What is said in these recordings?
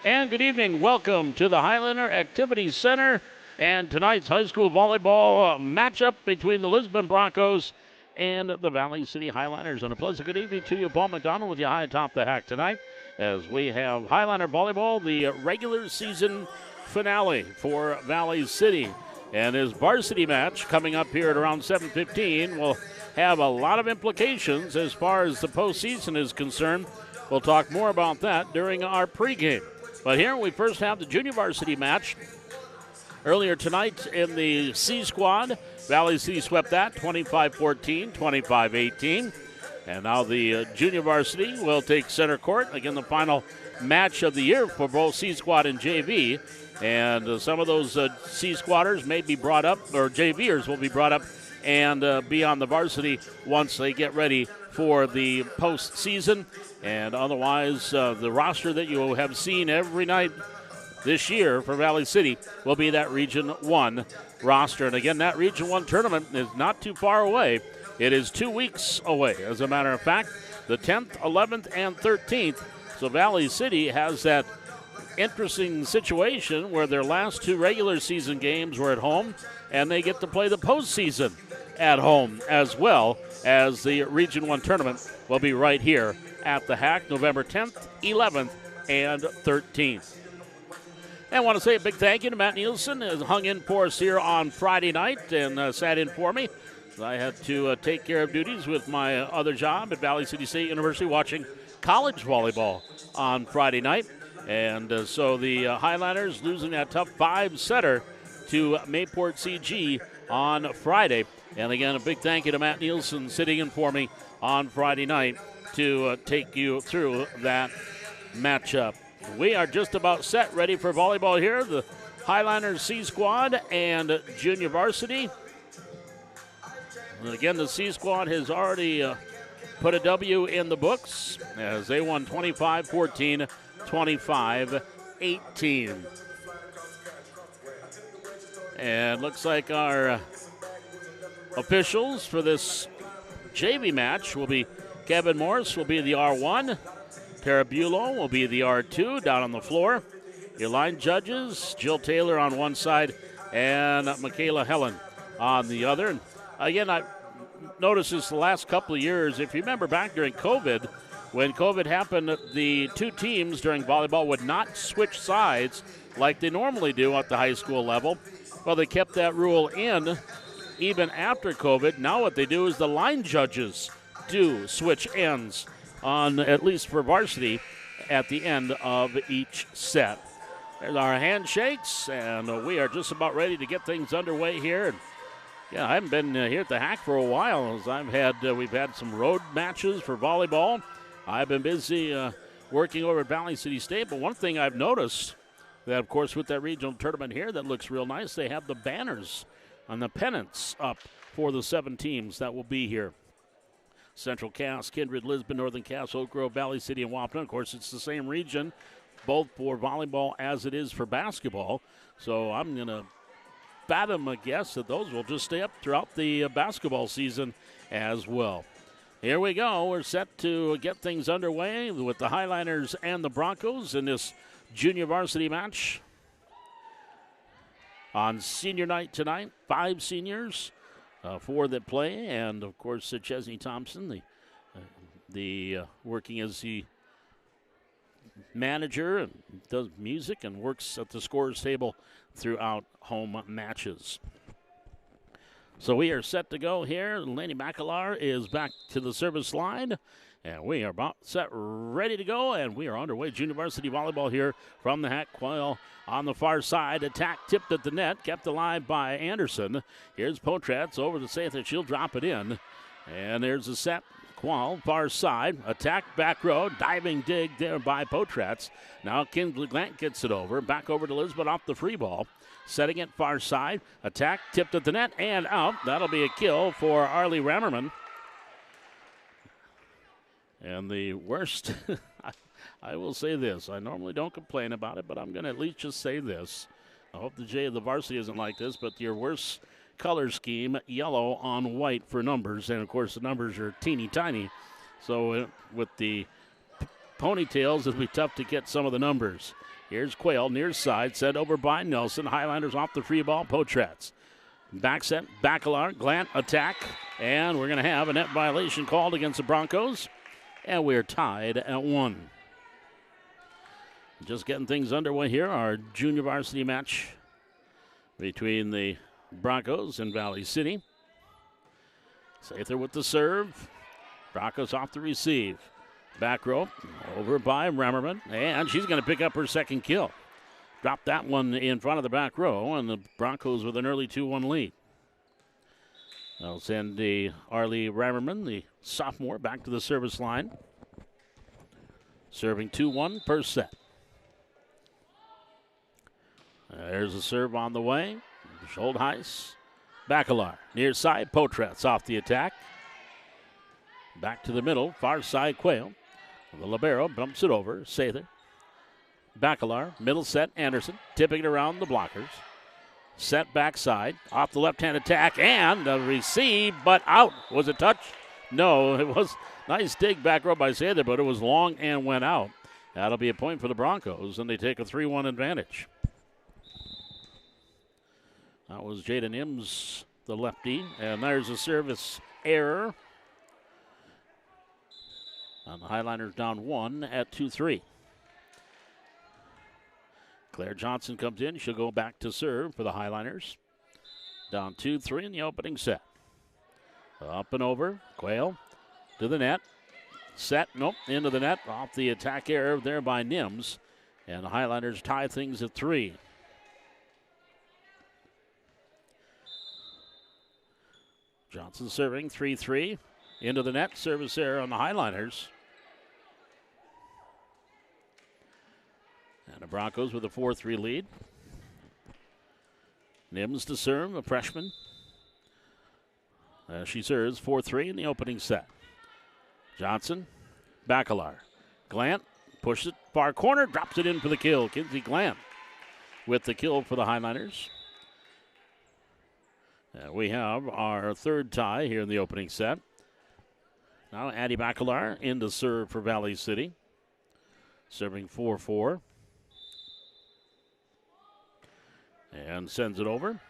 And good evening. Welcome to the Highlander Activity Center and tonight's high school volleyball matchup between the Lisbon Broncos and the Valley City Highlanders. And a pleasant good evening to you, Paul McDonald, with you high atop the hack tonight as we have Highlander volleyball, the regular season finale for Valley City. And his varsity match coming up here at around 7:15 will have a lot of implications as far as the postseason is concerned. We'll talk more about that during our pregame. But here we first have the junior varsity match. Earlier tonight in the C squad, Valley City swept that 25-14, 25-18. And now the junior varsity will take center court. Again, the final match of the year for both C squad and JV. And some of those C squatters may be brought up, or JVers will be brought up and be on the varsity once they get ready for the postseason. And otherwise, the roster that you have seen every night this year for Valley City will be that Region 1 roster. And again, that Region 1 tournament is not too far away. It is 2 weeks away, as a matter of fact, the 10th, 11th, and 13th. So Valley City has that interesting situation where their last two regular season games were at home, and they get to play the postseason at home as well, as the Region 1 tournament will be right here at the Hack, November 10th, 11th, and 13th. And I want to say a big thank you to Matt Nielsen, who hung in for us here on Friday night and sat in for me. I had to take care of duties with my other job at Valley City State University watching college volleyball on Friday night. And so the Highlanders losing that tough 5-setter to Mayport CG on Friday. And again, a big thank you to Matt Nielsen sitting in for me on Friday night to take you through that matchup. We are just about set, ready for volleyball here. The Highlanders C squad and junior varsity. And again, the C squad has already put a W in the books as they won 25-14, 25-18. And looks like our officials for this JV match will be Kevin Morris will be the R1. Tara Bulow will be the R2 down on the floor. Your line judges, Jill Taylor on one side and Michaela Helen on the other. And again, I noticed this the last couple of years. If you remember back during COVID, when COVID happened, the two teams during volleyball would not switch sides like they normally do at the high school level. Well, they kept that rule in even after COVID. Now what they do is the line judges do switch ends on, at least for varsity, at the end of each set. There's our handshakes, and we are just about ready to get things underway here. And yeah, I haven't been here at the Hack for a while, as we've had some road matches for volleyball. I've been busy working over at Valley City State, but one thing I've noticed that, of course, with that regional tournament here that looks real nice, they have the banners and the pennants up for the 7 teams that will be here. Central Cass, Kindred, Lisbon, Northern Cass, Oak Grove, Valley City, and Waupun. Of course, it's the same region, both for volleyball as it is for basketball. So I'm going to fathom a guess that those will just stay up throughout the basketball season as well. Here we go. We're set to get things underway with the Highlanders and the Broncos in this junior varsity match. On senior night tonight, 5 seniors. 4 that play, and of course Chesney Thompson, the working as the manager and does music and works at the scorers table throughout home matches. So we are set to go here. Laney McAlar is back to the service line. And we are about set, ready to go, and we are underway. Junior varsity volleyball here from the Hack Quail on the far side. Attack tipped at the net, kept alive by Anderson. Here's Potratz over to Sather. She'll drop it in. And there's a set. Qual, far side. Attack back row. Diving dig there by Potratz. Now Kinsley Grant gets it over. Back over to Lisbon off the free ball. Setting it far side. Attack tipped at the net and out. That'll be a kill for Arlie Rammerman. And the worst, I will say this. I normally don't complain about it, but I'm going to at least just say this. I hope the varsity isn't like this, but your worst color scheme, yellow on white for numbers. And, of course, the numbers are teeny tiny. So with the ponytails, it'll be tough to get some of the numbers. Here's Quayle, near side, sent over by Nelson. Highlanders off the free ball, Potratz. Back set, Bacalar, Glant, attack. And we're going to have a net violation called against the Broncos. And we're tied at 1. Just getting things underway here, our junior varsity match between the Broncos and Valley City. Sather with the serve. Broncos off the receive. Back rope, over by Remmerman, and she's going to pick up her second kill. Dropped that one in front of the back row, and the Broncos with an early 2-1 lead. They'll send the Arlie Remmerman, the sophomore, back to the service line. Serving 2-1 per set. There's a serve on the way. Schultheis, Bacalar, near side, Potratz off the attack. Back to the middle, far side, Quayle. The libero bumps it over, Sather. Bacalar, middle set, Anderson, tipping it around the blockers. Set backside, off the left-hand attack, and a receive, but out. Was it touch? No, it was nice dig back row by Sather, but it was long and went out. That'll be a point for the Broncos, and they take a 3-1 advantage. That was Jaden Imms, the lefty, and there's a service error. And the Highlanders down 1 at 2-3. Claire Johnson comes in. She'll go back to serve for the Highlanders. Down 2-3 in the opening set. Up and over. Quayle to the net. Set. Nope. Into the net. Off the attack error there by Nims. And the Highlanders tie things at 3. Johnson serving 3-3. Into the net. Service error on the Highlanders. And the Broncos with a 4-3 lead. Nims to serve, a freshman. She serves 4-3 in the opening set. Johnson, Bacalar. Glant pushes it far corner, drops it in for the kill. Kinsey Glant with the kill for the Highlanders. We have our third tie here in the opening set. Now Addie Bacalar in to serve for Valley City. Serving 4-4. And sends it over.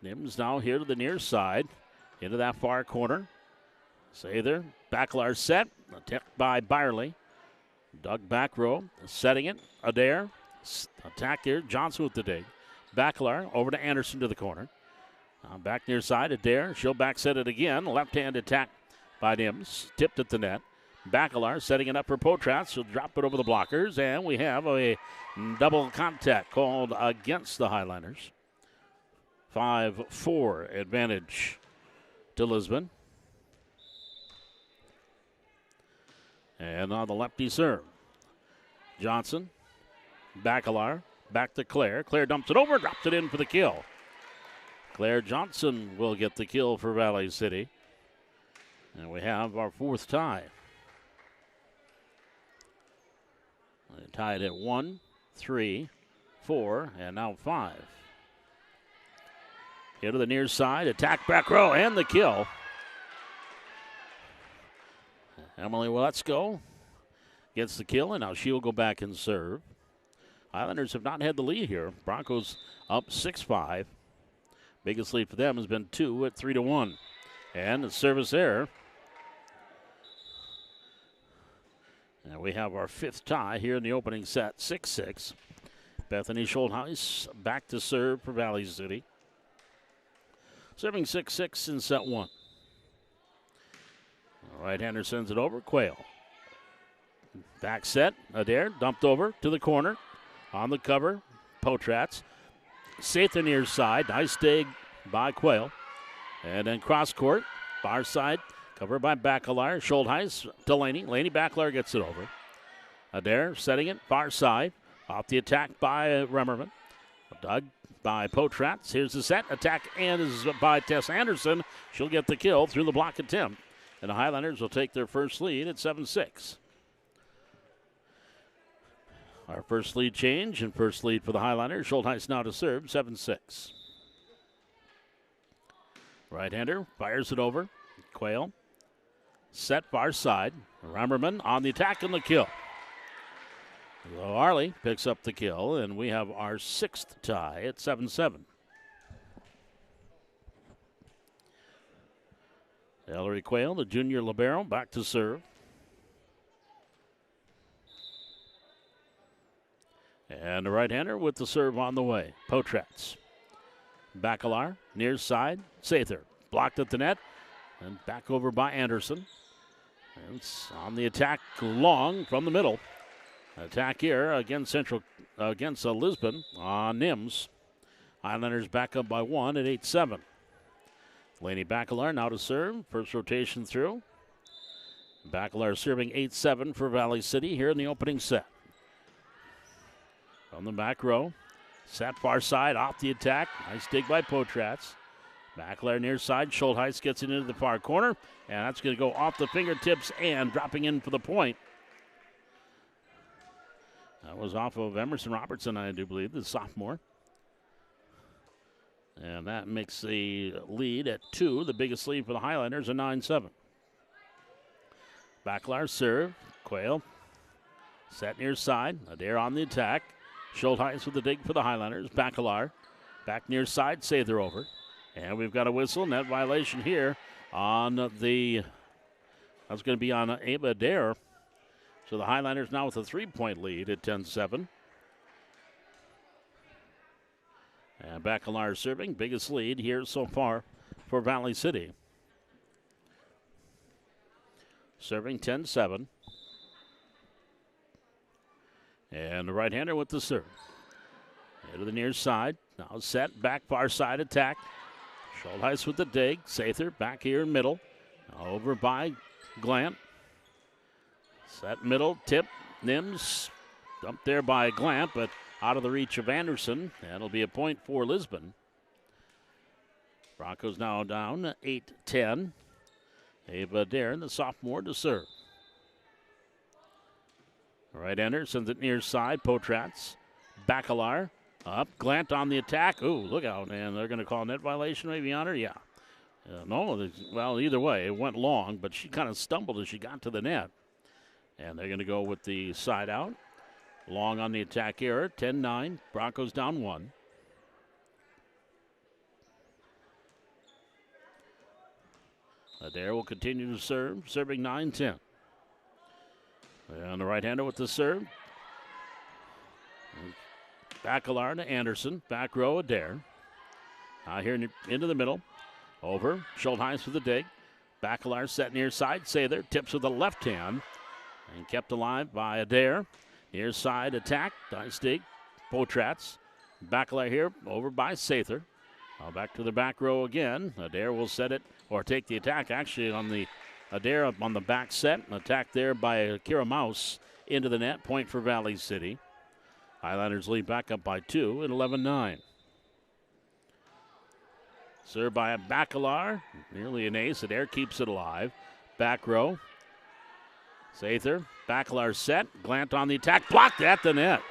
Nims now here to the near side. Into that far corner. Sather, Bacalar set. Attacked by Byerly. Dug back row. Setting it. Adair. Attack here. Johnson with the dig. Bacalar over to Anderson to the corner. Back near side. Adair. She'll back set it again. Left hand attack by Nims. Tipped at the net. Bacalar setting it up for Potratz. She'll drop it over the blockers. And we have a double contact called against the Highlanders. 5-4 advantage to Lisbon. And on the lefty serve. Johnson. Bacalar. Back to Claire. Claire dumps it over. Drops it in for the kill. Claire Johnson will get the kill for Valley City. And we have our fourth tie. They tied at 1, 3, 4, and now 5. Here to the near side, attack back row, and the kill. Emily Waletzko gets the kill, and now she'll go back and serve. Highlanders have not had the lead here. Broncos up 6-5. Biggest lead for them has been 2 at 3-1. And the service error. And we have our fifth tie here in the opening set, 6-6. Bethany Schultheis back to serve for Valley City. Serving 6-6 in set 1. Right-hander sends it over, Quayle. Back set, Adair dumped over to the corner. On the cover, Potratz. Sather near side, nice dig by Quayle. And then cross court, far side. Covered by Bacalar. Schultheis to Laney. Laney Bacalar gets it over. Adair setting it far side. Off the attack by Remmerman. Dug by Potratz. Here's the set. Attack and is by Tess Anderson. She'll get the kill through the block attempt. And the Highlanders will take their first lead at 7-6. Our first lead change and first lead for the Highlanders. Schultheis now to serve, 7-6. Right-hander fires it over. Quayle. Set far side. Remmerman on the attack and the kill. So Arley picks up the kill, and we have our 6th tie at 7-7. Ellery Quayle, the junior libero, back to serve. And the right-hander with the serve on the way. Potratz. Bacalar, near side. Sather blocked at the net. And back over by Anderson. And it's on the attack long from the middle. Attack here against Lisbon on Nims. Highlanders back up by 1 at 8-7. Laney Bacalar now to serve. First rotation through. Bacalar serving 8-7 for Valley City here in the opening set. From the back row. Set far side off the attack. Nice dig by Potratz. Bacalar near side. Schultheis gets it into the far corner. And that's going to go off the fingertips and dropping in for the point. That was off of Emerson Robertson, I do believe, the sophomore. And that makes the lead at 2, the biggest lead for the Highlanders, a 9-7. Bacalar serve. Quayle set near side. Adair on the attack. Schultheis with the dig for the Highlanders. Bacalar back near side. Sather over. And we've got a whistle. Net violation here on the, that's going to be on Ava Adair. So the Highlanders now with a 3-point lead at 10-7. And Bacalar serving, biggest lead here so far for Valley City. Serving 10-7. And the right-hander with the serve. Into the near side. Now set, back far side attack. Schultheis with the dig. Sather back here in middle. Over by Glant. Set middle, tip, Nims. Dumped there by Glant, but out of the reach of Anderson. That'll be a point for Lisbon. Broncos now down 8-10. Ava Darren, the sophomore, to serve. Right-hander sends it near side. Potratz. Bacalar up. Glant on the attack. Ooh, look out. And they're going to call net violation maybe on her? Yeah. No, well, either way, it went long, but she kind of stumbled as she got to the net. And they're going to go with the side out. Long on the attack here. 10-9. Broncos down 1. Adair will continue to serve. Serving 9-10. And the right-hander with the serve. Bacalar to Anderson. Back row, Adair. Now here into the middle. Over. Schultheis with the dig. Bacalar set near side. Sather tips with the left hand. And kept alive by Adair. Near side attack. Nice dig. Potratz. Bacalar here over by Sather. Now back to the back row again. Adair will set it or take the attack actually on the Adair up on the back set. An attack there by Kira Mouse into the net. Point for Valley City. Highlanders lead back up by 2 at 11-9. Served by a Bacalar. Nearly an ace. Adair keeps it alive. Back row. Sather, Bacalar set, Glant on the attack, blocked at the net.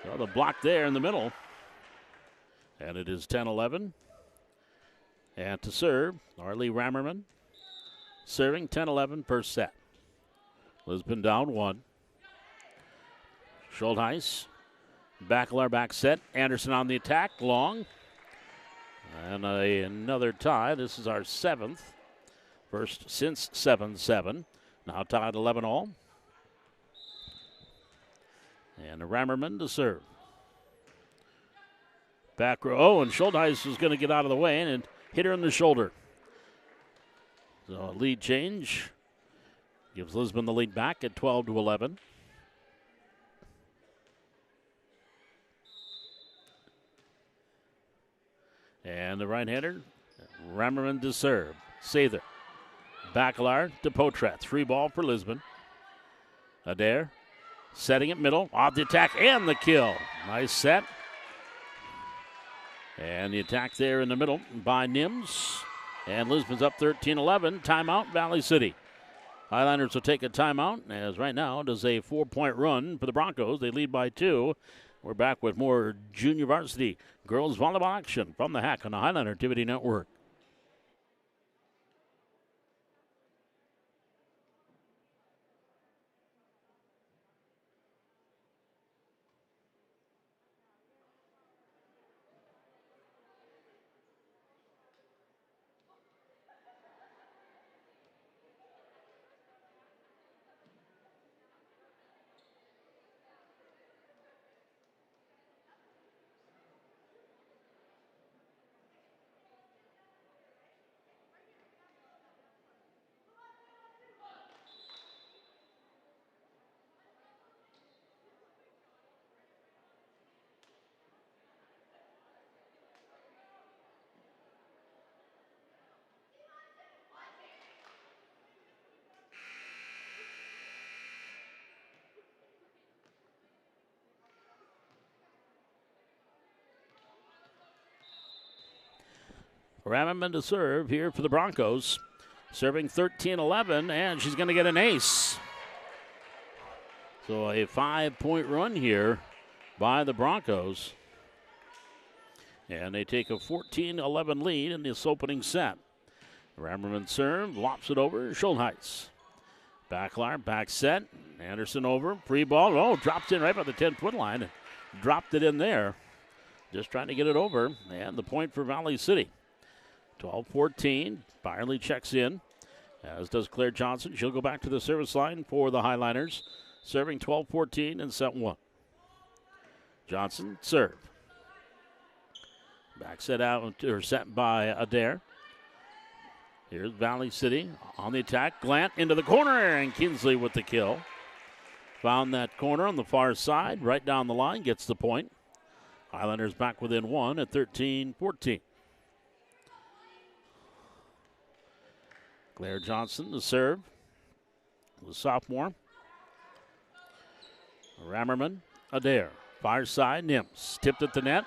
So the block there in the middle. And it is 10-11. And to serve, Arlie Rammerman. Serving 10-11 per set. Lisbon down 1. Schultheis, Bacalar back set, Anderson on the attack, long. And another tie. This is our 7th. First since 7-7. Now tied 11 all. And Rammerman to serve. Back row. Oh, and Schultheis is going to get out of the way and hit her in the shoulder. So a lead change gives Lisbon the lead back at 12-11. And the right-hander, Rammerman to serve. Sather. Bacalar to Potratz. 3 ball for Lisbon. Adair setting it middle. Off the attack and the kill. Nice set. And the attack there in the middle by Nims. And Lisbon's up 13-11. Timeout, Valley City. Highlanders will take a timeout as right now does a 4-point run for the Broncos. They lead by 2. We're back with more junior varsity girls volleyball action from the Hack on the Highlander Activity Network. Rammerman to serve here for the Broncos. Serving 13-11, and she's going to get an ace. So a 5-point run here by the Broncos. And they take a 14-11 lead in this opening set. Rammerman serve, lops it over, Schultheis. Backlar, back set. Anderson over, free ball. Oh, drops in right by the 10-foot line. Dropped it in there. Just trying to get it over. And the point for Valley City. 12-14. Byerly checks in, as does Claire Johnson. She'll go back to the service line for the Highliners. Serving 12-14 in set one. Johnson serve. Back set out, or set by Adair. Here's Valley City on the attack. Glant into the corner, and Kinsley with the kill. Found that corner on the far side, right down the line, gets the point. Highlanders back within one at 13-14. Claire Johnson to serve. The sophomore. Rammerman, Adair. Far side, Nims. Tipped at the net.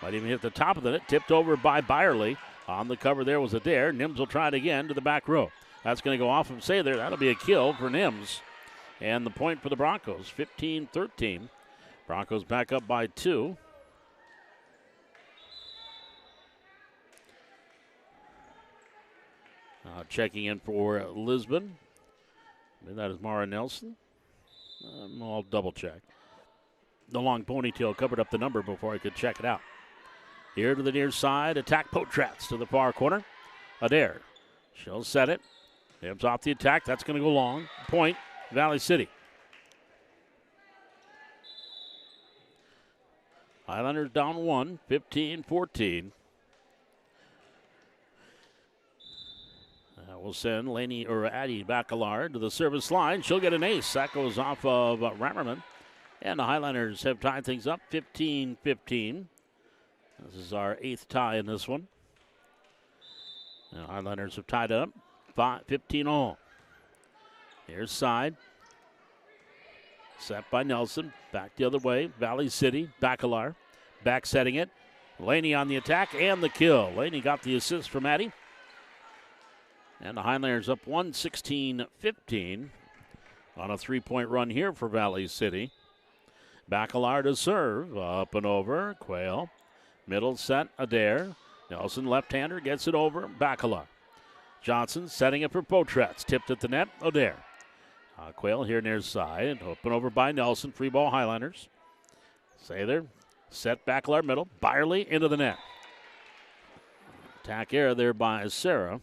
Might even hit the top of the net. Tipped over by Byerly. On the cover there was Adair. Nims will try it again to the back row. That's going to go off of Sather. That'll be a kill for Nims. And the point for the Broncos, 15-13. Broncos back up by 2. Checking in for Lisbon. And that is Mara Nelson. I'll double check. The long ponytail covered up the number before I could check it out. Here to the near side, attack Potratz to the far corner. Adair. She'll set it. Nims off the attack. That's going to go long. Point, Valley City. Highlanders down 1, 15-14. We'll send Addie Bacalard to the service line. She'll get an ace. That goes off of Rammerman. And the Highlanders have tied things up 15-15. This is our 8th tie in this one. The Highlanders have tied it up 15 all. Here's side. Set by Nelson. Back the other way. Valley City. Bacalard. Back setting it. Laney on the attack and the kill. Laney got the assist from Addie. And the Highlanders up 16-15 on a 3-point run here for Valley City. Bacalard to serve. Up and over. Quayle. Middle set. Adair. Nelson, left-hander, gets it over. Bacalard. Johnson setting it for Potratz. Tipped at the net. Adair. Quayle here near side. Up and over by Nelson. Free ball Highlanders. Sather. Set Bacalard middle. Byerly into the net. Attack error there by Sarah.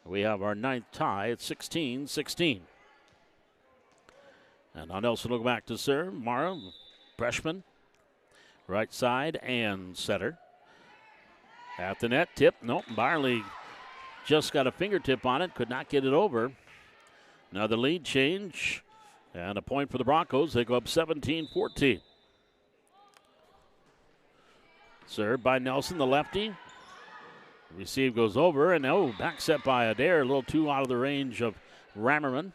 We have our 9th tie at 16-16. And now Nelson will go back to serve. Mara, freshman, right side and setter. At the net, tip. Nope, Byerly just got a fingertip on it. Could not get it over. Another lead change. And a point for the Broncos. They go up 17-14. Served by Nelson, the lefty. Receive goes over, and back set by Adair, a little too out of the range of Rammerman.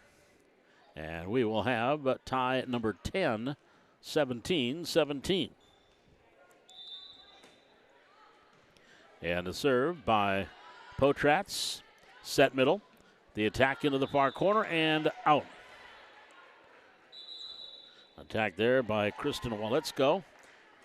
And we will have tie at number 10, 17-17. And a serve by Potratz, set middle. The attack into the far corner and out. Attack there by Kristen Waletzko.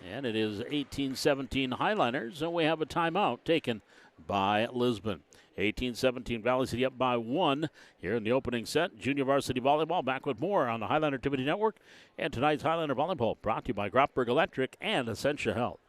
And it is 18-17 Highliners, and we have a timeout taken by Lisbon. 18-17 Valley City up by 1 here in the opening set. Junior Varsity Volleyball back with more on the Highlander Activity Network. And tonight's Highlander Volleyball brought to you by Grotberg Electric and Essentia Health.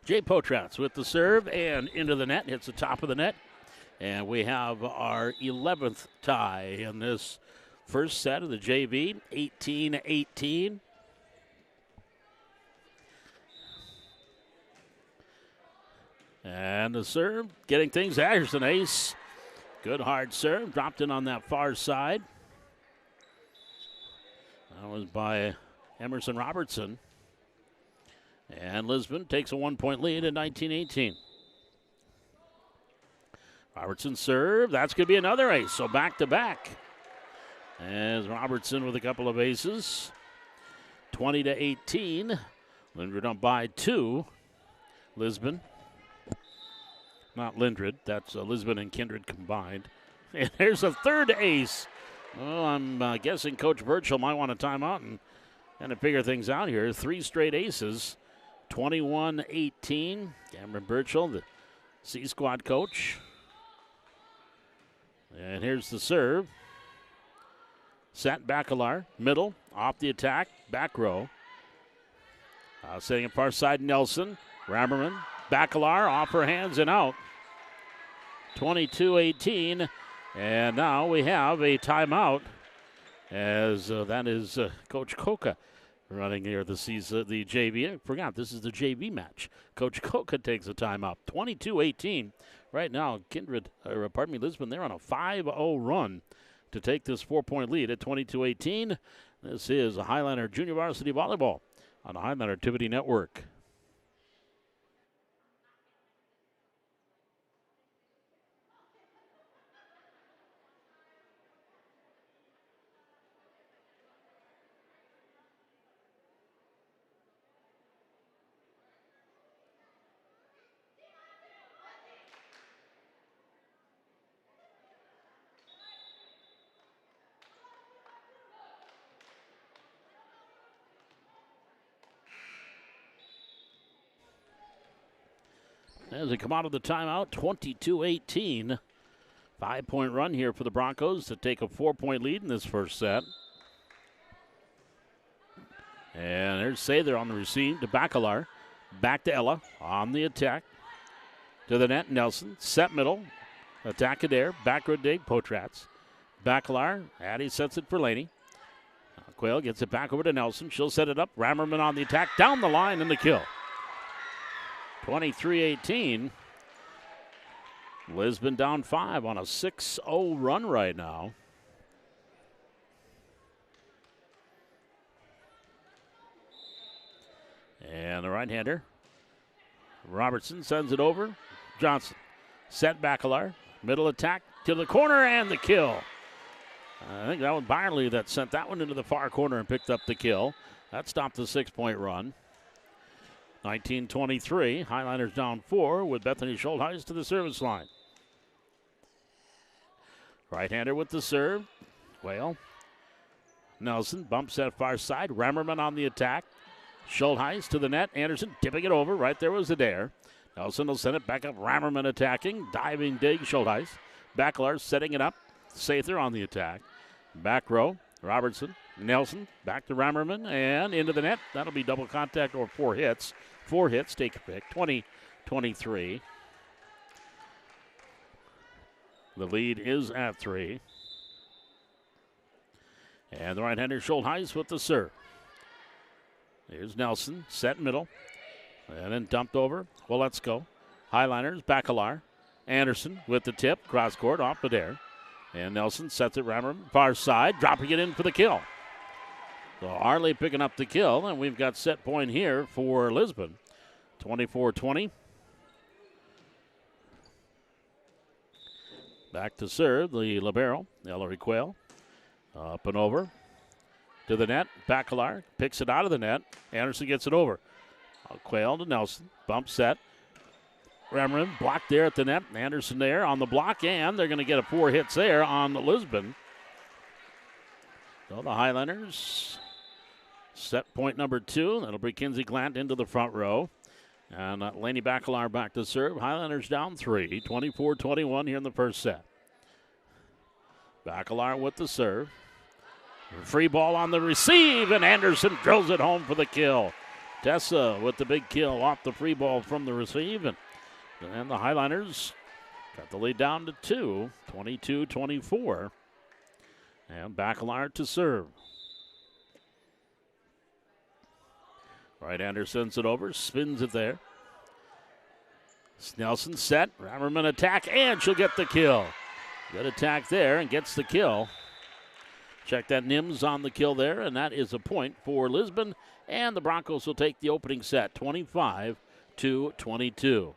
Jay Potratz with the serve and into the net. Hits the top of the net. And we have our 11th tie in this first set of the JV, 18-18. And the serve, getting things. There's an ace. Good hard serve, dropped in on that far side. That was by Emerson Robertson. And Lisbon takes a 1-point lead in 19-18. Robertson serve, that's going to be another ace, so back to back. As Robertson with a couple of aces. 20-18. Lindred up by 2. Lisbon. Not Lindred, that's Lisbon and Kindred combined. And there's a third ace. Well, I'm guessing Coach Birchall might want a timeout and kind of figure things out here. 3 straight aces. 21-18. Cameron Birchall, the C squad coach. And here's the serve. Set Bacalar, middle, off the attack, back row. Setting it far side, Nelson. Rammerman, Bacalar, off her hands and out. 22-18. And now we have a timeout as that is Coach Coca running here the JV. I forgot, this is the JV match. Coach Coca takes a timeout. 22-18. Right now, Lisbon, they're on a 5-0 run to take this 4-point lead at 22-18. This is a Highliner Junior Varsity Volleyball on the Highliner Activity Network. As they come out of the timeout, 22-18. 5-point run here for the Broncos to take a 4-point lead in this first set. And there's Sather on the receive to Bacalar. Back to Ella on the attack. To the net, Nelson. Set middle. Attack Adair. Backward dig, Potrats. Bacalar. Addie sets it for Laney. Quayle gets it back over to Nelson. She'll set it up. Rammerman on the attack. Down the line and the kill. 23-18. Lisbon down 5 on a 6-0 run right now. And the right-hander, Robertson, sends it over. Johnson, set Bacalar. Middle attack to the corner and the kill. I think that was Byerly that sent that one into the far corner and picked up the kill. That stopped the 6-point run. 19-23, Highliners down 4 with Bethany Schultheis to the service line. Right-hander with the serve. Quayle. Nelson bumps that far side. Rammerman on the attack. Schultheis to the net. Anderson tipping it over. Right there was Adair. Nelson will send it back up. Rammerman attacking. Diving dig. Schultheis. Bacalar setting it up. Sather on the attack. Back row. Robertson. Nelson back to Rammerman and into the net. That'll be double contact or 4 hits. 4 hits, take a pick. 20-23. The lead is at 3. And the right-hander Schultheis with the serve. Here's Nelson, set middle. And then dumped over. Well, let's go. Highliners, Bacalar. Anderson with the tip. Cross court, off the dare. And Nelson sets it Rammerman, far side, dropping it in for the kill. So Arley picking up the kill, and we've got set point here for Lisbon. 24-20. Back to serve, the libero, Ellery Quayle. Up and over to the net. Bacalar picks it out of the net. Anderson gets it over. Quayle to Nelson. Bump set. Rammerman blocked there at the net. Anderson there on the block, and they're going to get a 4 hits there on Lisbon. So the Highlanders set point number 2. That'll bring Kinsey Glant into the front row. And Laney Bacalar back to serve. Highlanders down 3, 24-21 here in the first set. Bacalar with the serve. Free ball on the receive, and Anderson drills it home for the kill. Tessa with the big kill off the free ball from the receive. And the Highlanders Got the lead down to 2, 22-24. And Bacalar to serve. Right-hander sends it over, spins it there. Snelson set, Rammerman attack, and she'll get the kill. Good attack there and gets the kill. Check that Nims on the kill there, and that is a point for Lisbon. And the Broncos will take the opening set, 25-22.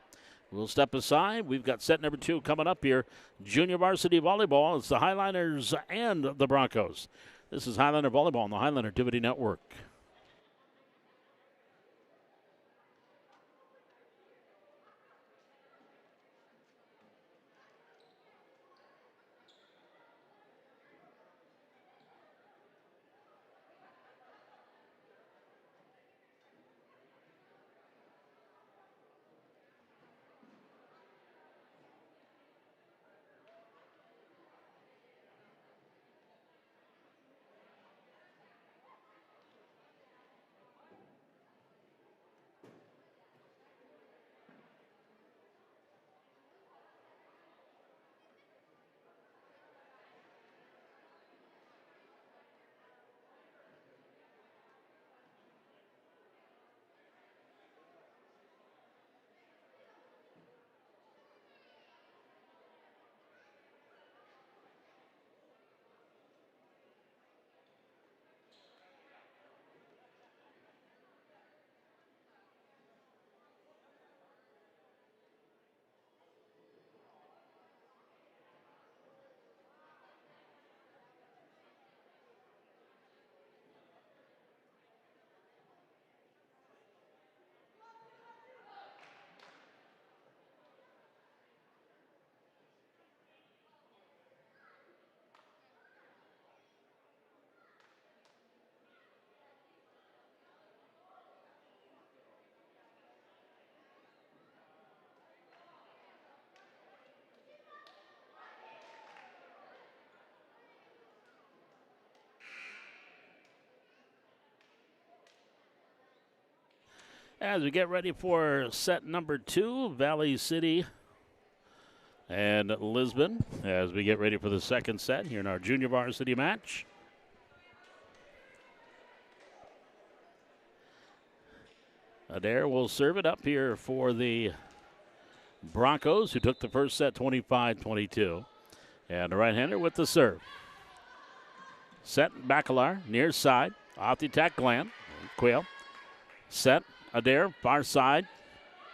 We'll step aside. We've got set number 2 coming up here. Junior varsity volleyball. It's the Highliners and the Broncos. This is Highliner Volleyball on the Highliner Activity Network. As we get ready for set number 2, Valley City and Lisbon, as we get ready for the second set here in our junior varsity match. Adair will serve it up here for the Broncos, who took the first set 25-22. And the right-hander with the serve. Set, Bacalar, near side, off the attack, Glenn, Quayle. Set, Adair, far side.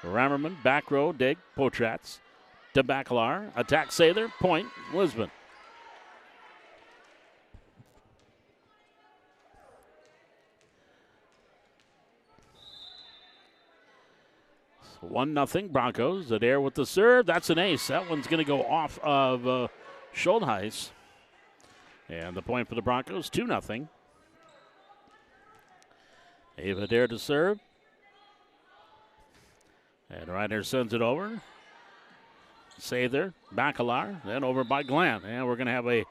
Rammerman, back row, dig, Potratz to Bacalar. Attack Sather, point, Lisbon. So 1-0 Broncos. Adair with the serve. That's an ace. That one's going to go off of Schultheis. And the point for the Broncos, 2-0. Ava Adair to serve. And Ryder sends it over. Sather, Bacalar, then over by Glenn. And we're going to have a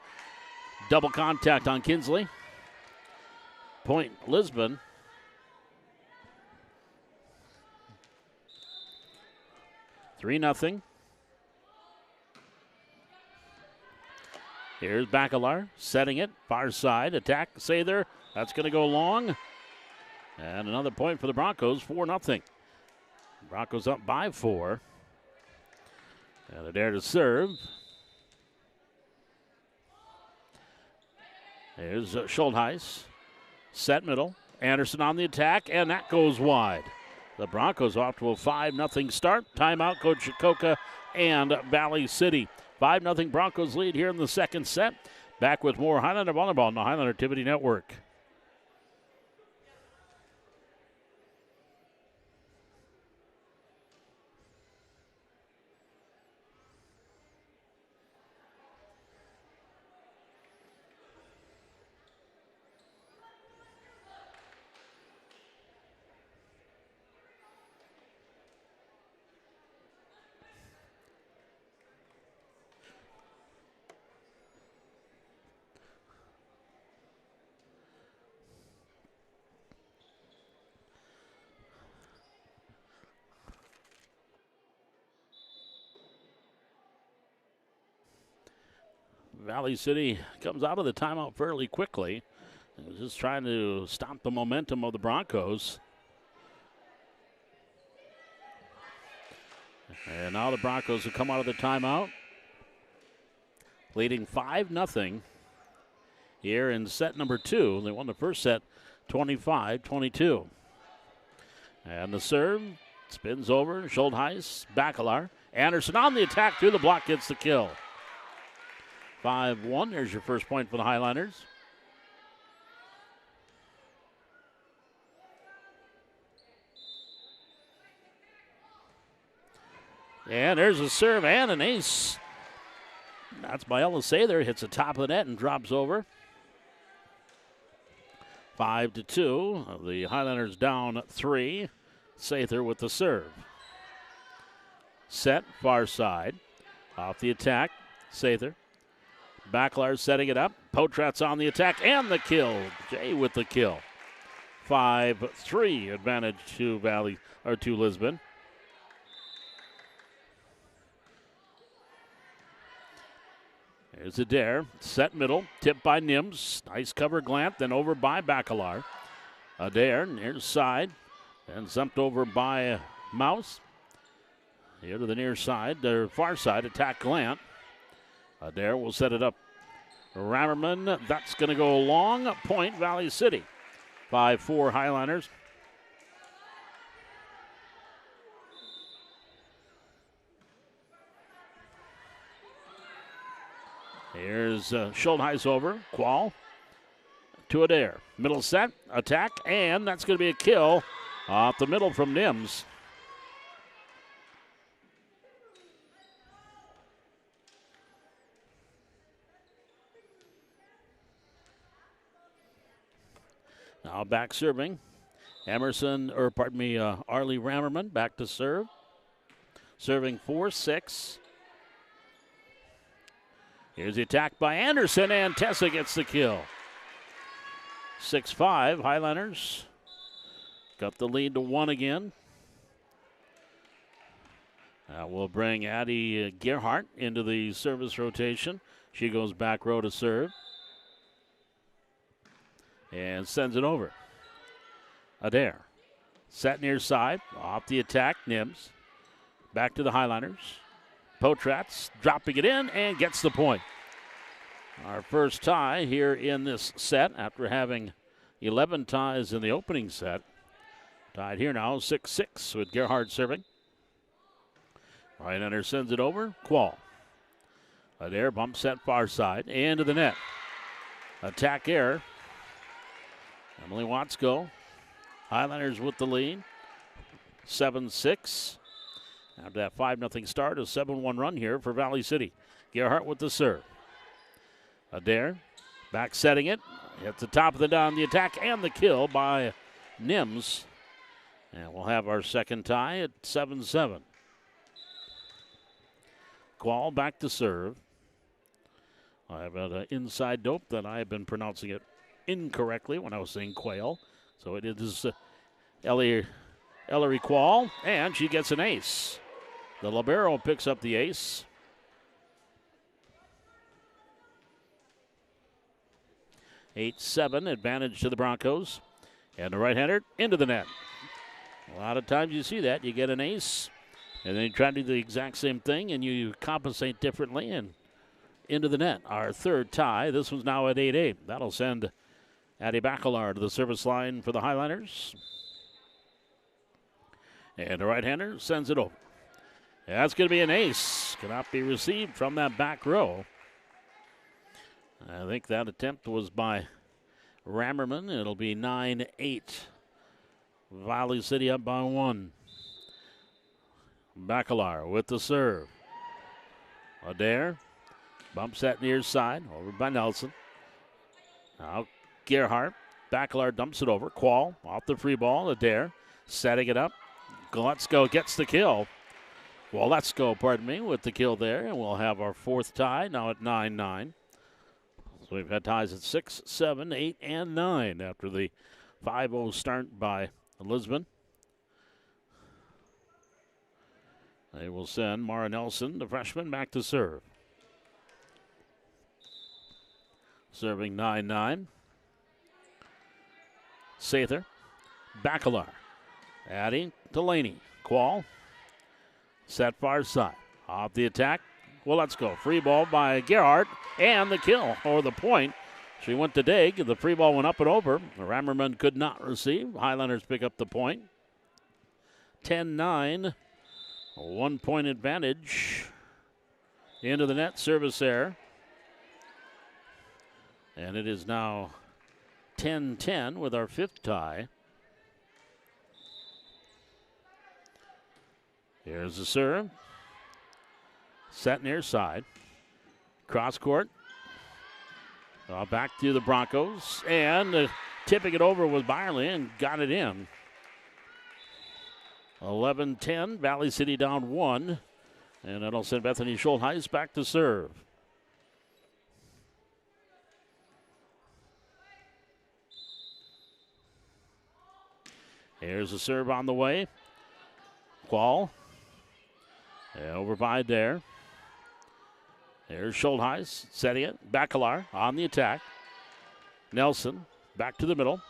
double contact on Kinsley. Point Lisbon. Three nothing. Here's Bacalar setting it, far side, attack Sather. That's going to go long. And another point for the Broncos, 4-0. Broncos up by 4. And Adair to serve. Here's Schultheis. Set middle. Anderson on the attack, and that goes wide. The Broncos off to a 5-0 start. Timeout, Coach Shikoka and Valley City. 5-0 Broncos lead here in the second set. Back with more Highlander Volleyball on the Highlander Activity Network. Valley City comes out of the timeout fairly quickly. Just trying to stop the momentum of the Broncos. And now the Broncos have come out of the timeout, leading 5-0 here in set number 2. They won the first set 25-22. And the serve spins over, Schultheis, Bacalar. Anderson on the attack through the block, gets the kill. 5-1, there's your first point for the Highliners. And there's a serve and an ace. That's by Ella Sather. Hits the top of the net and drops over. 5-2. The Highlanders down 3. Sather with the serve. Set, far side. Off the attack, Sather. Bacalar setting it up. Potrat's on the attack and the kill. Jay with the kill. 5-3 advantage to Lisbon. There's Adair, set middle, tipped by Nims. Nice cover Glant, then over by Bacalar. Adair near side, then zumped over by Mouse. Here to the near side, the far side, attack Glant. Adair will set it up. Rammerman, that's going to go long. Point Valley City. 5-4 Highliners. Here's Schultheis over. Qual to Adair. Middle set, attack, and that's going to be a kill off the middle from Nims. Now back serving. Arlie Rammerman back to serve. Serving 4-6. Here's the attack by Anderson, and Tessa gets the kill. 6-5, Highlanders got the lead to 1 again. We'll bring Addie Gerhardt into the service rotation. She goes back row to serve. And sends it over. Adair. Set near side. Off the attack, Nims. Back to the Highlanders. Potrat's dropping it in and gets the point. Our first tie here in this set after having 11 ties in the opening set. Tied here now, 6-6 with Gerhardt serving. Ryan sends it over. Qual. Adair bump set far side. Into the net. Attack error. Emily Watsko. Highlanders with the lead. 7-6. After that 5-0 start, a 7-1 run here for Valley City. Gerhardt with the serve. Adair back setting it. Hits the top of the down, the attack, and the kill by Nims. And we'll have our second tie at 7-7. Qual back to serve. I have an inside dope that I have been pronouncing it incorrectly when I was saying quail. So it is Ellery Qual, and she gets an ace. The libero picks up the ace. (8-7) advantage to the Broncos. And the right-hander into the net. A lot of times you see that. You get an ace, and then you try to do the exact same thing, and you compensate differently, and into the net. Our third tie. This one's now at 8-8. That'll send Addie Bacalar to the service line for the Highlanders. And the right-hander sends it over. That's going to be an ace. Cannot be received from that back row. I think that attempt was by Rammerman. It'll be 9-8. Valley City up by 1. Bacalar with the serve. Adair. Bump set near side. Over by Nelson. Now Gerhardt. Bacalar dumps it over. Qual off the free ball. Adair setting it up. Glutzko gets the kill. Let's pardon me, with the kill there. And we'll have our fourth tie now at 9-9. So we've had ties at 6, 7, 8, and 9 after the 5-0 start by Lisbon. They will send Mara Nelson, the freshman, back to serve. Serving 9-9. Sather. Bacalar. Adding Delaney. Qual. Set far side. Off the attack. Well, let's go. Free ball by Gerhardt. And the kill, or the point. She went to dig. The free ball went up and over. Rammerman could not receive. Highlanders pick up the point. 10-9. A 1 point advantage. Into the net. Service error. And it is now 10-10 with our 5th tie. Here's the serve. Set near side. Cross court. Back to the Broncos. And tipping it over with Byerly and got it in. 11-10. Valley City down 1. And that'll send Bethany Schultheis back to serve. Here's the serve on the way. Qual. Over by there. There's Schultheis setting it. Bacalar on the attack. Nelson back to the middle.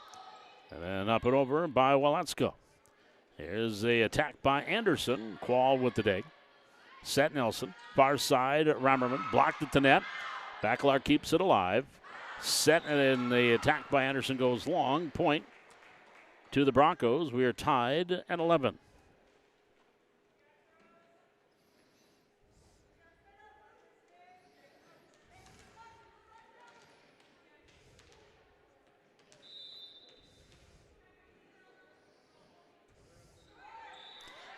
And then up and over by Waletsko. Here's the attack by Anderson. Qual with the dig. Set Nelson. Far side, Rammerman blocked at the net. Bacalar keeps it alive. Set, and then the attack by Anderson goes long. Point to the Broncos. We are tied at 11.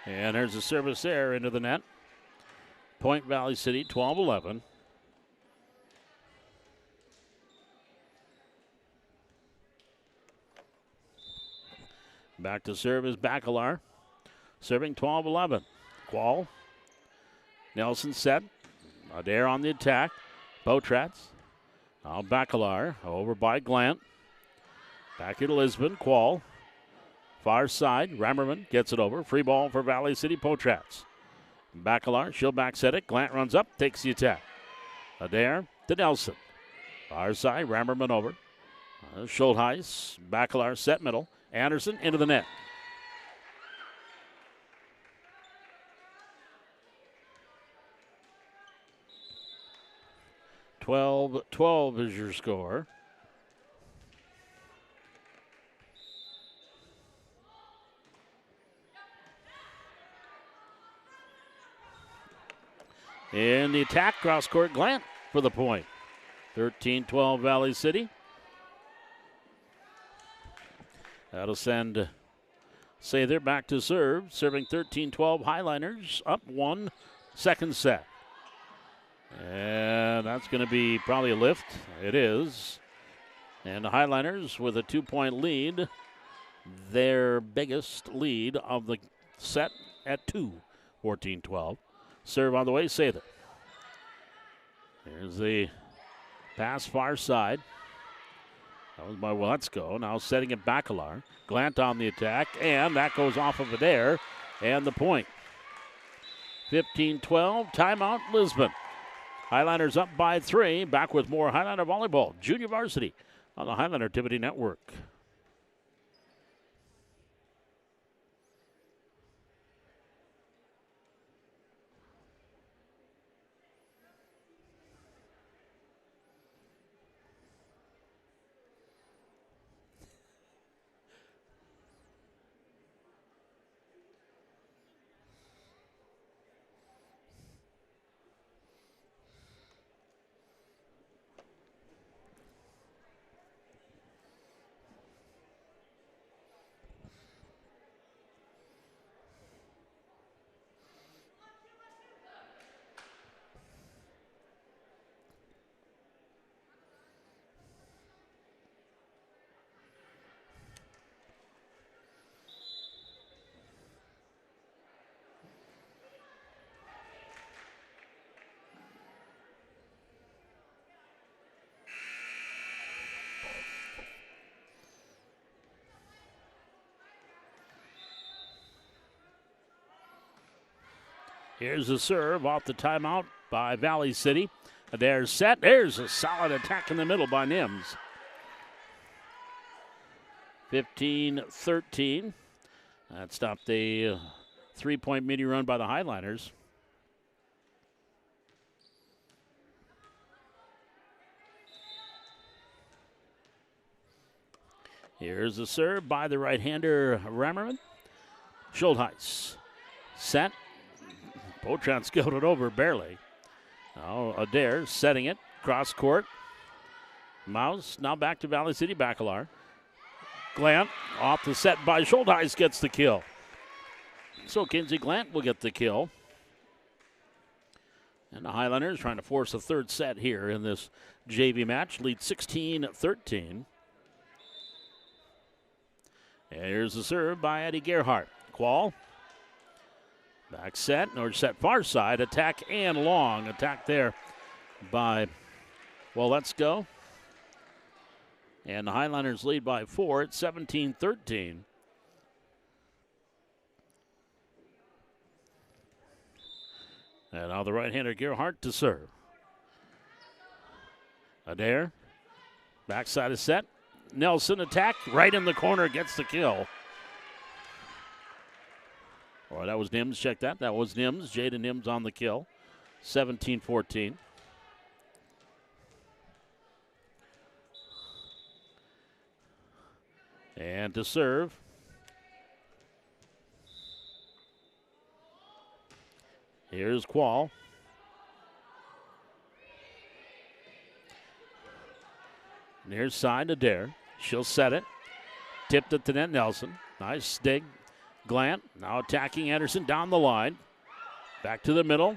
And there's a service there into the net. Point Valley City, 12-11. Back to serve is Bacalar. Serving 12-11. Qual. Nelson set. Adair on the attack. Botrats. Now Bacalar over by Glant. Back into Lisbon. Qual. Far side. Rammerman gets it over. Free ball for Valley City. Potrats. Bacalar. She'll back set it. Glant runs up. Takes the attack. Adair to Nelson. Far side. Rammerman over. Schultheis. Bacalar set middle. Anderson into the net. "12-12 is your score. In the attack, cross-court Glant for the point. 13-12 Valley City. That'll send Sather back to serve. Serving 13-12 Highliners. Up 1, second set. And that's going to be probably a lift. It is. And the Highliners with a 2-point lead. Their biggest lead of the set at 2. 14-12. Serve on the way, Sather. Here's the pass far side. That was by Waletsko. Now setting it Bacalar. Glant on the attack, and that goes off of Adair. And the point. 15-12, timeout Lisbon. Highlanders up by 3. Back with more Highlander Volleyball, Junior Varsity on the Highlander Activity Network. Here's the serve off the timeout by Valley City. Adair's set. There's a solid attack in the middle by Nims. 15-13. That stopped a 3-point mini run by the Highliners. Here's the serve by the right-hander Rammerman. Schultheis. Set. Potrat skilled it over barely. Now Adair setting it. Cross court. Mouse now back to Valley City. Bacalar. Glant off the set by Schultheis gets the kill. So Kinsey Glant will get the kill. And the Highlanders trying to force a third set here in this JV match. Lead 16-13. Here's the serve by Eddie Gerhardt. Qual. Back set, or set far side. Attack and long. Attack there by, well, let's go. And the Highlanders lead by 4 at 17-13. And now the right-hander Gerhardt to serve. Adair. Backside is set. Nelson attack. Right in the corner. Gets the kill. Oh, that was Nims. Check that. That was Nims. Jaden Nims on the kill. 17-14. And to serve. Here's Qual. Near side to Dare. She'll set it. Tipped it to net Nelson. Nice dig. Glant now attacking Anderson down the line. Back to the middle.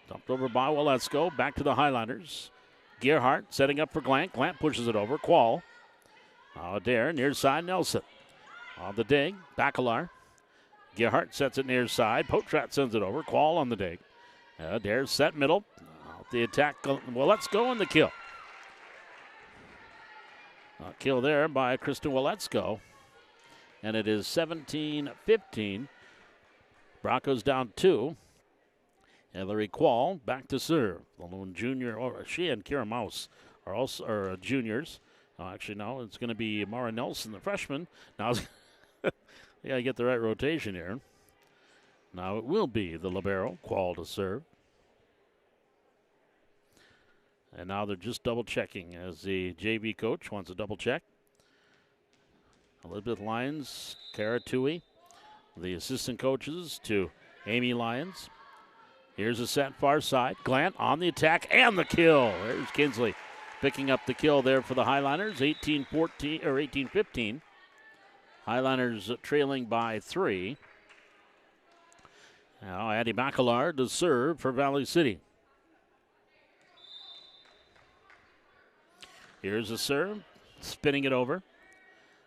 Dumped over by Waletzko. Back to the Highlanders. Gerhardt setting up for Glant. Glant pushes it over. Qual. Now Dare near side Nelson. On the dig. Bacalar. Gerhardt sets it near side. Potrat sends it over. Qual on the dig. Dare set middle. The attack. Waletzko and the kill. Kill there by Kristen Waletzko. And it is 17-15. Broncos down 2. Hillary Qual back to serve. The lone junior, or she and Kira Mouse are also juniors. Actually, no, it's going to be Mara Nelson, the freshman. Now, yeah, get the right rotation here. Now it will be the libero, Qual to serve. And now they're just double checking as the JV coach wants a double check. Elizabeth Lyons, Kara Tui, the assistant coaches to Amy Lyons. Here's a set far side. Glant on the attack and the kill. There's Kinsley picking up the kill there for the Highliners. 18-14 or 18-15. Highliners trailing by 3. Now Addie Bacalar to serve for Valley City. Here's a serve, spinning it over.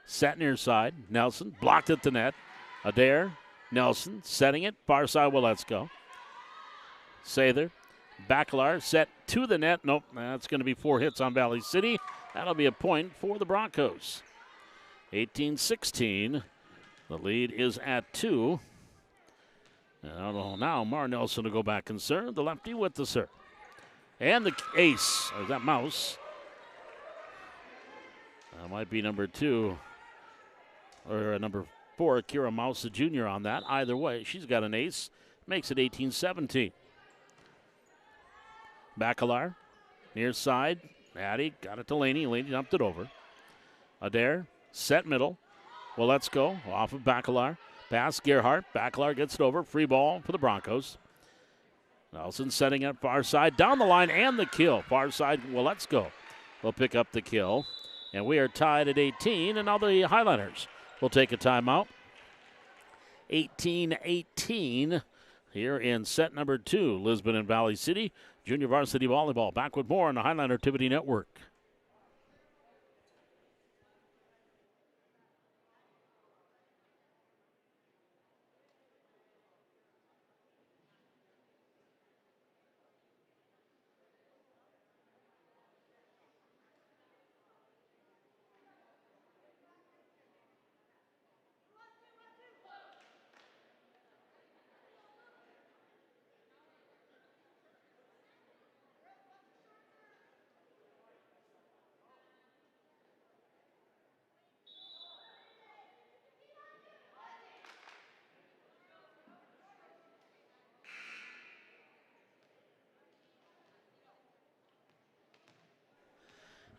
Set near side. Nelson blocked at the net. Adair, Nelson setting it. Far side, well, let's go. Sather, Bacalar set to the net. Nope, that's going to be 4 hits on Valley City. That'll be a point for the Broncos. 18-16. The lead is at 2. Now Mar Nelson to go back and serve. The lefty with the serve. And the ace. Or is that Mouse? That might be number 2. Or number 4, Kira Mouse, the junior on that. Either way, she's got an ace. Makes it 18-17. Bacalar, near side. Addie got it to Laney. Laney dumped it over. Adair, set middle. Well, let's go. Off of Bacalar. Pass Gerhardt. Bacalar gets it over. Free ball for the Broncos. Nelson setting up far side. Down the line and the kill. Far side, well, let's go. We'll pick up the kill. And we are tied at 18. And now the Highlanders will take a timeout. 18-18 here in set number 2. Lisbon and Valley City. Junior Varsity Volleyball. Back with more on the Highlander Activity Network.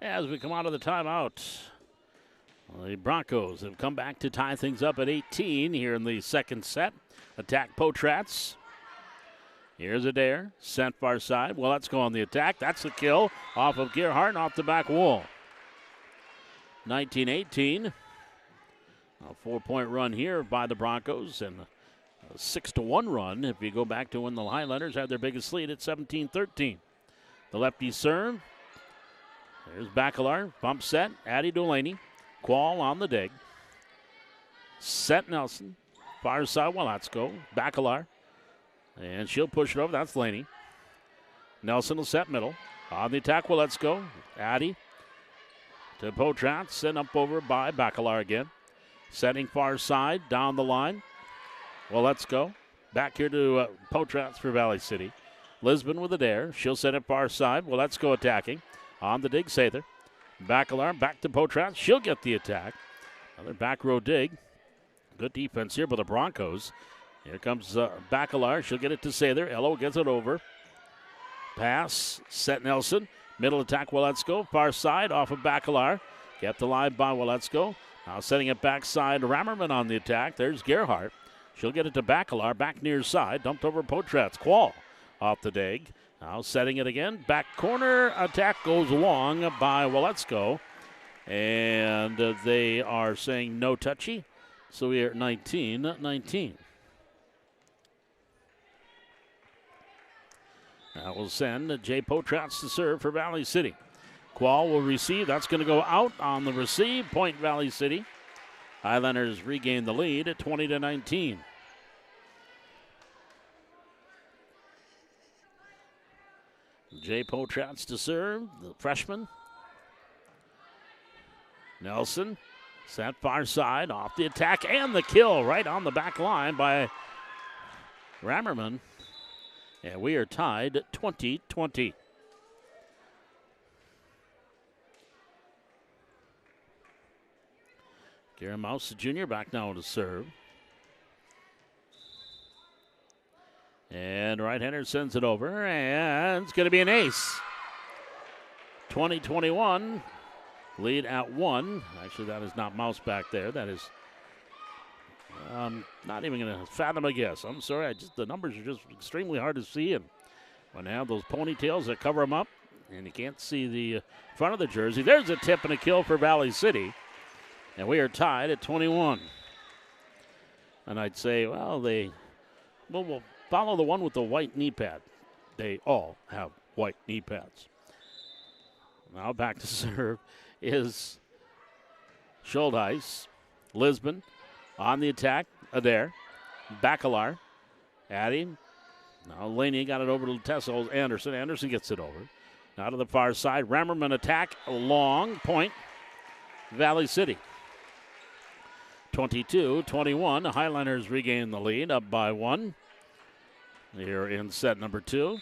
As we come out of the timeout, the Broncos have come back to tie things up at 18 here in the second set. Attack Potrats. Here's Adair, sent far side. Well, let's go on the attack. That's the kill off of Gerhardt and off the back wall. 19-18. A 4-point run here by the Broncos and a 6-1 run if you go back to when the Highlanders had their biggest lead at 17-13. The lefty serve. There's Bacalar, bump set, Addie Delaney. Quall on the dig. Set Nelson, far side, well, let's go. Bacalar. And she'll push it over. That's Laney. Nelson will set middle. On the attack, well, let's go. Addie to Potrats, sent up over by Bacalar again. Setting far side, down the line. Well, let's go. Back here to Potrats for Valley City. Lisbon with a dare. She'll set it far side. Well, let's go attacking. On the dig, Sather. Bacalar back to Potrats. She'll get the attack. Another back row dig. Good defense here by the Broncos. Here comes Bacalar. She'll get it to Sather. Ello gets it over. Pass. Set Nelson. Middle attack, Waletzko. Far side off of Bacalar. Kept the line by Waletzko. Now setting it backside. Rammerman on the attack. There's Gerhardt. She'll get it to Bacalar. Back near side. Dumped over Potrats. Quall off the dig. Now setting it again. Back corner. Attack goes long by Waletzko. And they are saying no touchy. So we are at 19-19. That will send Jay Potrats to serve for Valley City. Quall will receive. That's going to go out on the receive. Point Valley City. Highlanders regain the lead at 20-19. Jay Potrats to serve, the freshman. Nelson set far side off the attack and the kill right on the back line by Rammerman. And we are tied 20-20. Garen Mouse Jr. back now to serve. And right-hander sends it over, and it's going to be an ace. 20-21, lead at 1. Actually, that is not Mouse back there. That is not even going to fathom a guess. I'm sorry, the numbers are just extremely hard to see. And when they have those ponytails that cover them up, and you can't see the front of the jersey, there's a tip and a kill for Valley City. And we are tied at 21. And I'd say, well, we'll follow the one with the white knee pad. They all have white knee pads. Now back to serve is Schuldeis. Lisbon on the attack. Adair. Bacalar. Addie. Now Laney got it over to Tessel Anderson. Anderson gets it over. Now to the far side. Rammerman attack. Long point. Valley City. 22-21. Highlanders regain the lead, up by 1. Here in set number 2.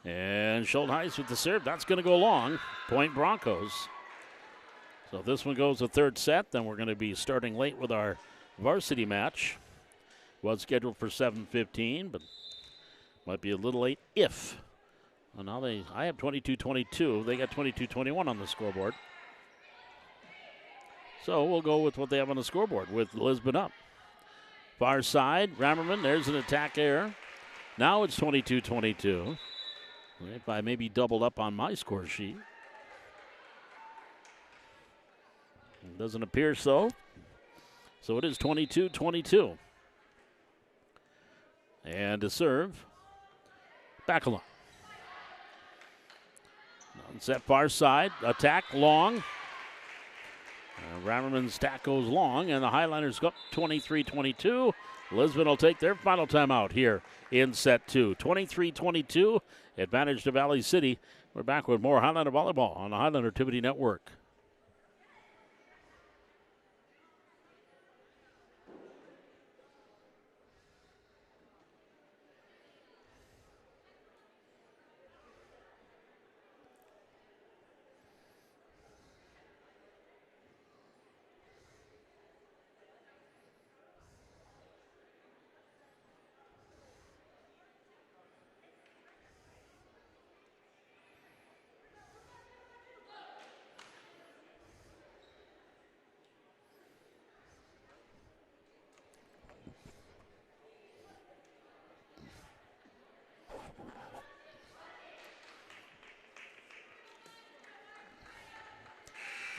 And Schuldeis with the serve. That's going to go long. Point Broncos. So if this one goes to third set, then we're going to be starting late with our varsity match. Was scheduled for 7:15, but might be a little late if. Well, now I have 22-22. They got 22-21 on the scoreboard. So we'll go with what they have on the scoreboard with Lisbon up. Far side, Rammerman, there's an attack error. Now it's 22-22. If I maybe doubled up on my score sheet. It doesn't appear so. So it is 22-22. And to serve, Bacalar. Set far side, attack long. Rammerman's tack goes long, and the Highlanders go up 23-22. Lisbon will take their final timeout here in set 2. 23-22, advantage to Valley City. We're back with more Highlander Volleyball on the Highlander Activity Network.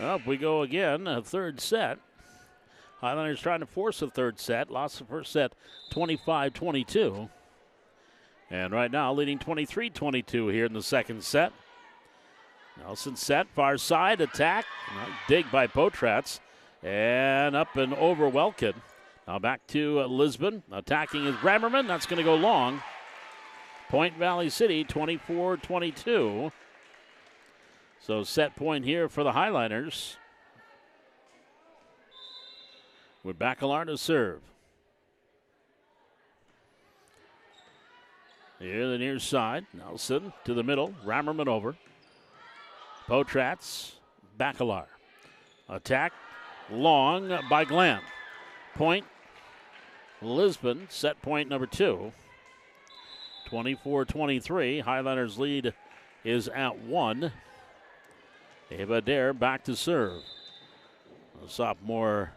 Up we go again, a third set. Highlanders trying to force a third set. Lost the first set 25-22. And right now leading 23-22 here in the second set. Nelson set, far side, attack. Dig by Potratz. And up and over Welkin. Now back to Lisbon. Attacking is Grammerman. That's going to go long. Point Valley City, 24-22. So set point here for the Highliners. With Bacalar to serve. Here the near side. Nelson to the middle. Rammerman over. Potratz. Bacalar. Attack. Long by Glam. Point. Lisbon. Set point number 2. 24-23. Highlanders lead is at 1. Ava Dare back to serve. A sophomore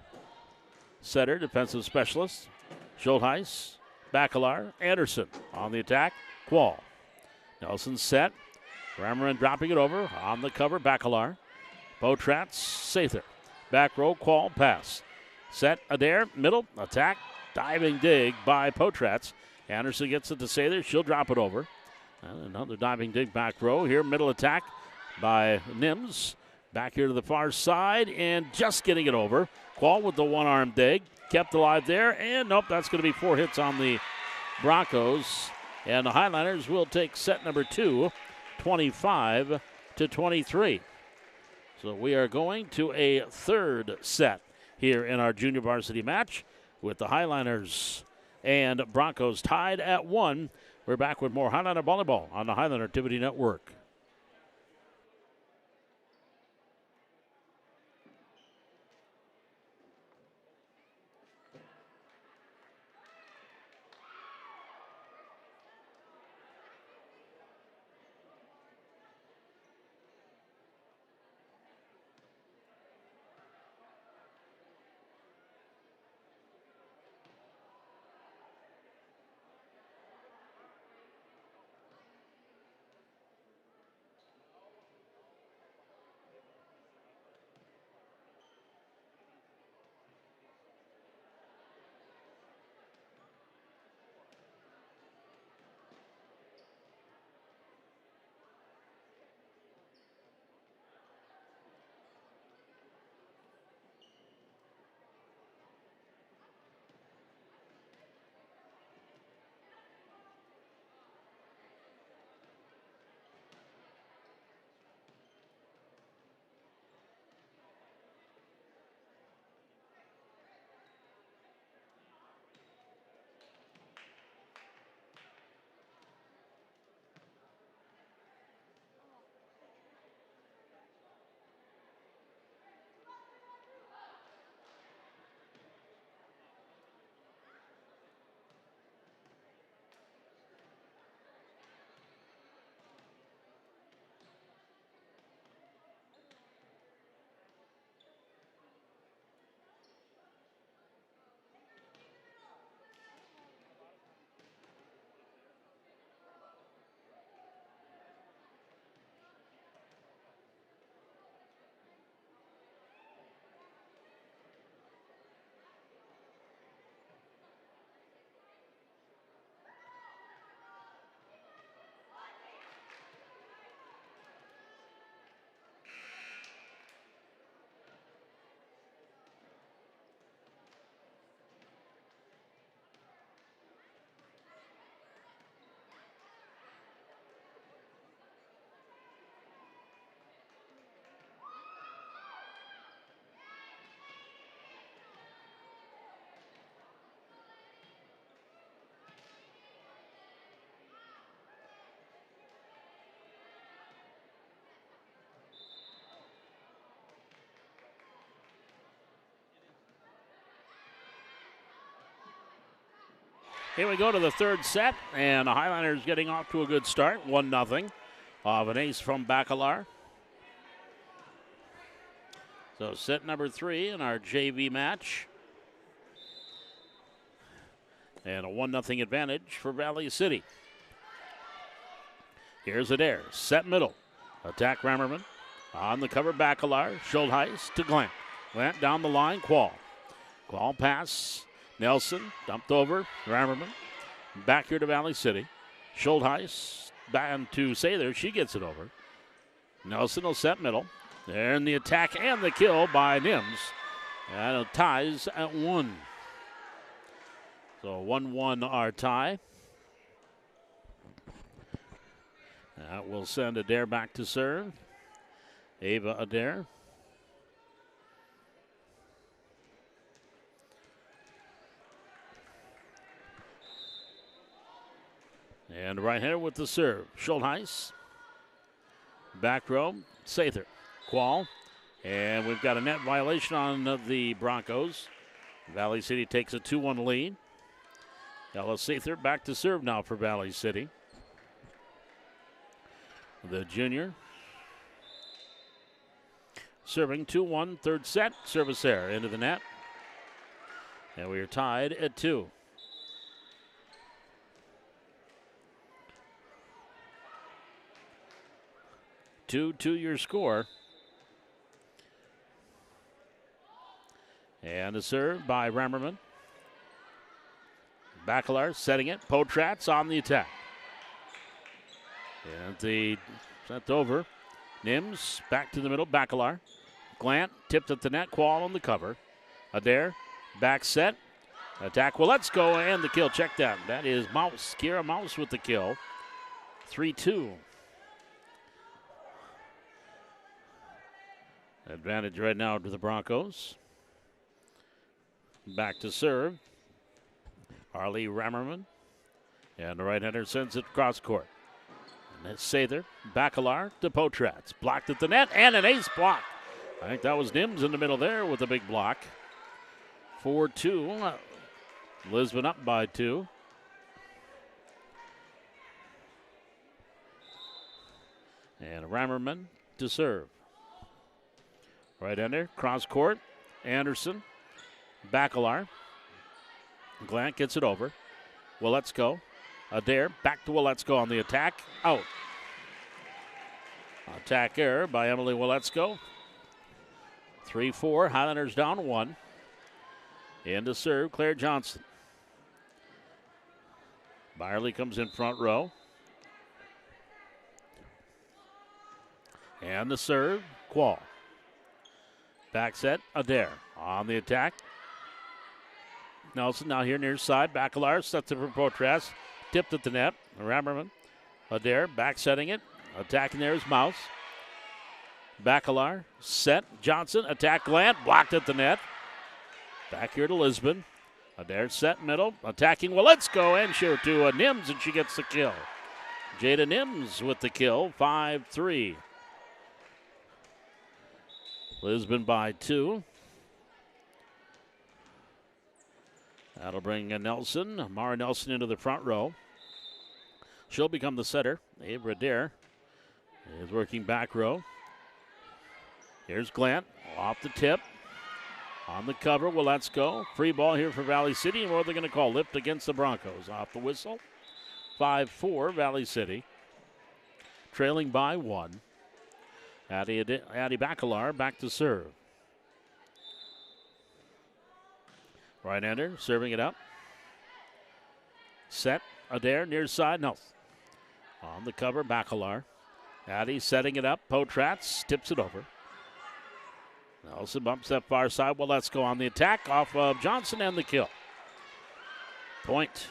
setter, defensive specialist. Schultheis, Bacalar, Anderson on the attack. Quall. Nelson set. Rammerin dropping it over. On the cover, Bacalar. Potratz, Sather. Back row, Quall, pass. Set, Adair, middle, attack. Diving dig by Potratz. Anderson gets it to Sather. She'll drop it over. And another diving dig back row. Here, middle attack by Nims. Back here to the far side and just getting it over. Quall with the one-arm dig. Kept alive there. And nope, that's going to be 4 hits on the Broncos. And the Highlanders will take set number 2, 25-23. So we are going to a third set here in our junior varsity match with the Highlanders and Broncos tied at 1. We're back with more Highlander Volleyball on the Highlander Activity Network. Here we go to the third set, and the Highlanders getting off to a good start, 1-0 of an ace from Bacalar. So set number 3 in our JV match. And a 1-0 advantage for Valley City. Here's Adair, set middle. Attack Rammerman. On the cover, Bacalar. Schultheis to Glant. Glant down the line, Quall. Quall pass. Nelson dumped over. Rammerman. Back here to Valley City. Schultheis back to Sather. She gets it over. Nelson will set middle. There in the attack and the kill by Nims. And it ties at 1. So 1-1 our tie. That will send Adair back to serve. Ava Adair. And right here with the serve. Schultheis. Back row, Sather. Quall. And we've got a net violation on the Broncos. Valley City takes a 2-1 lead. Ella Sather back to serve now for Valley City. The junior. Serving 2-1, third set. Service error into the net. And we are tied at 2. 2-2 your score. And the serve by Rammerman. Bacalar setting it. Potratz on the attack. And the sent over. Nims back to the middle. Bacalar. Glant tipped at the net. Quall on the cover. Adair back set. Attack. Well, let's go. And the kill. Check that. That is Mouse. Kira Mouse with the kill. 3-2. Advantage right now to the Broncos. Back to serve. Harley Rammerman. And the right-hander sends it cross court. And that's Sather. Bacalar to Potratz. Blocked at the net and an ace block. I think that was Nims in the middle there with a big block. 4-2. Lisbon up by 2. And Rammerman to serve. Right-hander, cross court. Anderson. Bacalar. Glant gets it over. Well, let's go. Adair back to Willetsko on the attack. Out. Attack error by Emily Willetsko. 3-4. Highlanders down 1. In to serve, Claire Johnson. Byerly comes in front row. And the serve, Quall. Back set, Adair on the attack. Nelson now here near side. Bacalar sets it for Potratz. Tipped at the net. Rammerman. Adair back setting it. Attacking there is Mouse. Bacalar set. Johnson attack Glant. Blocked at the net. Back here to Lisbon. Adair set middle. Attacking. Well, let's go. And sure to Nims, and she gets the kill. Jada Nims with the kill. 5-3. Lisbon by 2. That'll bring Nelson, Mara Nelson into the front row. She'll become the setter. Ava Adair is working back row. Here's Glant off the tip. On the cover, well, let's go. Free ball here for Valley City, and what are they going to call? Lift against the Broncos. Off the whistle. 5-4, Valley City. Trailing by 1. Addie Bacalar back to serve. Right-hander serving it up. Set. Adair near side. No. On the cover, Bacalar. Addie setting it up. Potratz tips it over. Nelson bumps that far side. Well, let's go on the attack off of Johnson and the kill. Point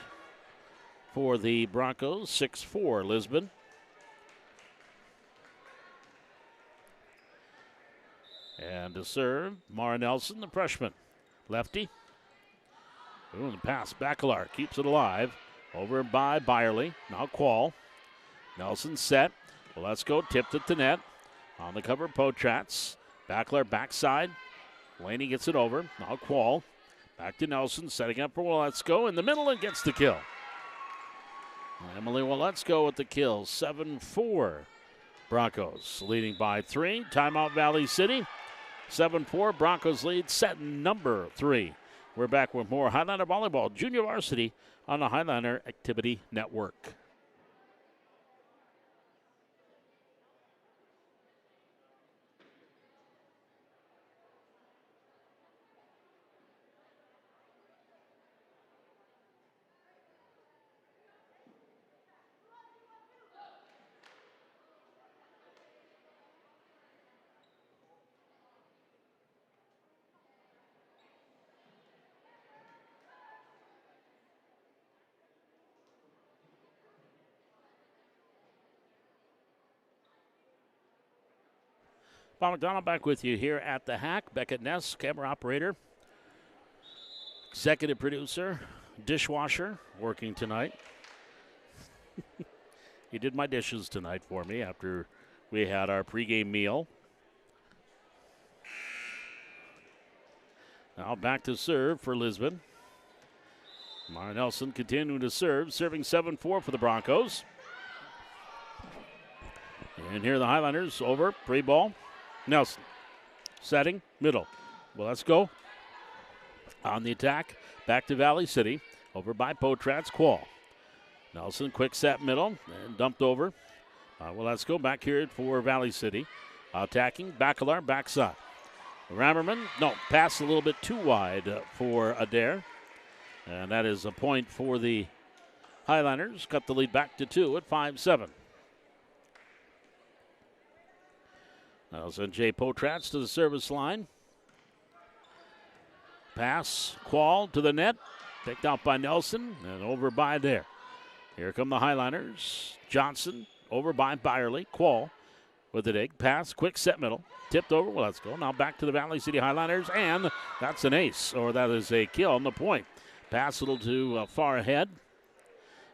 for the Broncos. 6-4 Lisbon. And to serve, Mara Nelson, the freshman. Lefty. Ooh, the pass. Bacalar keeps it alive. Over by Byerly. Now Quall. Nelson set. Well, let's go. Tipped at the net. On the cover, Potratz. Bacalar backside. Laney gets it over. Now Quall. Back to Nelson. Setting up for Let's Go in the middle and gets the kill. Emily Let's Go with the kill. 7-4. Broncos leading by 3. Timeout Valley City. 7-4. Broncos lead set number 3. We're back with more Highlander Volleyball Junior Varsity on the Highlander Activity Network. Bob McDonald back with you here at the Hack. Beckett Ness, camera operator, executive producer, dishwasher, working tonight. He did my dishes tonight for me after we had our pregame meal. Now back to serve for Lisbon. Mara Nelson continuing to serve, serving 7-4 for the Broncos. And here are the Highlanders over, free ball. Nelson setting, middle. Well, let's go. On the attack, back to Valley City, over by Potratz, Quall. Nelson, quick set middle, and dumped over. Well, let's go back here for Valley City. Attacking, Bacalar, backside. Rammerman, no, pass a little bit too wide for Adair. And that is a point for the Highlanders. Cut the lead back to 2 at 5-7. Now send Jay Potratz to the service line. Pass, Quall to the net. Picked out by Nelson and over by Adair. Here come the Highlanders. Johnson over by Byerly. Quall with the dig. Pass, quick set middle. Tipped over. Well, let's go. Now back to the Valley City Highlanders. And that's an ace, or that is a kill on the point. Pass a little too far ahead.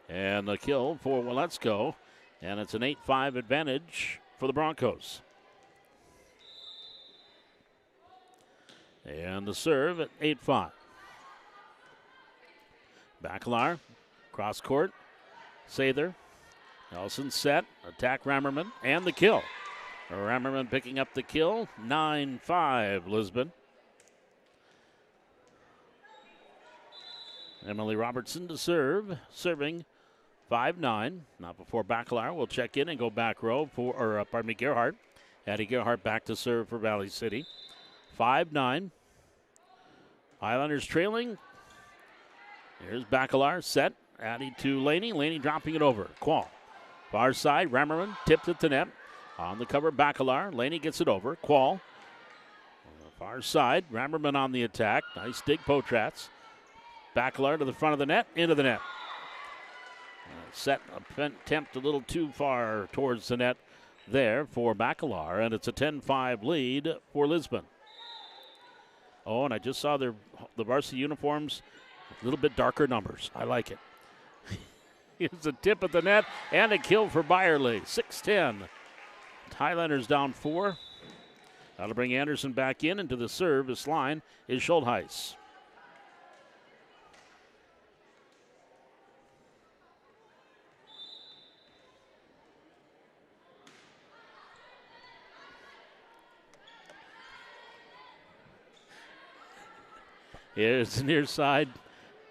And the kill for Let's-Go. And it's an 8-5 advantage for the Broncos. And the serve at 8-5. Bacalar, cross court. Sather. Nelson set. Attack Rammerman. And the kill. Rammerman picking up the kill. 9-5 Lisbon. Emily Robertson to serve. Serving 5-9. Not before Bacalar will check in and go back row for, Gerhardt. Addie Gerhardt back to serve for Valley City. 5-9. Highlanders trailing. Here's Bacalar set. Addie to Laney. Laney dropping it over. Quall. Far side. Rammerman tips it to net. On the cover, Bacalar. Laney gets it over. Quall. On the far side. Rammerman on the attack. Nice dig, Potratz. Bacalar to the front of the net. Into the net. Set attempt a little too far towards the net there for Bacalar. And it's a 10-5 lead for Lisbon. Oh, and I just saw the varsity uniforms, a little bit darker numbers. I like it. Here's a tip at the net and a kill for Byerly. 6-10. Highlanders down 4. That'll bring Anderson back in. Into the service line is Schultheis. Here's the near side.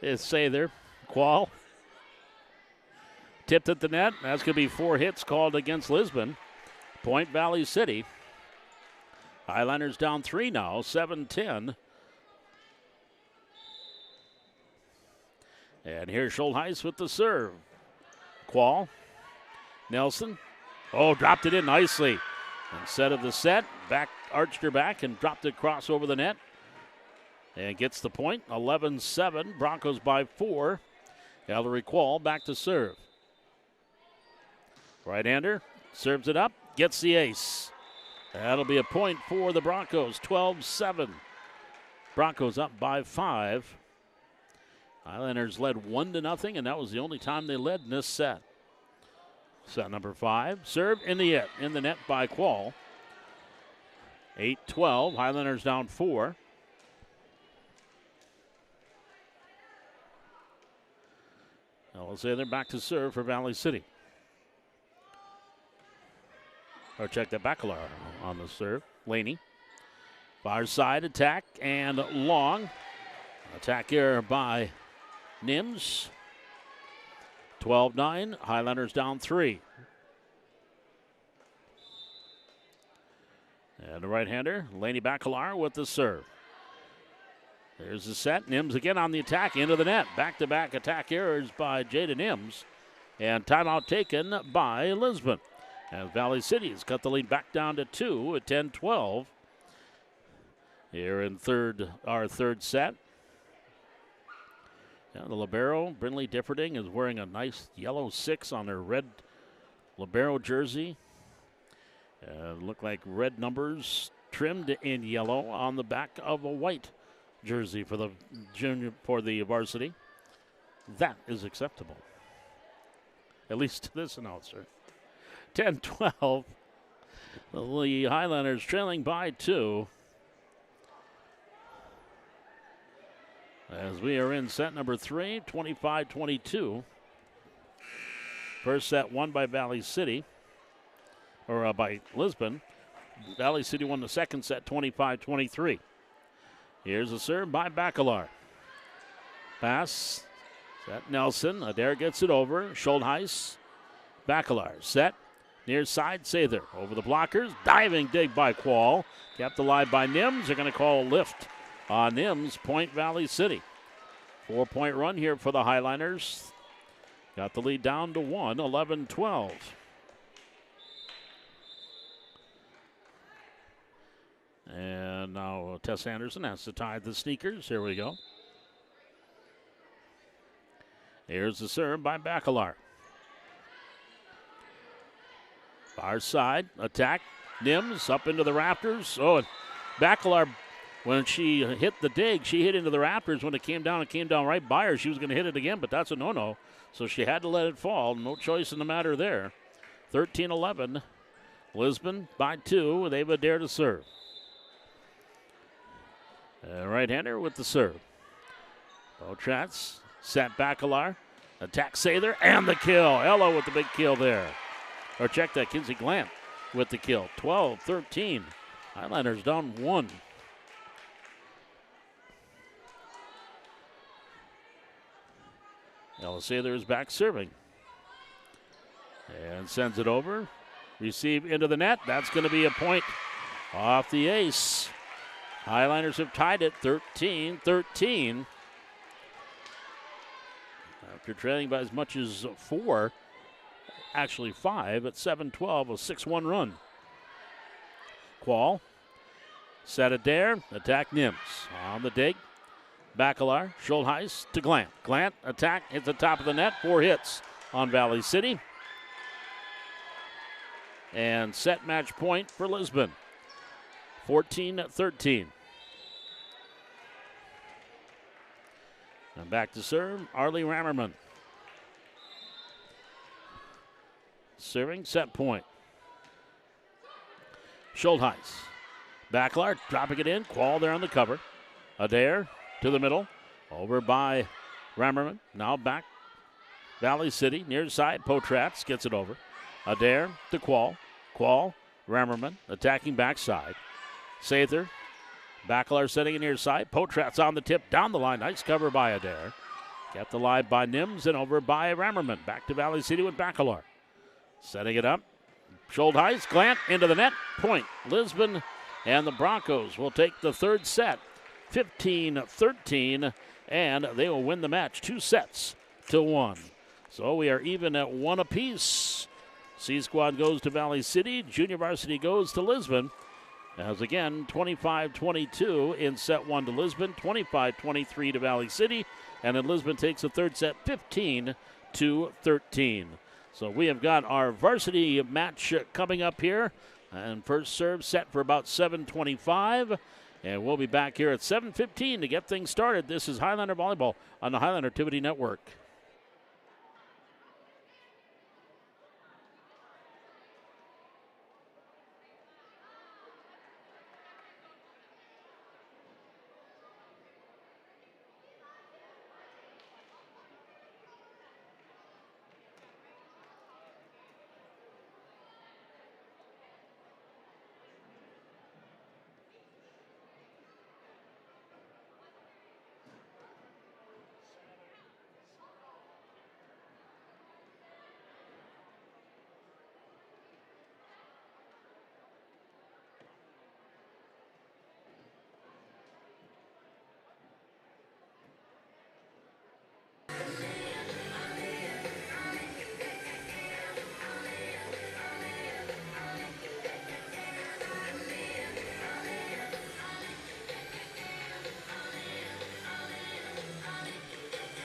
Is Sather. Quall. Tipped at the net. That's going to be 4 hits called against Lisbon. Point Valley City. Highlanders down 3 now. 7-10. And here's Schultheis with the serve. Quall. Nelson. Oh, dropped it in nicely. Instead of the set, arched her back and dropped it across over the net. And gets the point, 11-7. Broncos by 4. Ellery Quall back to serve. Right-hander serves it up, gets the ace. That'll be a point for the Broncos, 12-7. Broncos up by 5. Highlanders led 1-0, and that was the only time they led in this set. Set number 5, served in the net by Quall. 8-12, Highlanders down 4. We'll say they're back to serve for Valley City. Or check that Bacalar on the serve. Laney. Far side attack and long. Attack here by Nims. 12-9. Highlanders down 3. And the right-hander, Laney Bacalar with the serve. There's the set. Nims again on the attack into the net. Back-to-back attack errors by Jada Nims. And timeout taken by Lisbon. And Valley City has cut the lead back down to 2 at 10-12. Here in our third set. Yeah, the libero, Brinley Differding, is wearing a nice yellow 6 on her red libero jersey. Look like red numbers trimmed in yellow on the back of a white jersey for the varsity. That is acceptable, at least to this announcer. 10-12. The Highlanders trailing by 2. As we are in set number 3, 25-22. First set won by Valley City, or by Lisbon. Valley City won the second set 25-23. Here's a serve by Bacalar. Pass. Set Nelson. Adair gets it over. Schultheis. Bacalar. Set. Near side. Sather. Over the blockers. Diving dig by Quall. Kept alive by Nims. They're going to call a lift on Nims. Point Valley City. 4-point run here for the Highliners. Got the lead down to 1. 11-12. And now Tess Anderson has to tie the sneakers. Here we go. Here's the serve by Bacalar. Far side, attack. Nims up into the rafters. Oh, and Bacalar, when she hit the dig, she hit into the rafters. When it came down right by her. She was going to hit it again, but that's a no-no. So she had to let it fall. No choice in the matter there. 13-11. Lisbon by 2 with Ava Adair to serve. Right-hander with the serve. Botratz set Bacalar. Attack Sather and the kill. Ella with the big kill there. Or check that, Kinsey Glant with the kill. 12-13. Highlanders down 1. Ella Sather is back serving. And sends it over. Receive into the net. That's going to be a point off the ace. Highlanders have tied it 13-13. After trailing by as much as 4, actually 5 at 7-12, a 6-1 run. Quall, set Adair, attack Nims. On the dig, Bacalar, Schultheis to Glant. Glant, attack, hits the top of the net, 4 hits on Valley City. And set match point for Lisbon. 14-13. And back to serve, Arlie Rammerman. Serving, set point. Schultheis. Bacalar dropping it in. Quall there on the cover. Adair to the middle. Over by Rammerman. Now back. Valley City, near side. Potratz gets it over. Adair to Quall. Quall, Rammerman attacking backside. Sather, Bacalar setting it near side. Potratz on the tip, down the line. Nice cover by Adair. Kept alive by Nims and over by Rammerman. Back to Valley City with Bacalar. Setting it up. Schultheis, Glant into the net. Point. Lisbon and the Broncos will take the third set. 15-13, and they will win the match 2-1. So we are even at 1 apiece. C Squad goes to Valley City. Junior Varsity goes to Lisbon. As again, 25-22 in set 1 to Lisbon, 25-23 to Valley City, and then Lisbon takes the third set 15-13. So we have got our varsity match coming up here, and first serve set for about 7:25, and we'll be back here at 7:15 to get things started. This is Highlander Volleyball on the Highlander Activity Network.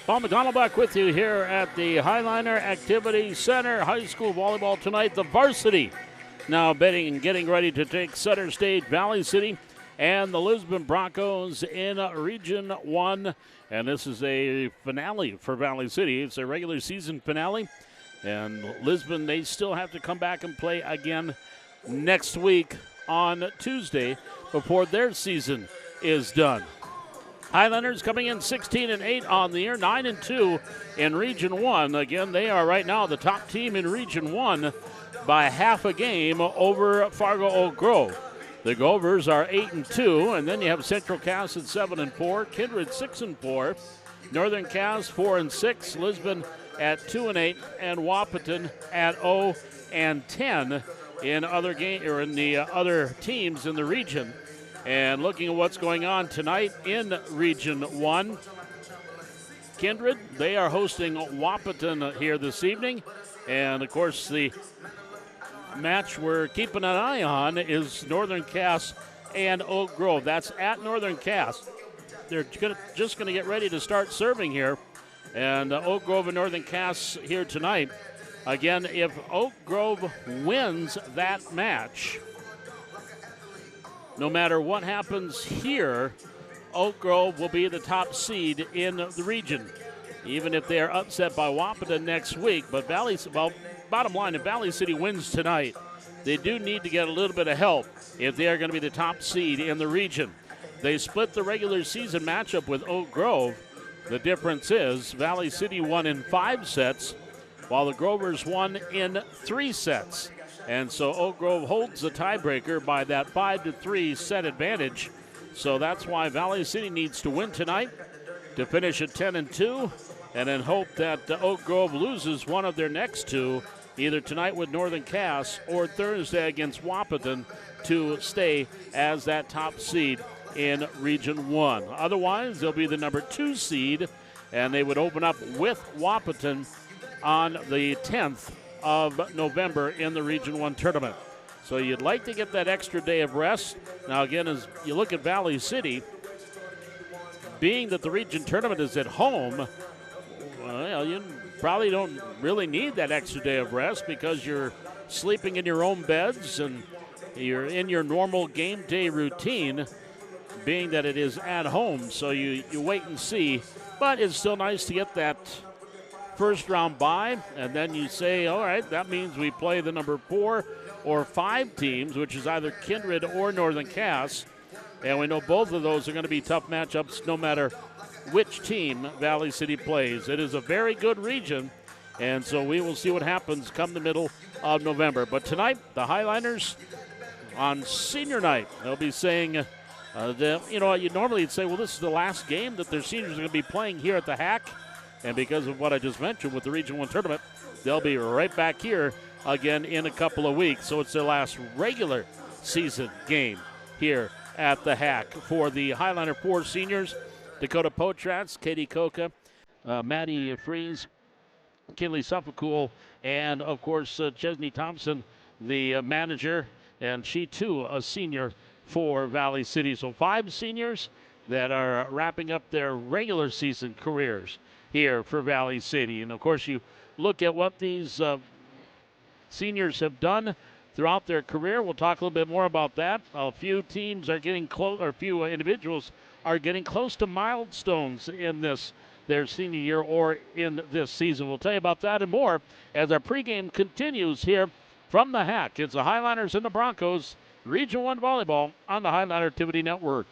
Paul McDonald back with you here at the Highliner Activity Center. High school volleyball tonight. The varsity now betting and getting ready to take center stage. Valley City and the Lisbon Broncos in Region 1. And this is a finale for Valley City. It's a regular season finale. And Lisbon, they still have to come back and play again next week on Tuesday before their season is done. Highlanders coming in 16-8 on the year, 9-2 in Region 1. Again, they are right now the top team in Region 1 by half a game over Fargo Oak Grove. The Govers are 8-2, and then you have Central Cass at 7-4, Kindred 6-4, Northern Cass 4-6, Lisbon at 2-8, and Wahpeton at 0-10 in the other teams in the region. And looking at what's going on tonight in Region 1, Kindred, they are hosting Wahpeton here this evening. And, of course, the match we're keeping an eye on is Northern Cass and Oak Grove. That's at Northern Cass. They're just going to get ready to start serving here. And Oak Grove and Northern Cass here tonight. Again, if Oak Grove wins that match, no matter what happens here, Oak Grove will be the top seed in the region, even if they are upset by Wahpeton next week. But bottom line, if Valley City wins tonight, they do need to get a little bit of help if they are going to be the top seed in the region. They split the regular season matchup with Oak Grove. The difference is Valley City won in 5 sets, while the Grovers won in 3 sets. And so Oak Grove holds the tiebreaker by that 5-3 set advantage. So that's why Valley City needs to win tonight to finish at 10-2, and then hope that Oak Grove loses one of their next 2, either tonight with Northern Cass or Thursday against Wahpeton, to stay as that top seed in Region 1. Otherwise, they'll be the number 2 seed, and they would open up with Wahpeton on the 10th of November in the Region 1 tournament. So you'd like to get that extra day of rest. Now, again, as you look at Valley City, being that the region tournament is at home, well, you probably don't really need that extra day of rest because you're sleeping in your own beds and you're in your normal game day routine, being that it is at home. So you wait and see. But it's still nice to get that first round bye, and then you say, all right, that means we play the number 4 or 5 teams, which is either Kindred or Northern Cass. And we know both of those are going to be tough matchups no matter which team Valley City plays. It is a very good region, and so we will see what happens come the middle of November. But tonight, the Highlanders on senior night, they'll be saying, you normally say, well, this is the last game that their seniors are going to be playing here at the Hack. And because of what I just mentioned with the Region 1 tournament, they'll be right back here again in a couple of weeks. So it's their last regular season game here at the Hack for the Highlander 4 seniors. Dakota Potratz, Katie Koka, Maddie Freeze, Kinley Suffolcool, and, of course, Chesney Thompson, the manager, and she, too, a senior for Valley City. So 5 seniors that are wrapping up their regular season careers here for Valley City. And, of course, you look at what these seniors have done throughout their career. We'll talk a little bit more about that. A few teams are getting close, or a few individuals are getting close to milestones in their senior year or in this season. We'll tell you about that and more as our pregame continues here from the Hack. It's the Highlanders and the Broncos, Region 1 Volleyball on the Highlander Activity Network.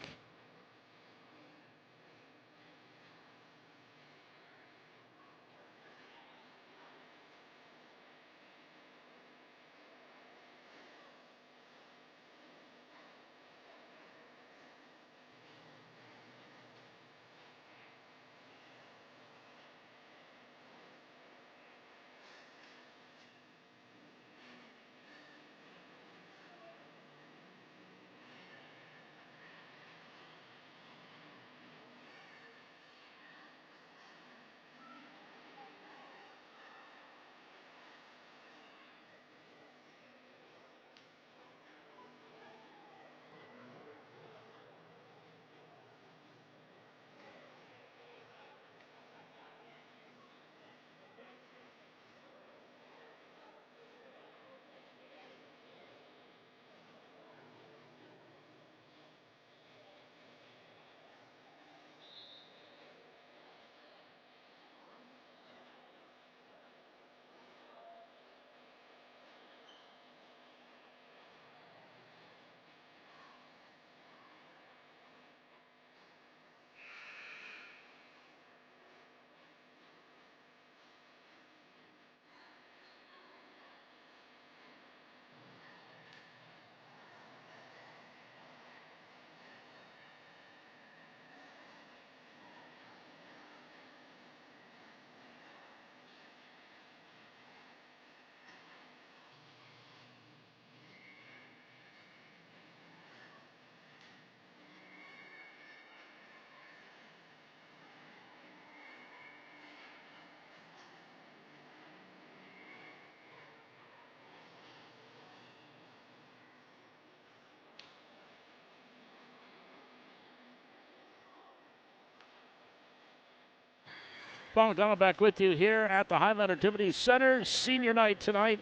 Paul McDonald back with you here at the Highliner Activity Center. Senior night tonight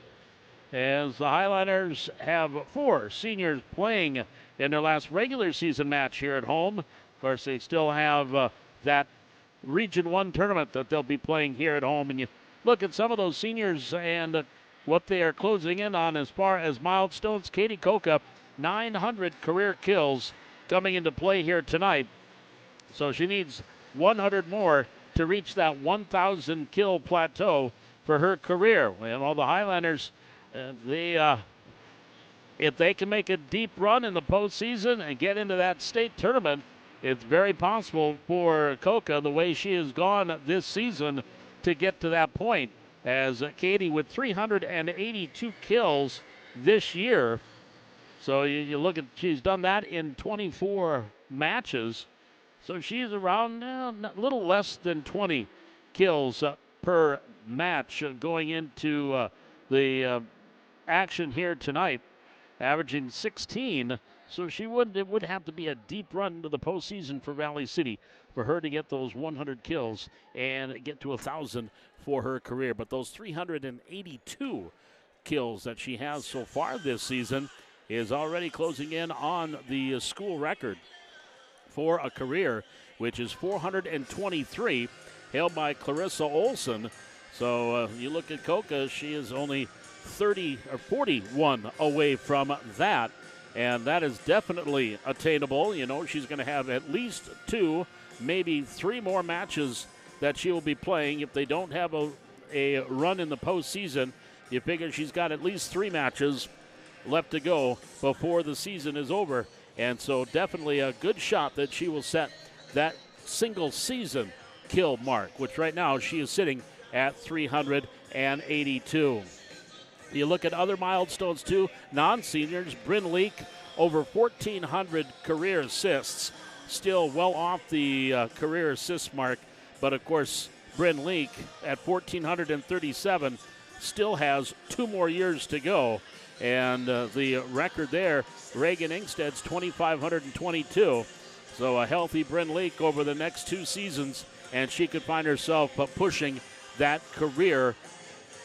as the Highliners have 4 seniors playing in their last regular season match here at home. Of course, they still have that Region 1 tournament that they'll be playing here at home. And you look at some of those seniors and what they are closing in on as far as milestones. Katie Koka, 900 career kills coming into play here tonight. So she needs 100 more to reach that 1,000 kill plateau for her career. And all the Highlanders, if they can make a deep run in the postseason and get into that state tournament, it's very possible for Koka, the way she has gone this season, to get to that point. As Katie with 382 kills this year. So you look at, she's done that in 24 matches. So she's around a little less than 20 kills per match going into the action here tonight, averaging 16. So it would have to be a deep run to the postseason for Valley City for her to get those 100 kills and get to 1,000 for her career. But those 382 kills that she has so far this season is already closing in on the school record for a career, which is 423, held by Clarissa Olson. So you look at Koka, she is only 41 away from that. And that is definitely attainable. You know, she's going to have at least 2, maybe 3 more matches that she will be playing. If they don't have a run in the postseason, you figure she's got at least 3 matches left to go before the season is over. And so definitely a good shot that she will set that single season kill mark, which right now she is sitting at 382. You look at other milestones too, non-seniors, Bryn Leak, over 1,400 career assists, still well off the career assist mark. But of course, Bryn Leak at 1,437 still has 2 more years to go. And the record there, Reagan Ingsted's 2,522. So a healthy Bryn Leak over the next 2 seasons, and she could find herself pushing that career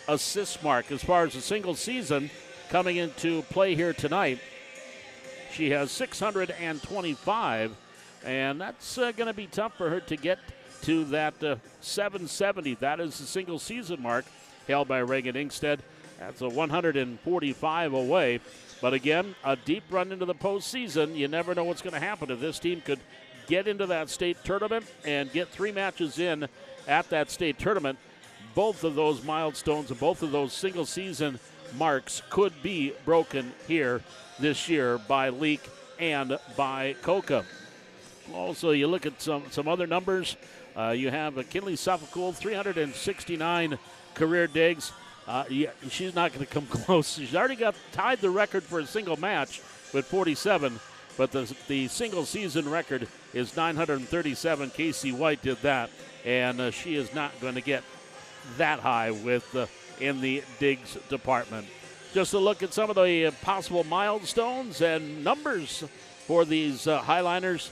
assist mark. As far as a single season coming into play here tonight, she has 625, and that's going to be tough for her to get to that 770. That is the single season mark held by Reagan Ingsted. That's a 145 away. But again, a deep run into the postseason. You never know what's going to happen. If this team could get into that state tournament and get 3 matches in at that state tournament, both of those milestones and both of those single season marks could be broken here this year by Leak and by Koka. Also, you look at some other numbers. You have Kinley Suffolk, 369 career digs. She's not going to come close. She's already tied the record for a single match with 47, but the single season record is 937. Casey White did that, and she is not going to get that high in the digs department. Just a look at some of the possible milestones and numbers for these Highliners,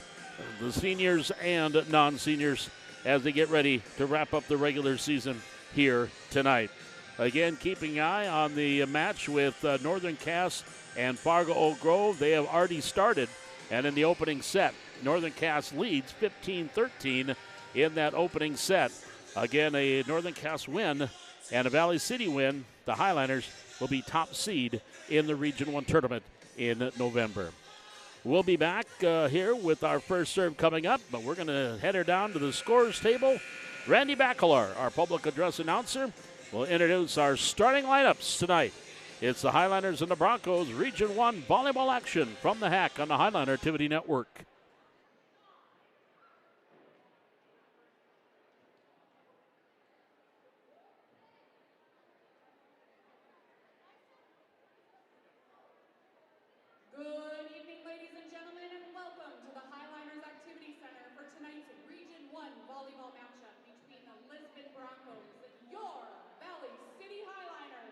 the seniors and non-seniors, as they get ready to wrap up the regular season here tonight. Again, keeping an eye on the match with Northern Cass and Fargo Oak Grove. They have already started, and in the opening set, Northern Cass leads 15-13 in that opening set. Again, a Northern Cass win and a Valley City win. The Highliners will be top seed in the Region 1 tournament in November. We'll be back here with our first serve coming up, but we're going to head her down to the scores table. Randy Baccalar, our public address announcer, will introduce our starting lineups tonight. It's the Highliners and the Broncos Region 1 volleyball action from the Hack on the Highliner Activity Network. Good evening, ladies and gentlemen, and welcome to the Highliners Activity Center for tonight's Region 1 volleyball matchup between the Lisbon Broncos and your Valley City Highliners.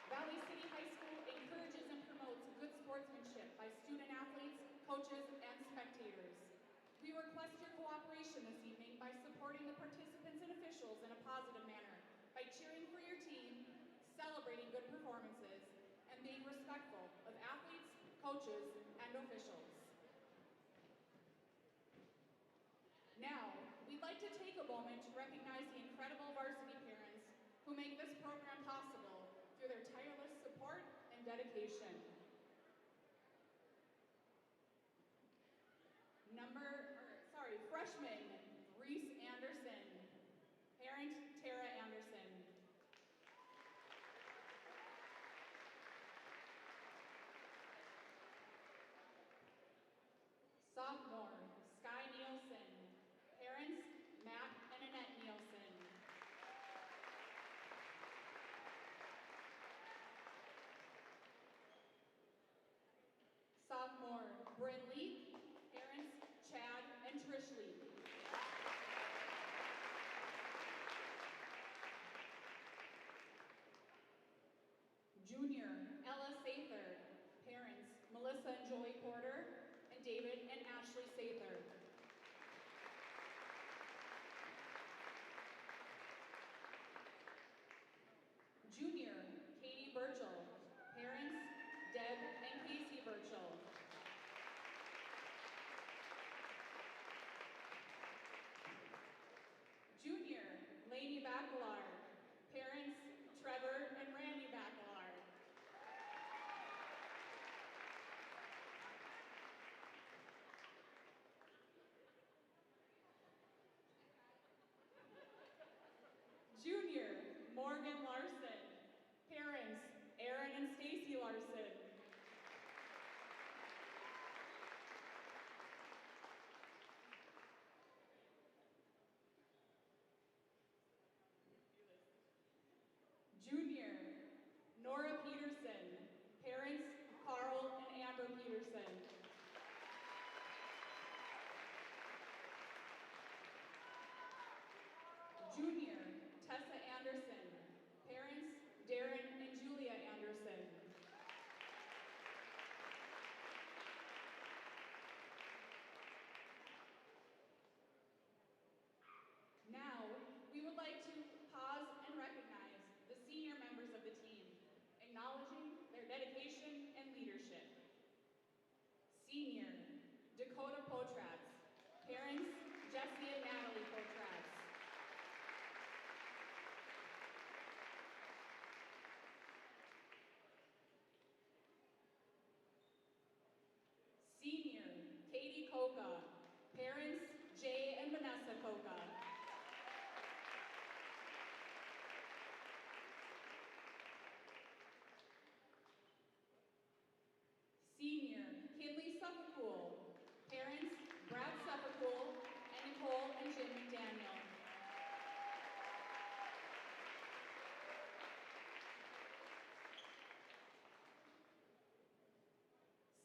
Valley City High School encourages and promotes good sports officials in a positive manner by cheering for your team, celebrating good performances, and being respectful of athletes, coaches, and officials. Now, we'd like to take a moment to recognize the incredible varsity parents who make this program possible through their tireless support and dedication. Freshman Reese Anderson, parent Tara Anderson. Sophomore Sky Nielsen, parents Matt and Annette Nielsen. Sophomore Bryn Leek, parents Chad and Trish Leek. Junior Ella Sather, parents Melissa and Joey Porter, and David and Ashley Sather. Junior Katie Burchell, parents Deb and Casey Burchell. Junior Lainey Bacalar, parents Trevor and Randy Bacalar. Junior Morgan Larson, parents Aaron and Stacy Larson. Junior Nora Peterson, parents Carl and Amber Peterson. Junior Tessa Anderson, parents Darren and Julia Anderson. Now, we would like to pause and recognize the senior members of the team, acknowledging their dedication and leadership. Senior Dakota Potratz, parents Jesse and Natalie Potratz. Senior Katie Coca, parents Jay and Vanessa Coca. Senior Kinley Suffolcool, parents Brad Suffolcool and Nicole and Jim McDaniel.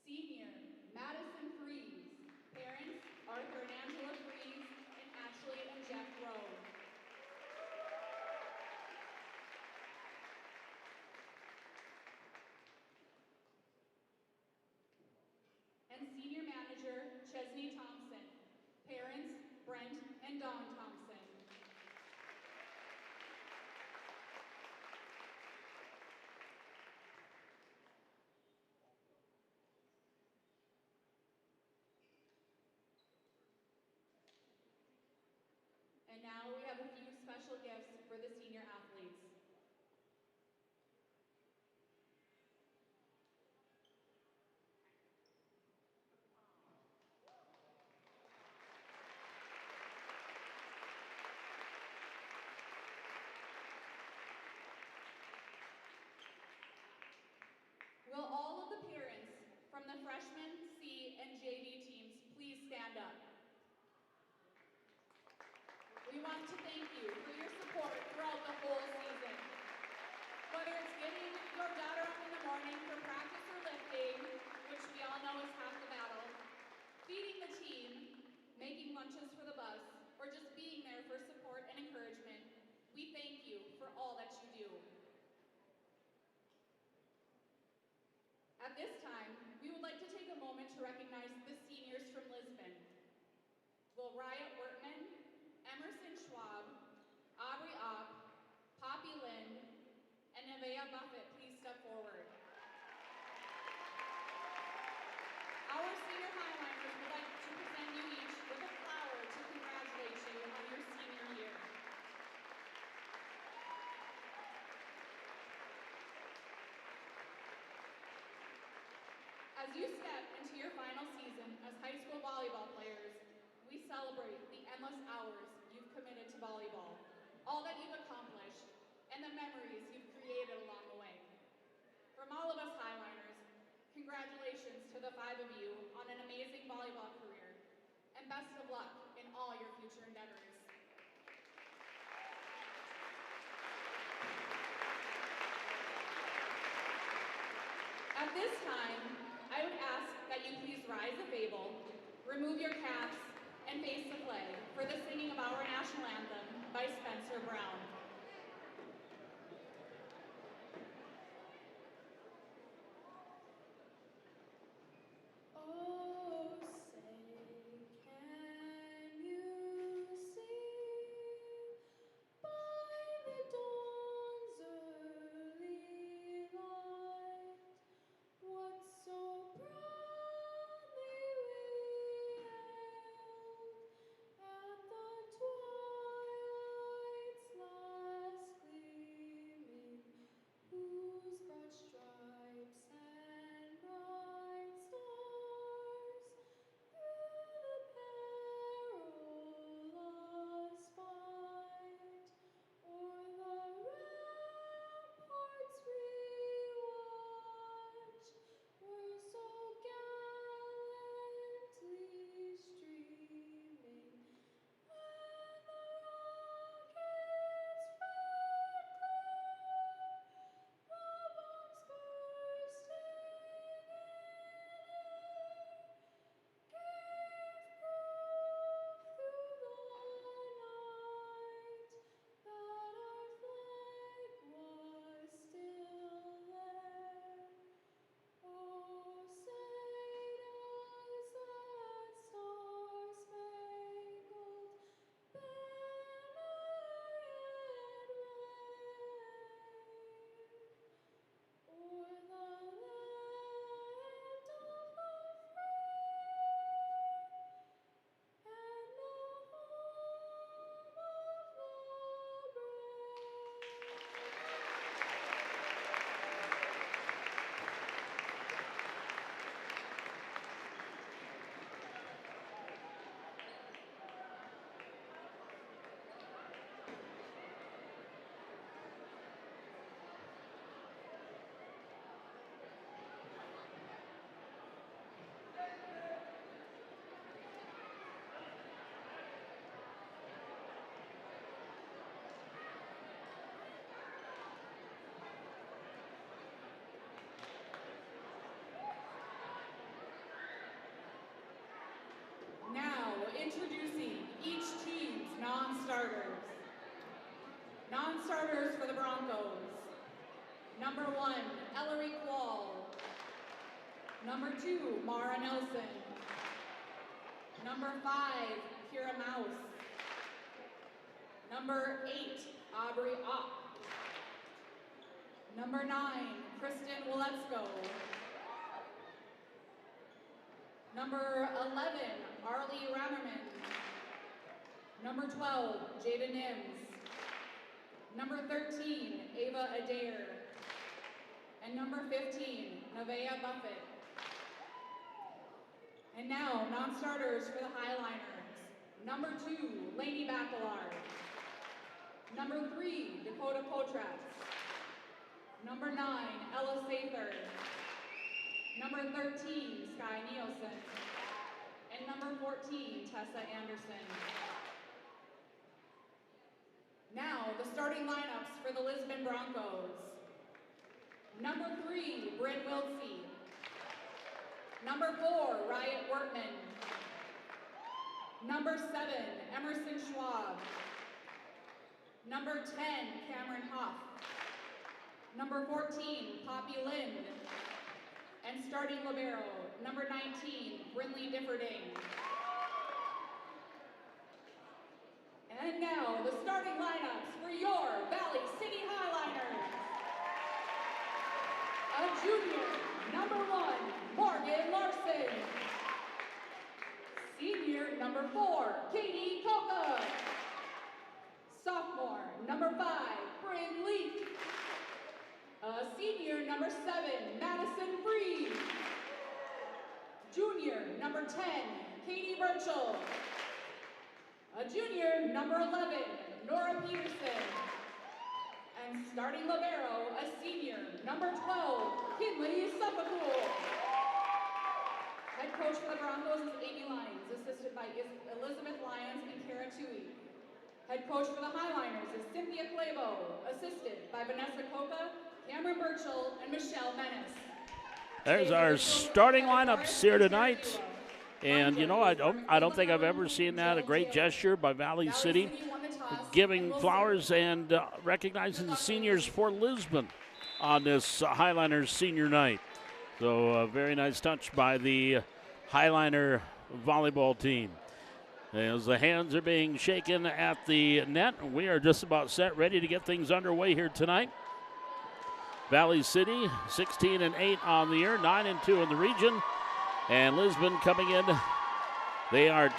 Senior Madison Freeze, parents Arthur and Angela Freeze and Ashley and Jeff Rowe. And Senior Manager Chesney Thompson, parents Brent and Dawn Thompson. And now we have a few special gifts for the senior athletes. Will all of the parents from the freshman, C, and JV teams please stand up? We want to thank you for your support throughout the whole season. Whether it's getting your daughter up in the morning for practice or lifting, which we all know is half the battle, feeding the team, making lunches for the bus, or just being there for support and encouragement, we thank you for all that you do. At this time, we would like to take a moment to recognize the seniors from Lisbon. Will Riot Wortman, Emerson Schwab, As you step into your final season as high school volleyball players, we celebrate the endless hours you've committed to volleyball, all that you've accomplished, and the memories you've created along the way. From all of us Highliners, congratulations to the 5 of you on an amazing volleyball career, and best of luck in all your future endeavors. At this time, I would ask that you please rise if able, remove your caps, and face the flag for the singing of our national anthem by Spencer Brown. Oh, say, can you see by the dawn's early light what so proudly we hailed at the twilight's last gleaming, whose broad stripes and bright stars through the perilous fight o'er the ramparts we watched were so gallantly streaming, and the rockets red glare, the bombs bursting in air, gave proof through the night that our flag was still there. Oh, say does that star-spangled banner yet wave o'er the land of the free and the home of the Now, introducing each team's non-starters. Non-starters for the Broncos. Number 1, Ellery Quall. Number 2, Mara Nelson. Number 5, Kira Mouse. Number 8, Aubrey Opp. Number 9, Kristen Waletsko. Number 11, Arlie Rammerman. Number 12, Jada Nims. Number 13, Ava Adair. And number 15, Nevaeh Buffett. And now, non-starters for the Highliners. Number 2, Lainey Bacalar. Number 3, Dakota Potratz. Number 9, Ella Sather. Number 13, Sky Nielsen. And number 14, Tessa Anderson. Now, the starting lineups for the Lisbon Broncos. Number 3, Bryn Wiltsey. Number 4, Riot Wortman. Number 7, Emerson Schwab. Number 10, Cameron Hoff. Number 14, Poppy Lind. And starting libero, number 19, Brinley Differding. And now, the starting lineups for your Valley City Highliners. A junior, number 1, Morgan Larson. Senior, number 4, Katie Coca. Sophomore, number 5, Bryn Leak. Senior, number 7, Madison Freed. Junior, number 10, Katie Burchell. A junior, number 11, Nora Peterson. And starting libero, a senior, number 12, Kinley Suffolk. Head coach for the Broncos is Amy Lyons, assisted by Elizabeth Lyons and Kara Tui. Head coach for the Highliners is Cynthia Clavo, assisted by Vanessa Coca, Cameron Burchell, and Michelle Menace. There's our starting lineups here tonight. And, you know, I don't think I've ever seen that. A great gesture by Valley City, giving flowers and recognizing the seniors for Lisbon on this Highliners senior night. So a very nice touch by the Highliner volleyball team. As the hands are being shaken at the net, we are just about set, ready to get things underway here tonight. Valley City, 16-8 on the year, 9-2 in the region. And Lisbon coming in, they are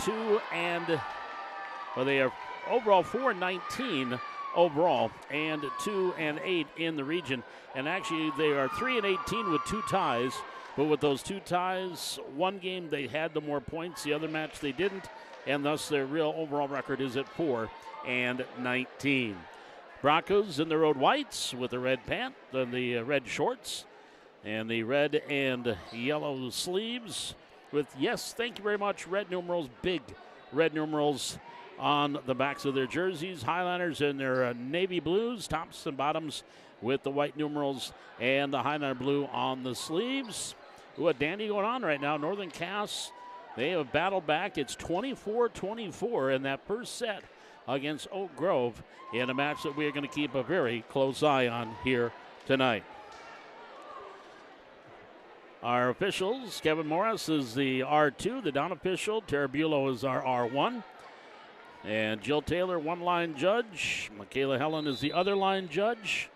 they are overall 4-19 overall and 2-8 in the region. And actually they are 3-18 with 2 ties. But with those 2 ties, one game they had the more points, the other match they didn't. And thus their real overall record is at 4-19. Broncos in the road whites with the red pant and the red shorts and the red and yellow sleeves with, yes, thank you very much, red numerals, big red numerals on the backs of their jerseys. Highliners in their navy blues, tops and bottoms with the white numerals and the Highliner blue on the sleeves. Ooh, a dandy going on right now. Northern Cass, they have battled back. It's 24-24 in that first set against Oak Grove in a match that we are going to keep a very close eye on here tonight. Our officials, Kevin Morris is the R2, the down official. Tara Bulow is our R1. And Jill Taylor, one line judge. Michaela Helen is the other line judge.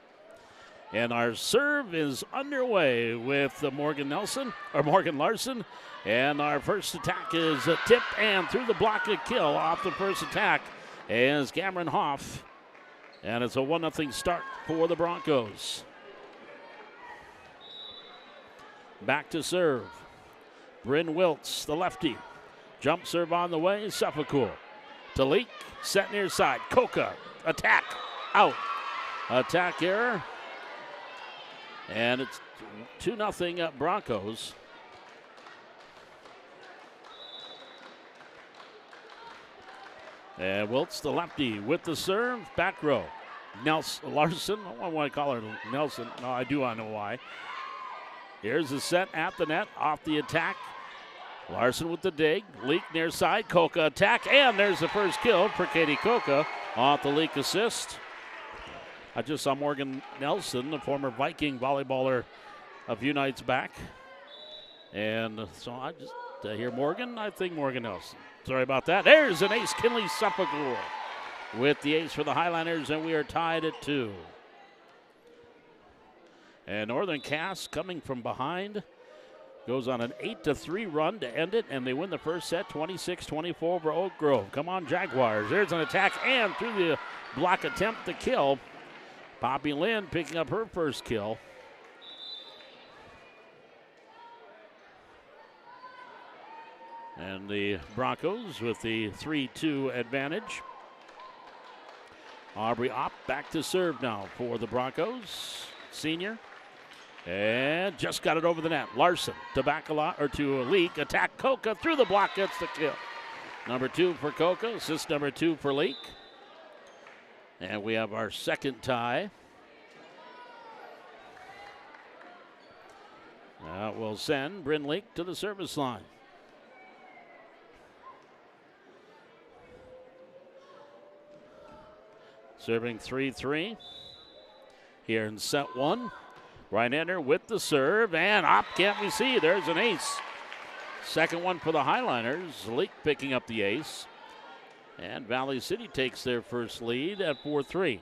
And our serve is underway with Morgan Larson. And our first attack is tipped and through the block of kill off the first attack is Cameron Hoff. And it's a 1-0 start for the Broncos. Back to serve. Bryn Wiltz, the lefty. Jump serve on the way. Suffolk to Leak. Set near side. Coca. Attack. Out. Attack error. And it's 2-0 Broncos. And Wiltz, the lefty, with the serve. Back row. Larson. I want to call her Nelson. No, I do. I know why. Here's the set at the net, off the attack. Larson with the dig, Leak near side, Coca attack, and there's the first kill for Katie Coca off the Leak assist. I just saw Morgan Nelson, the former Viking volleyballer a few nights back. And so I just hear Morgan, I think Morgan Nelson. Sorry about that. There's an ace, Kinley Suffolk with the ace for the Highliners, and we are tied at 2. And Northern Cass coming from behind goes on an 8-3 run to end it, and they win the first set 26-24 over Oak Grove. Come on, Jaguars. There's an attack and through the block attempt to kill. Poppy Lynn picking up her first kill. And the Broncos with the 3-2 advantage. Aubrey Opp back to serve now for the Broncos. Senior. And just got it over the net. Larson to Leak. Attack Coca through the block, gets the kill. Number 2 for Coca. Assist number 2 for Leak. And we have our second tie. That will send Bryn Leak to the service line. Serving 3-3 here in set 1. Right-hander with the serve, and Opp can't we see. There's an ace. Second one for the Highliners. Leak picking up the ace. And Valley City takes their first lead at 4-3.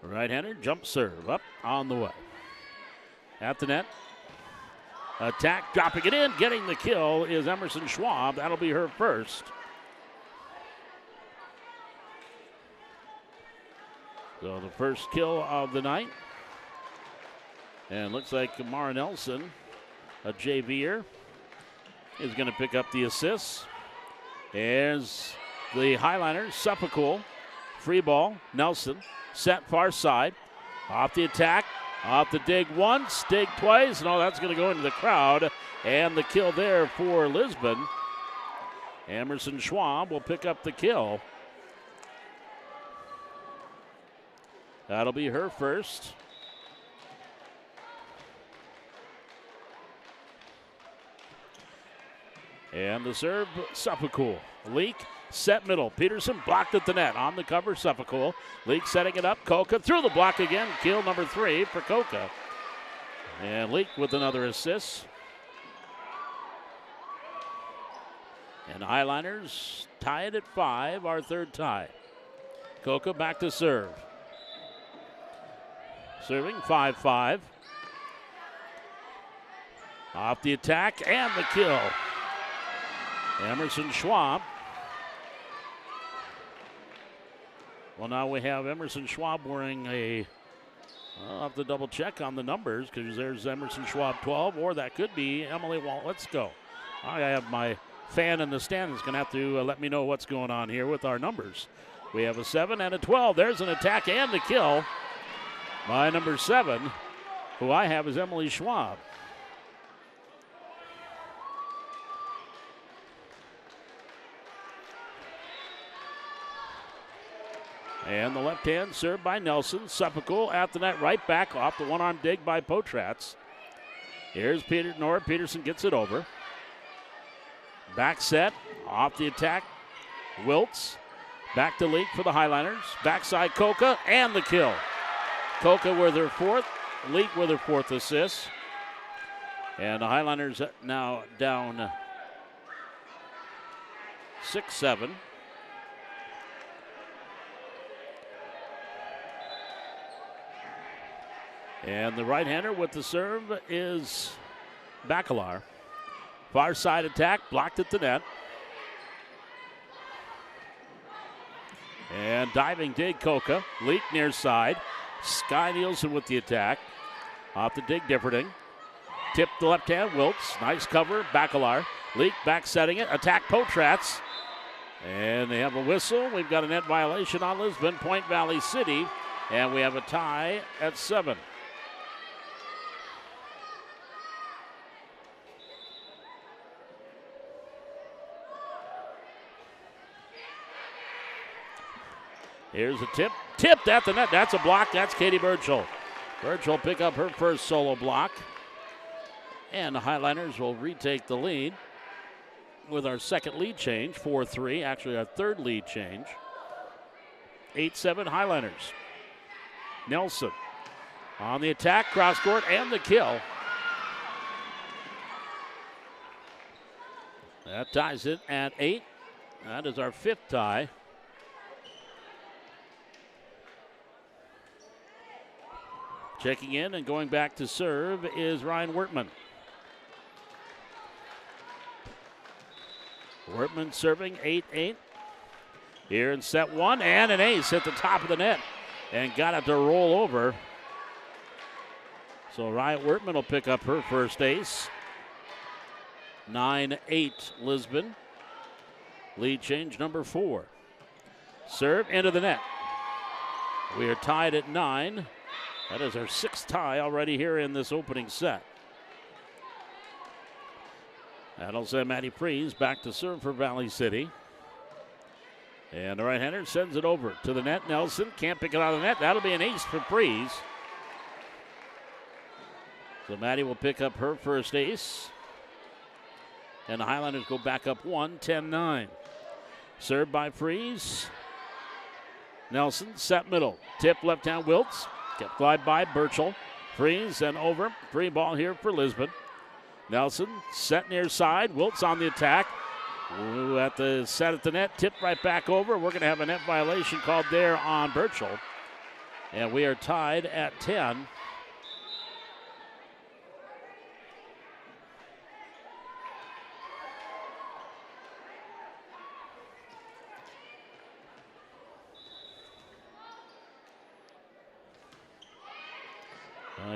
Right-hander jump serve up on the way. At the net. Attack, dropping it in, getting the kill is Emerson Schwab. That'll be her first. So the first kill of the night. And looks like Mara Nelson a JVer, is going to pick up the assists. As the Highliners, Suppicool, free ball, Nelson, set far side, off the attack, off the dig once, dig twice, and that's going to go into the crowd, and the kill there for Lisbon. Emerson Schwab will pick up the kill. That'll be her first. And the serve, Suppicool. Leak, set middle. Peterson blocked at the net. On the cover, Suppicool. Leak setting it up. Coca through the block again. Kill number 3 for Coca. And Leak with another assist. And Highliners tied at 5, our third tie. Coca back to serve. Serving 5-5. Off the attack and the kill. Emerson Schwab. Well, now we have Emerson Schwab wearing a, I'll have to double check on the numbers because there's Emerson Schwab 12, or that could be Emily Walt. Let's go. I have my fan in the stand that's going to have to let me know what's going on here with our numbers. We have a 7 and a 12. There's an attack and a kill by number 7, who I have is Emily Schwab. And the left hand served by Nelson. Suppicool at the net, right back off the one-arm dig by Potratz. Here's Nora Peterson gets it over. Back set, off the attack, Wiltz. Back to Leak for the Highliners. Backside Coca, and the kill. Coca with her 4th, Leak with her 4th assist. And the Highliners now down 6-7. And the right-hander with the serve is Bacalar. Far side attack, blocked at the net. And diving dig, Coca. Leak near side. Sky Nielsen with the attack. Off the dig, Differding. Tip the left hand, Wiltz. Nice cover, Bacalar. Leak back setting it. Attack Potratz. And they have a whistle. We've got a net violation on Lisbon, Point Valley City. And we have a tie at 7. Here's a tip. Tipped at the net. That's a block. That's Katie Birchall. Birchall pick up her first solo block. And the Highliners will retake the lead with our second lead change, 4-3. Actually, our third lead change. 8-7 Highliners. Nelson on the attack, cross court, and the kill. That ties it at 8. That is our 5th tie. Checking in and going back to serve is Ryan Wertman. Wertman serving 8-8. Here in set 1, and an ace at the top of the net and got it to roll over. So Ryan Wertman will pick up her first ace. 9-8 Lisbon. Lead change number 4. Serve into the net. We are tied at 9. That is our 6th tie already here in this opening set. That'll send Maddie Freeze back to serve for Valley City. And the right-hander sends it over to the net. Nelson can't pick it out of the net. That'll be an ace for Freeze. So Maddie will pick up her first ace. And the Highlanders go back up 1, 10-9. Served by Freeze. Nelson set middle. Tip left-hand Wiltz. Kept glide by Birchall. Freeze and over. Free ball here for Lisbon. Nelson set near side. Wiltz on the attack. Ooh, at the set at the net. Tipped right back over. We're going to have a net violation called there on Birchall. And we are tied at 10.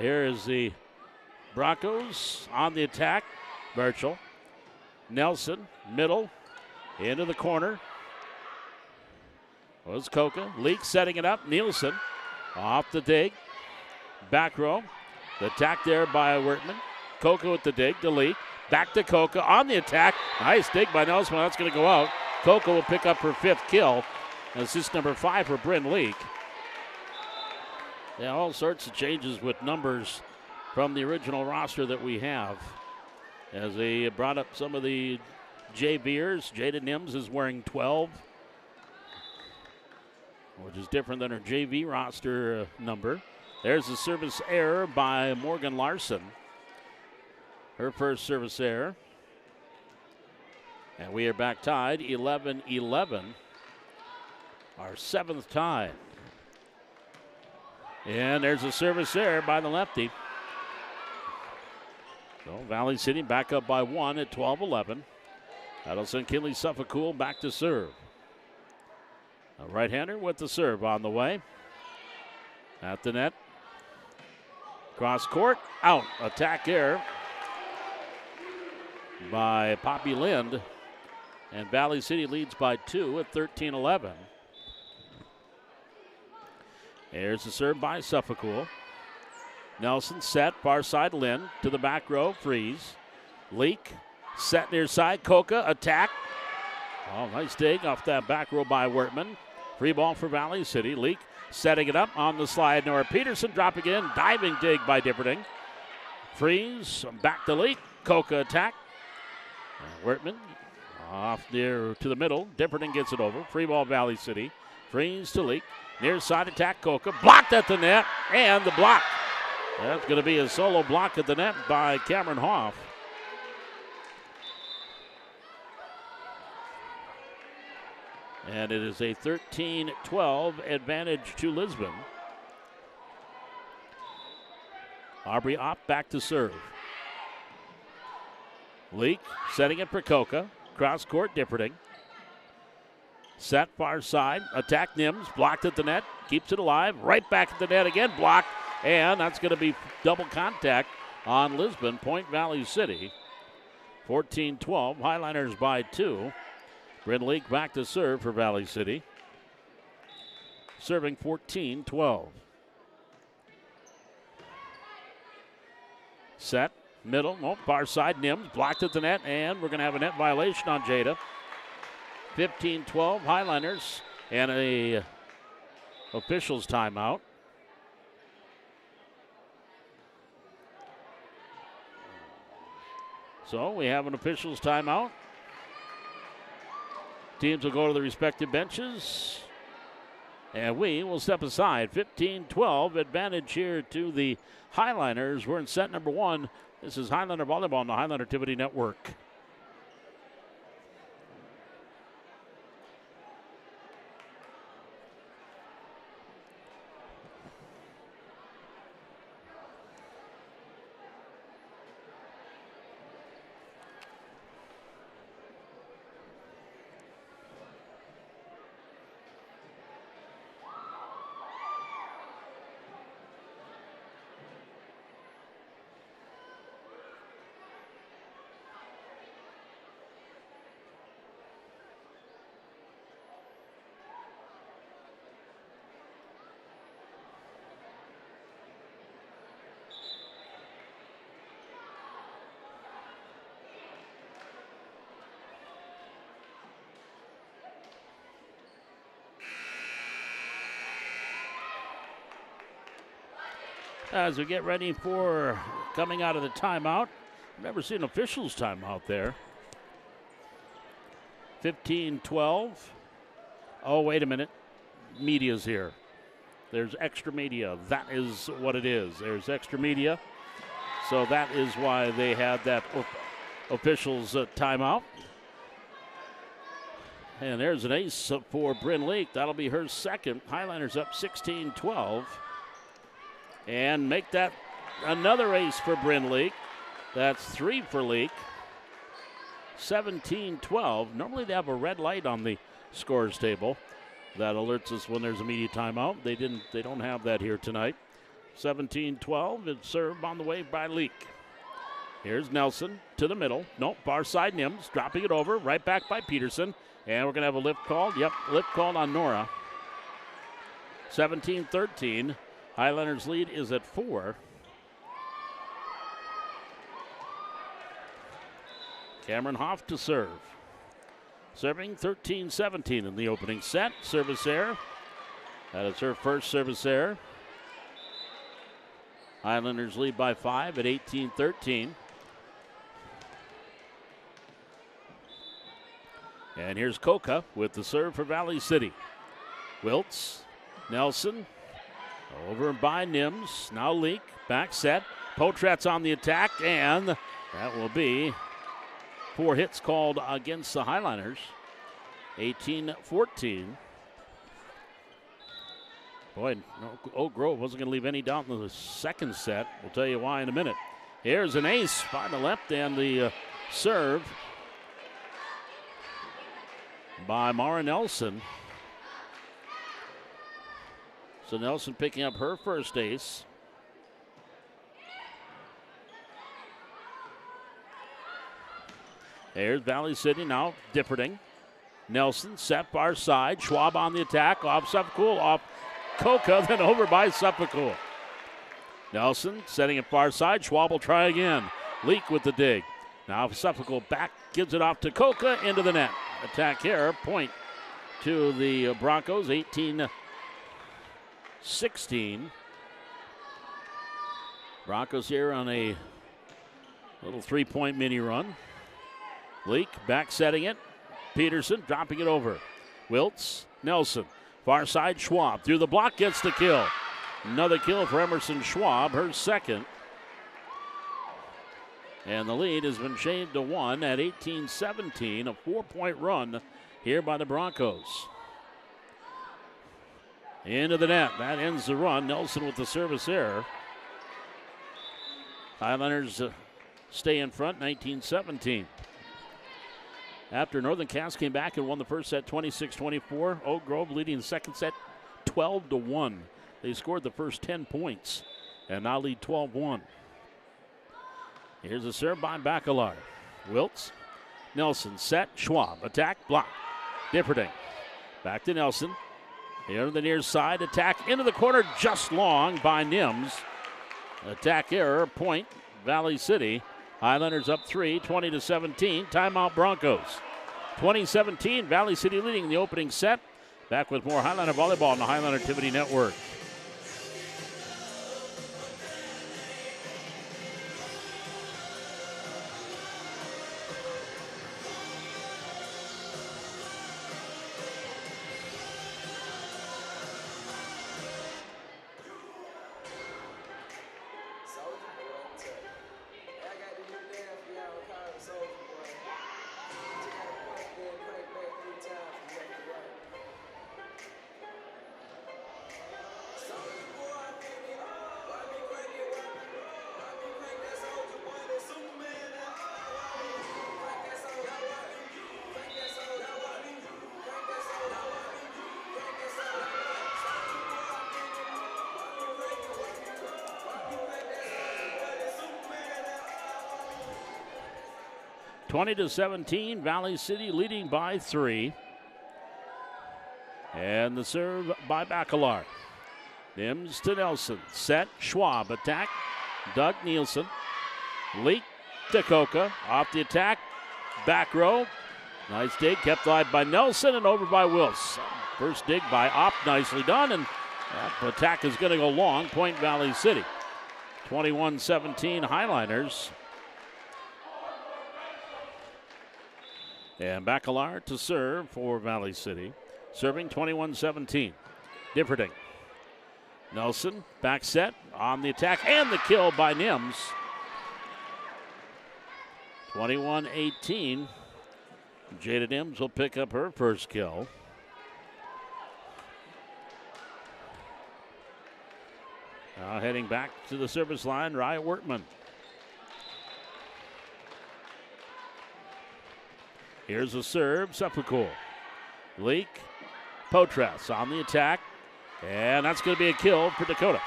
Here is the Broncos on the attack. Birchall. Nelson, middle, into the corner. Was Coca. Leak setting it up. Nielsen off the dig. Back row. The attack there by Wertman. Coca with the dig to Leak. Back to Coca on the attack. Nice dig by Nelson. That's going to go out. Coca will pick up her 5th kill. Assist number 5 for Bryn Leak. Yeah, all sorts of changes with numbers from the original roster that we have. As they brought up some of the JVers, Jada Nims is wearing 12, which is different than her JV roster number. There's a service error by Morgan Larson. Her first service error. And we are back tied, 11-11. Our 7th tie. And there's a service error by the lefty. So Valley City back up by 1 at 12-11. That'll send Kinley Suffolk back to serve. A right-hander with the serve on the way. At the net. Cross court, out. Attack error by Poppy Lind. And Valley City leads by 2 at 13-11. There's the serve by Suffolk. Nelson set, far side Lind to the back row, freeze. Leak, set near side, Coca, attack. Oh, nice dig off that back row by Wertman. Free ball for Valley City. Leak setting it up on the slide. Nora Peterson dropping in, diving dig by Differding. Freeze, back to Leak, Coca attack. Wertman off near to the middle. Differding gets it over. Free ball Valley City. Freeze to Leak. Near side attack, Coca. Blocked at the net, and the block. That's going to be a solo block at the net by Cameron Hoff. And it is a 13-12 advantage to Lisbon. Aubrey Opp back to serve. Leak setting it for Coca. Cross court, Differding. Set far side. Attack Nims. Blocked at the net. Keeps it alive. Right back at the net again. Blocked. And that's going to be double contact on Lisbon. Point Valley City. 14-12. Highliners by 2. Bryn Leak back to serve for Valley City. Serving 14-12. Set. Middle. Oh, far side. Nims. Blocked at the net. And we're going to have a net violation on Jada. 15-12. Highliners. And a officials timeout. So we have an officials timeout. Teams will go to the respective benches. And we will step aside. 15-12 advantage here to the Highliners. We're in set number 1. This is Highlander Volleyball on the Highlander Activity Network. As we get ready for coming out of the timeout. Never seen officials timeout there. 15-12. Oh, wait a minute. Media's here. There's extra media. That is what it is. There's extra media. So that is why they had that officials timeout. And there's an ace for Bryn Leak. That'll be her second. Highliners up 16-12. And make that another ace for Bryn Leak. That's 3 for Leak. 17-12. Normally they have a red light on the scores table that alerts us when there's a media timeout. They don't have that here tonight. 17-12. It's served on the way by Leak. Here's Nelson to the middle. Nope, far side Nims, dropping it over, right back by Peterson. And we're going to have a lift called. Yep, lift called on Nora. 17-13. Highlanders lead is at 4. Cameron Hoff to serve. Serving 13-17 in the opening set. Service error. That is her first service error. Highlanders lead by 5 at 18-13. And here's Coca with the serve for Valley City. Wiltz, Nelson, over by Nims. Now Leak, back set. Potrat's on the attack, and that will be 4 hits called against the Highlanders. 18-14. Boy, Oak Grove wasn't going to leave any doubt in the second set. We'll tell you why in a minute. Here's an ace by the left, and the serve by Mara Nelson. So Nelson picking up her first ace. There's Valley City now Differding. Nelson set far side. Schwab on the attack. Off Suffolk, off Coca, then over by Suffolk. Nelson setting it far side. Schwab will try again. Leak with the dig. Now Suffolk back, gives it off to Coca into the net. Attack here, point to the Broncos, 18-16. Broncos here on a little 3-point mini run. Leak back setting it. Peterson dropping it over. Wiltz, Nelson, far side Schwab through the block, gets the kill. Another kill for Emerson Schwab, her second. And the lead has been shaved to 1 at 18-17, a 4-point run here by the Broncos. Into the net, that ends the run. Nelson with the service error. Highlanders stay in front, 19-17. After Northern Cass came back and won the first set 26-24, Oak Grove leading the second set 12-1. They scored the first 10 points and now lead 12-1. Here's a serve by Bacalar. Wiltz, Nelson set, Schwab, attack, block. Differding, back to Nelson. Here on the near side, attack into the corner, just long by Nims. Attack error, point, Valley City. Highlanders up 3, 20-17, timeout Broncos. 2017, Valley City leading the opening set. Back with more Highlander Volleyball on the Highlander Activity Network. Twenty to 17, Valley City leading by 3. And the serve by Bacalar. Nims to Nelson. Set, Schwab, attack. Doug Nielsen. Leak to Coca. Off the attack. Back row. Nice dig, kept alive by Nelson and over by Wills. First dig by Opp, nicely done. And that attack is going to go long. Point Valley City. 21-17 Highlanders. And Bacalar to serve for Valley City. Serving 21-17. Differding. Nelson, back set, on the attack, and the kill by Nims. 21-18. Jada Nims will pick up her first kill. Now heading back to the service line, Raya Wortman. Here's a serve, Sepulcro. Leak, Potras on the attack, and that's going to be a kill for Dakota.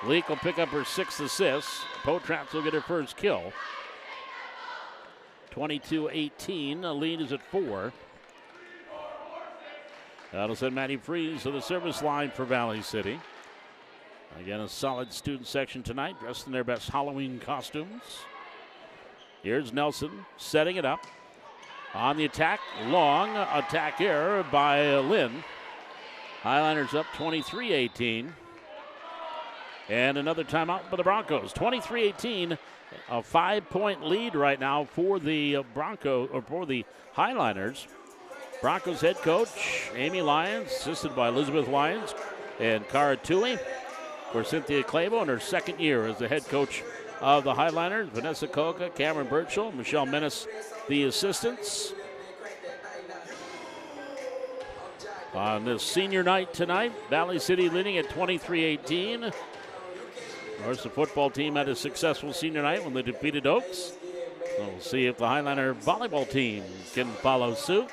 Leak will pick up her 6th assist. Potraps will get her first kill. 22-18. The lead is at 4. That'll send Maddie Freeze to the service line for Valley City. Again, a solid student section tonight, dressed in their best Halloween costumes. Here's Nelson setting it up. On the attack, long attack error by Lynn. Highliners up 23-18. And another timeout for the Broncos. 23-18, a 5-point lead right now for the for the Highliners. Broncos head coach Amy Lyons, assisted by Elizabeth Lyons and Cara Tui. For Cynthia Clavo in her 2nd year as the head coach of the Highliners. Vanessa Coca, Cameron Birchall, Michelle Menace, the assistants. On this senior night tonight, Valley City leading at 23-18. Of course, the football team had a successful senior night when they defeated Oaks. So we'll see if the Highliner volleyball team can follow suit.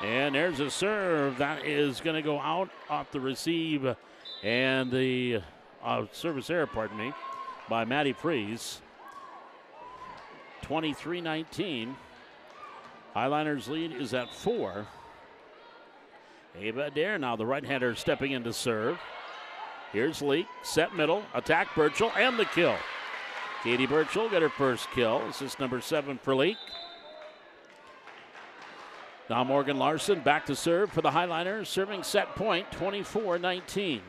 And there's a serve that is going to go out off the receive and the service error, by Maddie Freeze. 23-19. Highliners lead is at 4. Ava Adair now the right-hander stepping in to serve. Here's Leak, set middle, attack Birchall, and the kill. Katie Birchall got her first kill. This is number 7 for Leak. Now Morgan Larson back to serve for the Highliners, serving set point, 24-19.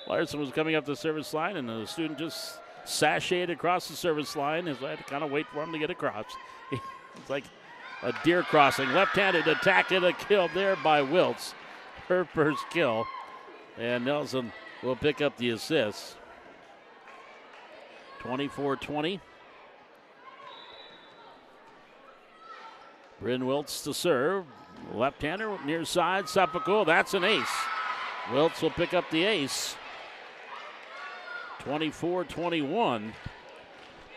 Larson was coming up the service line, and the student just sashayed across the service line as I had to kind of wait for him to get across. It's like a deer crossing. Left-handed attack and a kill there by Wiltz. Her first kill. And Nelson will pick up the assist. 24-20. Bryn Wiltz to serve. Left-hander near side. Suffolk. That's an ace. Wiltz will pick up the ace. 24-21.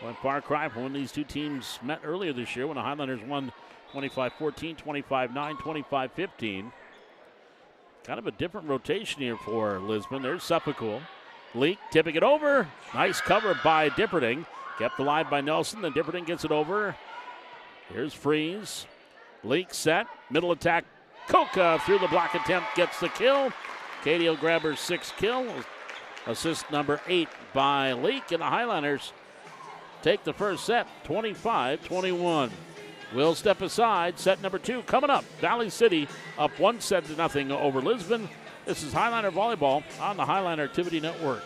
Went far cry from when these two teams met earlier this year when the Highlanders won 25-14, 25-9, 25-15. Kind of a different rotation here for Lisbon. There's Suffolk. Leak tipping it over. Nice cover by Dipperding. Kept alive by Nelson. Then Dipperding gets it over. Here's Freeze. Leak set. Middle attack. Coca through the block attempt gets the kill. Katie will grab her 6th kill. Assist number 8 by Leak. And the Highlanders take the first set, 25-21. We'll step aside. Set number 2 coming up. Valley City up 1-0 over Lisbon. This is Highliner Volleyball on the Highliner Activity Network.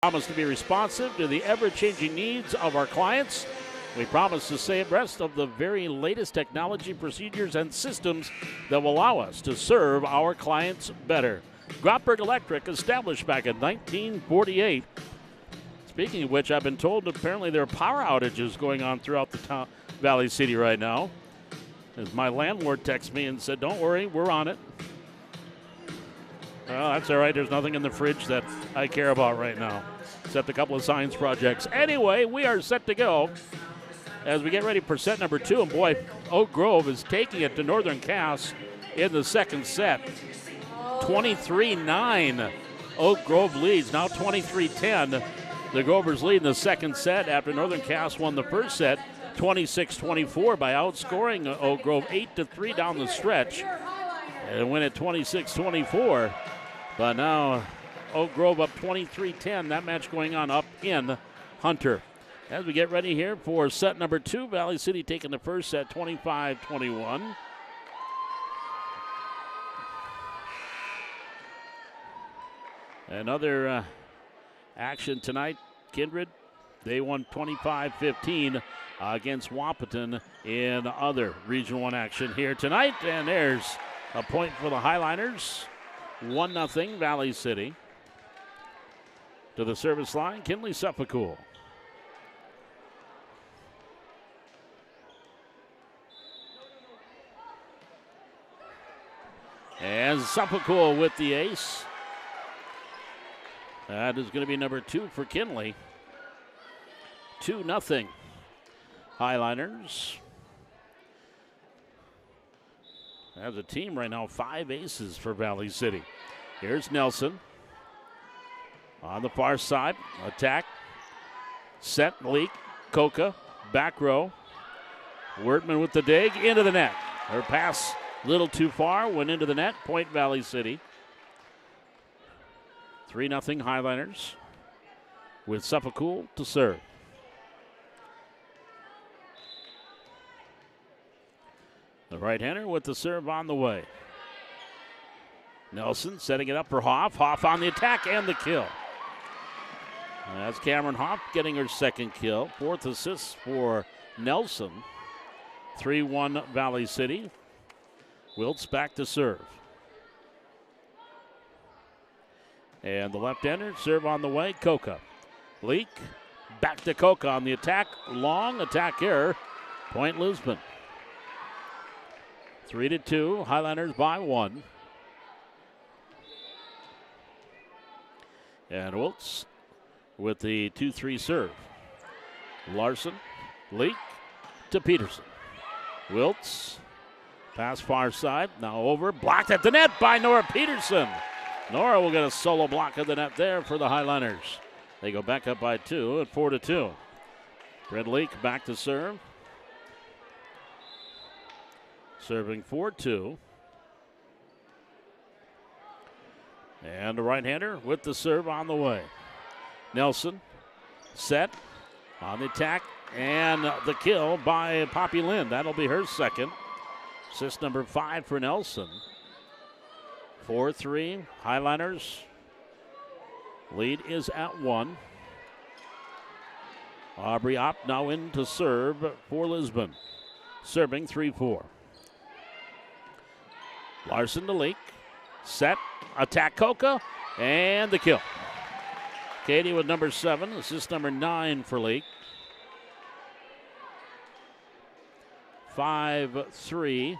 Promise to be responsive to the ever-changing needs of our clients. We promise to stay abreast of the very latest technology, procedures, and systems that will allow us to serve our clients better. Grotberg Electric, established back in 1948. Speaking of which, I've been told apparently there are power outages going on throughout the town, Valley City right now. As my landlord texted me and said, don't worry, we're on it. Well, that's all right. There's nothing in the fridge that I care about right now, except a couple of science projects. Anyway, we are set to go as we get ready for set number 2. And boy, Oak Grove is taking it to Northern Cass in the second set. 23-9. Oak Grove leads, now 23-10. The Grovers lead in the second set after Northern Cass won the first set 26-24 by outscoring Oak Grove 8-3 down the stretch and win at 26-24. But now Oak Grove up 23-10. That match going on up in Hunter. As we get ready here for set number 2, Valley City taking the first set 25-21. Another action tonight, Kindred. They won 25-15 against Wahpeton in other Region 1 action here tonight. And there's a point for the Highliners. 1-0 Valley City. To the service line, Kinley Suffolcool. And Suffolcool with the ace. That is going to be number 2 for Kinley. 2-0 Highliners. As a team right now, 5 aces for Valley City. Here's Nelson. On the far side, attack. Set, leak, Coca, back row. Wertman with the dig, into the net. Her pass a little too far, went into the net. Point Valley City. 3-0 Highliners with Suffolcool to serve. The right-hander with the serve on the way. Nelson setting it up for Hoff. Hoff on the attack and the kill. That's Cameron Hoff getting her second kill. 4th assist for Nelson. 3-1 Valley City. Wiltz back to serve. And the left-hander serve on the way. Coca. Leak. Back to Coca on the attack. Long attack error. Point Lisbon. 3-2. Highliners by 1. And Wiltz with the 2-3 serve. Larson. Leak to Peterson. Wiltz. Pass far side. Now over. Blocked at the net by Nora Peterson. Nora will get a solo block of the net there for the Highliners. They go back up by 2 at 4-2. Brett Leak back to serve. Serving 4-2. And the right-hander with the serve on the way. Nelson set on the attack and the kill by Poppy Lynn. That'll be her second. Assist number 5 for Nelson. 4-3. Highliners. Lead is at 1. Aubrey Opp now in to serve for Lisbon. Serving 3-4. Larson to Leak. Set. Attack Coca. And the kill. Katie with number 7. Assist number 9 for Leak. 5-3.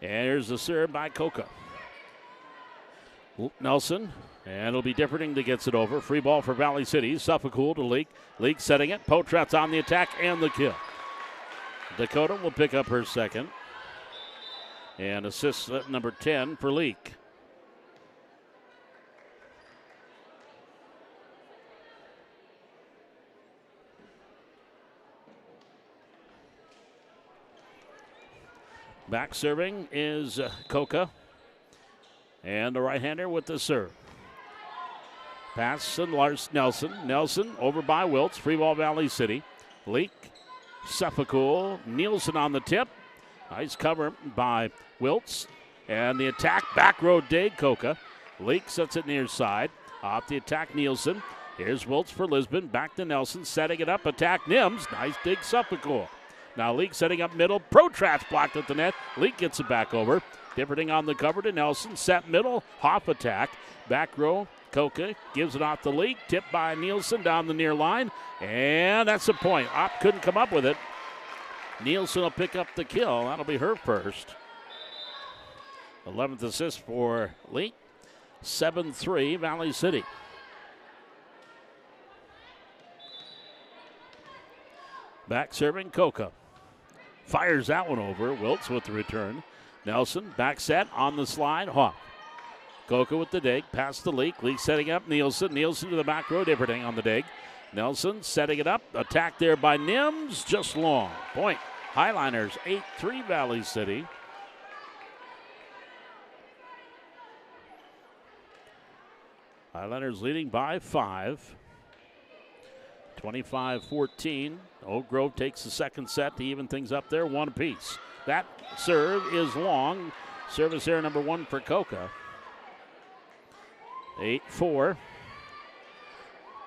And here's the serve by Coca. Nelson, and it'll be Differding that gets it over. Free ball for Valley City. Suffolcool to Leak. Leak setting it. Potrat's on the attack and the kill. Dakota will pick up her second. And assist at number 10 for Leak. Back serving is Coca. And the right-hander with the serve. Pass and Nelson. Nelson over by Wiltz. Free ball Valley City. Leak. Suffolk. Nielsen on the tip. Nice cover by Wiltz. And the attack, back row dig, Coca. Leak sets it near side. Off the attack, Nielsen. Here's Wiltz for Lisbon. Back to Nelson, setting it up. Attack Nims. Nice dig, Suffolk. Now Leak setting up middle. Protrats blocked at the net. Leak gets it back over. Differting on the cover to Nelson. Set middle. Hoff attack. Back row. Coca gives it off the Leak. Tipped by Nielsen down the near line. And that's a point. Opp couldn't come up with it. Nielsen will pick up the kill. That'll be her first. 11th assist for Leak. 7-3 Valley City. Back serving Coca. Fires that one over. Wiltz with the return. Nelson back set on the slide. Hoff. Coca with the dig. Past the Leak. Leak setting up Nielsen. Nielsen to the back row. Differting on the dig. Nelson setting it up. Attack there by Nims. Just long. Point. Highliners 8-3 Valley City. Highliners leading by 5. 25-14. Oak Grove takes the second set to even things up there, 1 apiece. That serve is long. Service error number 1 for Coca. 8-4.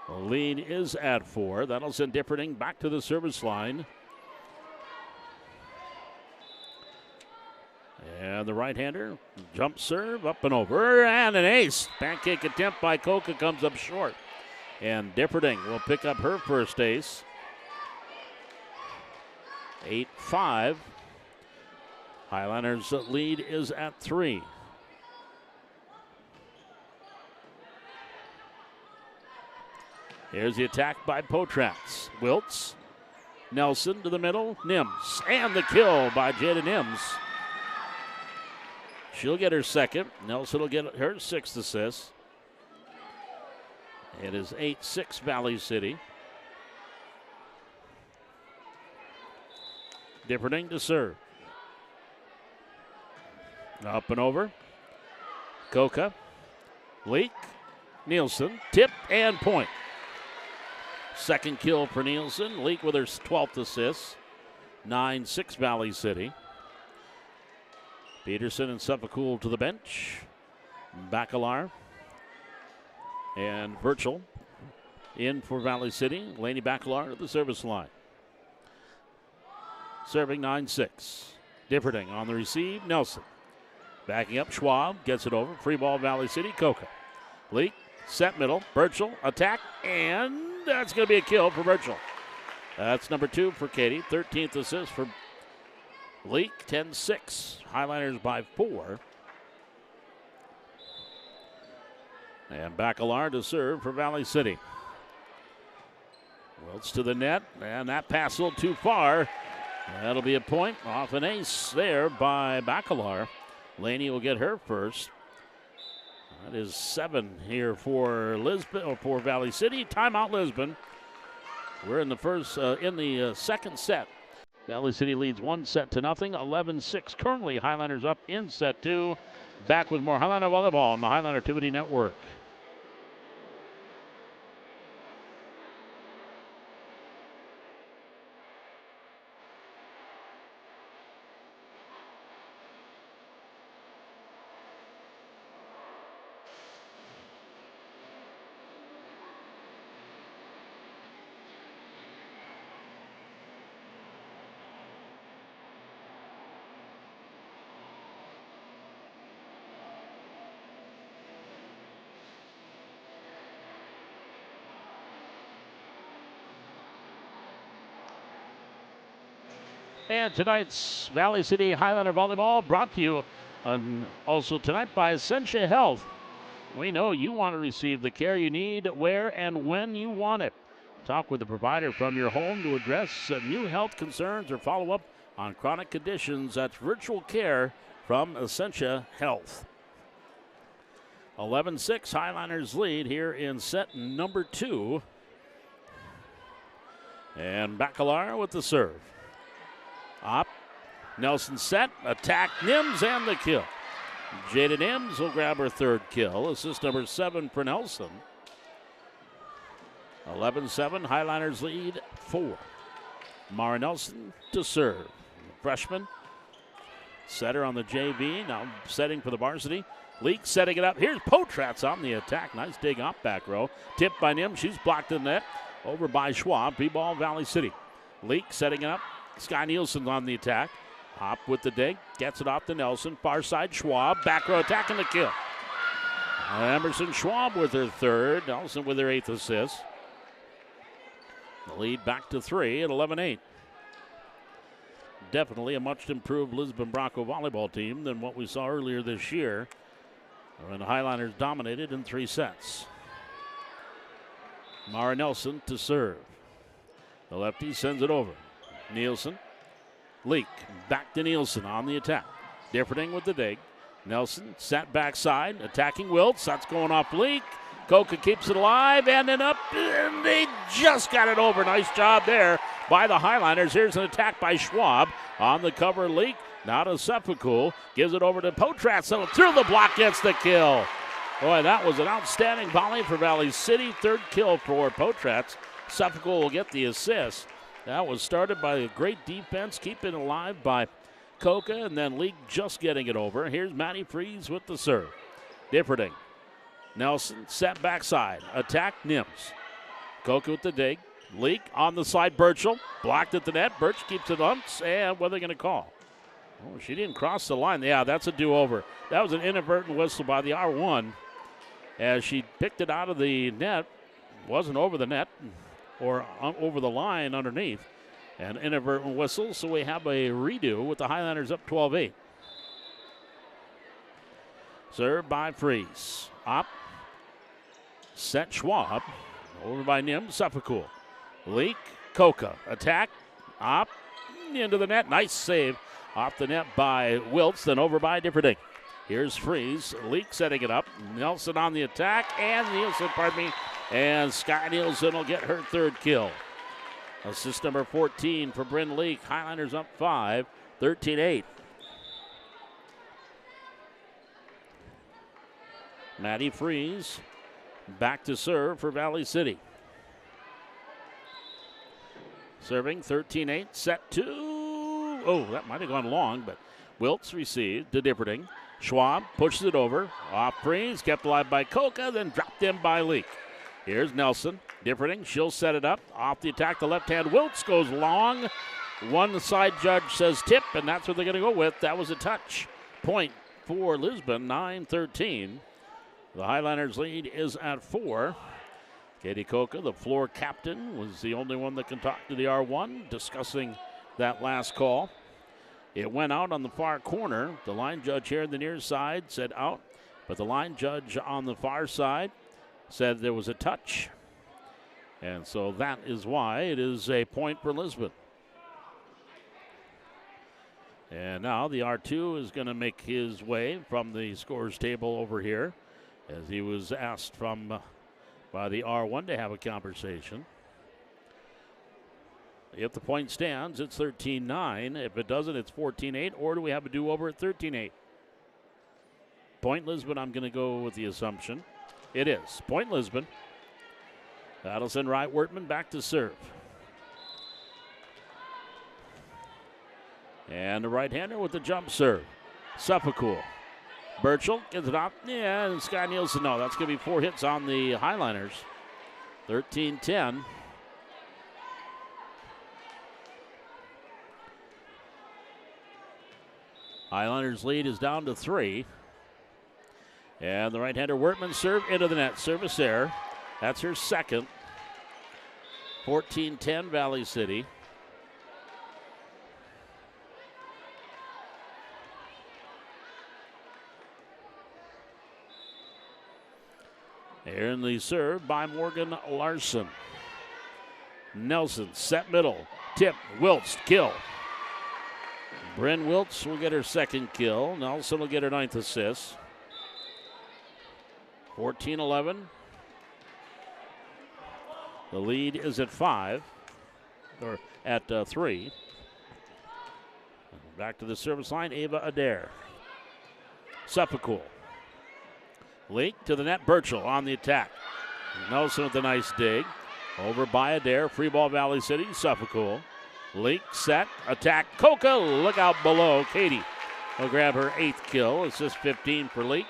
The lead is at 4. That'll send Differting back to the service line. And the right-hander, jump serve, up and over, and an ace. Pancake attempt by Coca comes up short. And Differting will pick up her first ace. 8-5. Highliners' lead is at 3. Here's the attack by Potrax. Wiltz. Nelson to the middle. Nims. And the kill by Jada Nims. She'll get her second. Nelson will get her 6th assist. It is 8-6 Valley City. Differting to serve. Up and over. Coca. Leak. Nielsen. Tip and point. Second kill for Nielsen. Leak with her 12th assist. 9-6 Valley City. Peterson and Suffolk to the bench. Bacalar and Virgil in for Valley City. Laney Bacalar at the service line. Serving 9-6. Differting on the receive. Nelson. Backing up. Schwab gets it over. Free ball Valley City. Coca. Leak. Set middle. Virgil. Attack. And that's going to be a kill for Virgil. That's number 2 for Katie. 13th assist for Leak. 10-6. Highliners by 4. And Bacalar to serve for Valley City. Wiltz to the net. And that pass a little too far. That'll be a point off an ace there by Bacalar. Laney will get her first. That is 7 here for Lisbon or for Valley City. Timeout Lisbon. We're in the second set. Valley City leads 1-0. 11-6. Currently Highliners up in set 2. Back with more Highliner Volleyball on the Highliner Activity Network. And tonight's Valley City Highliner Volleyball brought to you also tonight by Essentia Health. We know you want to receive the care you need, where and when you want it. Talk with the provider from your home to address new health concerns or follow up on chronic conditions. That's virtual care from Essentia Health. 11-6 Highliners lead here in set number 2. And Bacalar with the serve. Up. Nelson set. Attack Nims and the kill. Jada Nims will grab her 3rd kill. Assist number 7 for Nelson. 11-7. Highliners lead 4. Mara Nelson to serve. Freshman. Setter on the JV. Now setting for the varsity. Leak setting it up. Here's Potratz on the attack. Nice dig off back row. Tipped by Nim. She's blocked in the net. Over by Schwab. B-ball Valley City. Leak setting it up. Sky Nielsen on the attack. Hop with the dig. Gets it off to Nelson. Far side Schwab. Back row attacking the kill. Emerson Schwab with her third. Nelson with her 8th assist. The lead back to 3 at 11-8. Definitely a much improved Lisbon Bronco volleyball team than what we saw earlier this year when the Highliners dominated in 3 sets. Mara Nelson to serve. The lefty sends it over. Nielsen. Leak. Back to Nielsen on the attack. Differting with the dig. Nelson set backside. Attacking Wiltz. That's going off Leak. Coca keeps it alive and then up. And they just got it over. Nice job there by the Highliners. Here's an attack by Schwab on the cover. Leak. Now to Sepulcool. Gives it over to Potratz. So through the block gets the kill. Boy, that was an outstanding volley for Valley City. 3rd kill for Potratz. Sepulcool will get the assist. That was started by a great defense, keeping it alive by Coca, and then Leak just getting it over. Here's Maddie Freeze with the serve. Differting. Nelson set backside. Attack Nims. Coca with the dig. Leak on the side. Birchall blocked at the net. Birch keeps it up. And what are they going to call? Oh, she didn't cross the line. Yeah, that's a do-over. That was an inadvertent whistle by the R1 as she picked it out of the net. Wasn't over the net or over the line underneath. An inadvertent whistle, so we have a redo with the Highlanders up 12-8. Served by Freeze. Up. Set Schwab. Over by Nim. Sepulcool. Leak. Coca. Attack. Up. Into the net. Nice save. Off the net by Wiltz. Then over by Differding. Here's Freeze. Leak setting it up. Nelson on the attack. And Nielsen, pardon me. And Sky Nielsen will get her 3rd kill. Assist number 14 for Bryn Leak. Highlanders up 5. 13-8. Maddie Freeze back to serve for Valley City. Serving 13-8, set 2. Oh, that might have gone long, but Wiltz received to Differding. Schwab pushes it over. Off Freeze, kept alive by Coca, then dropped in by Leak. Here's Nelson. Differding, she'll set it up. Off the attack, the left hand. Wiltz goes long. One side judge says tip, and that's what they're going to go with. That was a touch. Point for Lisbon, 9-13. The Highlanders lead is at 4. Katie Coca, the floor captain, was the only one that can talk to the R1 discussing that last call. It went out on the far corner. The line judge here on the near side said out, but the line judge on the far side said there was a touch. And so that is why it is a point for Lisbon. And now the R2 is going to make his way from the scores table over here, as he was asked by the R1 to have a conversation. If the point stands, it's 13-9. If it doesn't, it's 14-8. Or do we have a do-over at 13-8? Point Lisbon, I'm going to go with the assumption. It is. Point Lisbon. That'll send Wright Wertman back to serve. And the right-hander with the jump serve. Sepulcool. Birchall gets it off. Yeah, and Sky Nielsen, no, that's going to be 4 hits on the Highliners. 13-10. Highlanders lead is down to 3. And the right-hander Wertman serve into the net. Service error. That's her second. 14-10 Valley City. Here in the serve by Morgan Larson. Nelson set middle. Tip. Wiltz kill. Bryn Wiltz will get her second kill. Nelson will get her 9th assist. 14-11. The lead is at 5, or at 3. Back to the service line, Ava Adair. Sepulcool. Leak to the net, Birchall on the attack. Nelson with a nice dig. Over by Adair, free ball Valley City, Sepulcool. Leak, set, attack, Coca, look out below. Katie will grab her 8th kill. Assist 15 for Leak.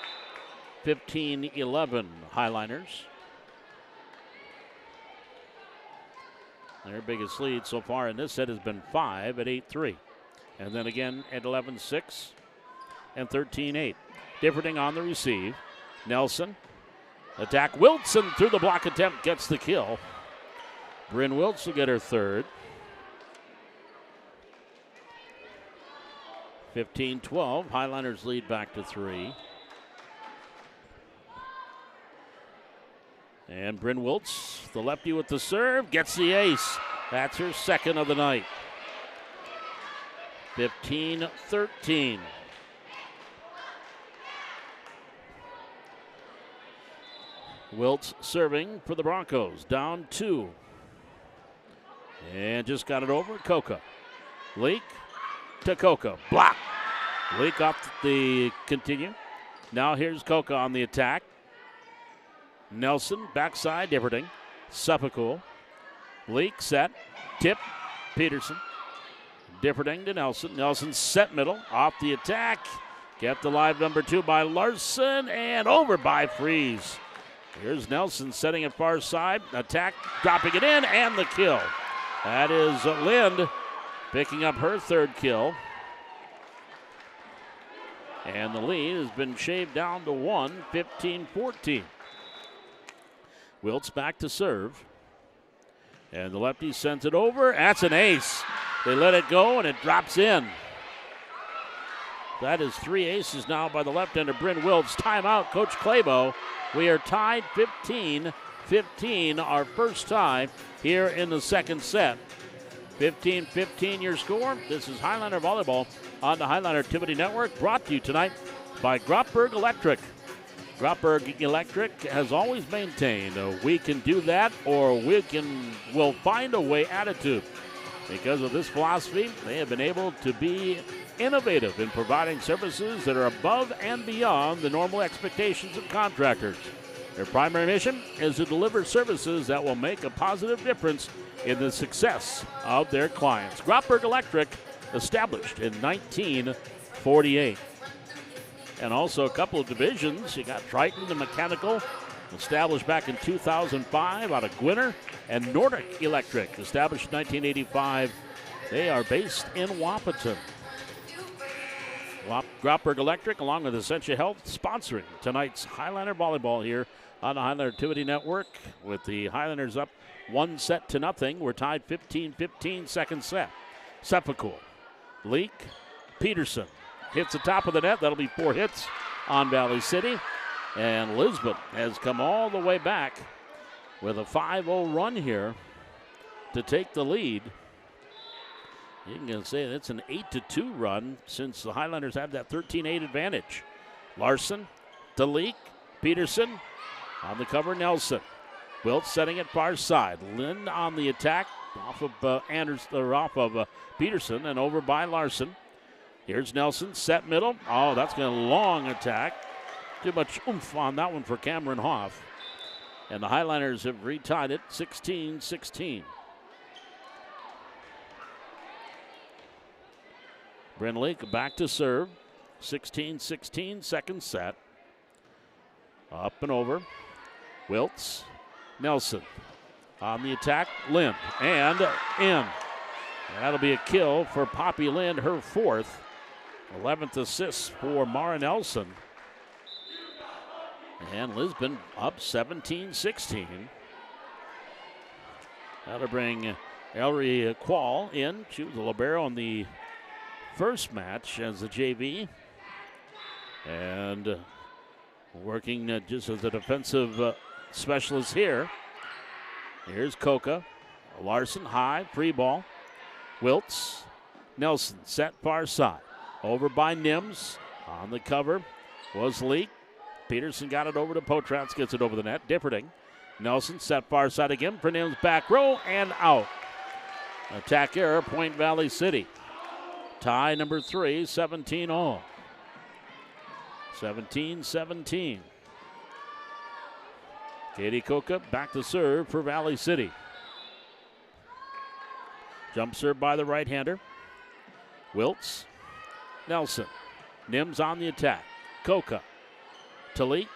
15-11 Highliners. Their biggest lead so far in this set has been 5 at 8-3. And then again at 11-6 and 13-8. Differting on the receive. Nelson. Attack. Wilson through the block attempt gets the kill. Bryn Wiltz will get her 3rd. 15-12. Highliners lead back to 3. And Bryn Wiltz, the lefty with the serve, gets the ace. That's her 2nd of the night. 15-13. Wiltz serving for the Broncos. Down 2. And just got it over. Coca. Leak to Coca. Block. Leak off the continue. Now here's Coca on the attack. Nelson, backside, Differding. Suffolk. Leak, set, tip, Peterson. Differding to Nelson. Nelson set middle, off the attack. Kept alive number 2 by Larson and over by Freeze. Here's Nelson setting it far side. Attack, dropping it in, and the kill. That is Lind picking up her 3rd kill. And the lead has been shaved down to 1, 15-14. Wiltz back to serve. And the lefty sends it over. That's an ace. They let it go, and it drops in. That is 3 aces now by the left-hander, Bryn Wiltz. Timeout, Coach Clabo. We are tied 15-15, our first tie here in the 2nd set. 15-15 your score. This is Highliner Volleyball on the Highliner Activity Network, brought to you tonight by Grotberg Electric. Grotberg Electric has always maintained we can do that or we'll find a way attitude. Because of this philosophy, they have been able to be innovative in providing services that are above and beyond the normal expectations of contractors. Their primary mission is to deliver services that will make a positive difference in the success of their clients. Grotberg Electric, established in 1948. And also a couple of divisions. You got Triton, the mechanical, established back in 2005 out of Gwinner, and Nordic Electric, established in 1985. They are based in Wapaton. Grotberg Electric, along with Essentia Health, sponsoring tonight's Highliner Volleyball here on the Highliner Activity Network. With the Highliners up 1-0. We're tied 15-15, 2nd set. Sepulchre, Leak, Peterson. Hits the top of the net. That'll be 4 hits on Valley City. And Lisbon has come all the way back with a 5-0 run here to take the lead. You can say that's an 8-2 run since the Highlanders have that 13-8 advantage. Larson to Leak. Peterson on the cover. Nelson. Wilt setting it far side. Lind on the attack off of Peterson and over by Larson. Here's Nelson, set middle. Oh, that's going to long attack. Too much oomph on that one for Cameron Hoff. And the Highliners have retied it 16-16. Bryn Leak back to serve. 16-16, 2nd set. Up and over. Wiltz, Nelson on the attack. Lind and in. That'll be a kill for Poppy Lind, her 4th. 11th assist for Mara Nelson. And Lisbon up 17-16. That'll bring Ellery Quall in. She was a libero in the first match as a JV. And working just as a defensive specialist here. Here's Coca. Larson high, free ball. Wiltz. Nelson set far side. Over by Nims. On the cover was Leak. Peterson got it over to Potratz, gets it over the net. Differding. Nelson set far side again for Nims, back row and out. Attack error, Point Valley City. Tie number 3, 17-all. 17-17. Katie Coca back to serve for Valley City. Jump serve by the right-hander. Wiltz. Nelson. Nims on the attack. Koka. Talik.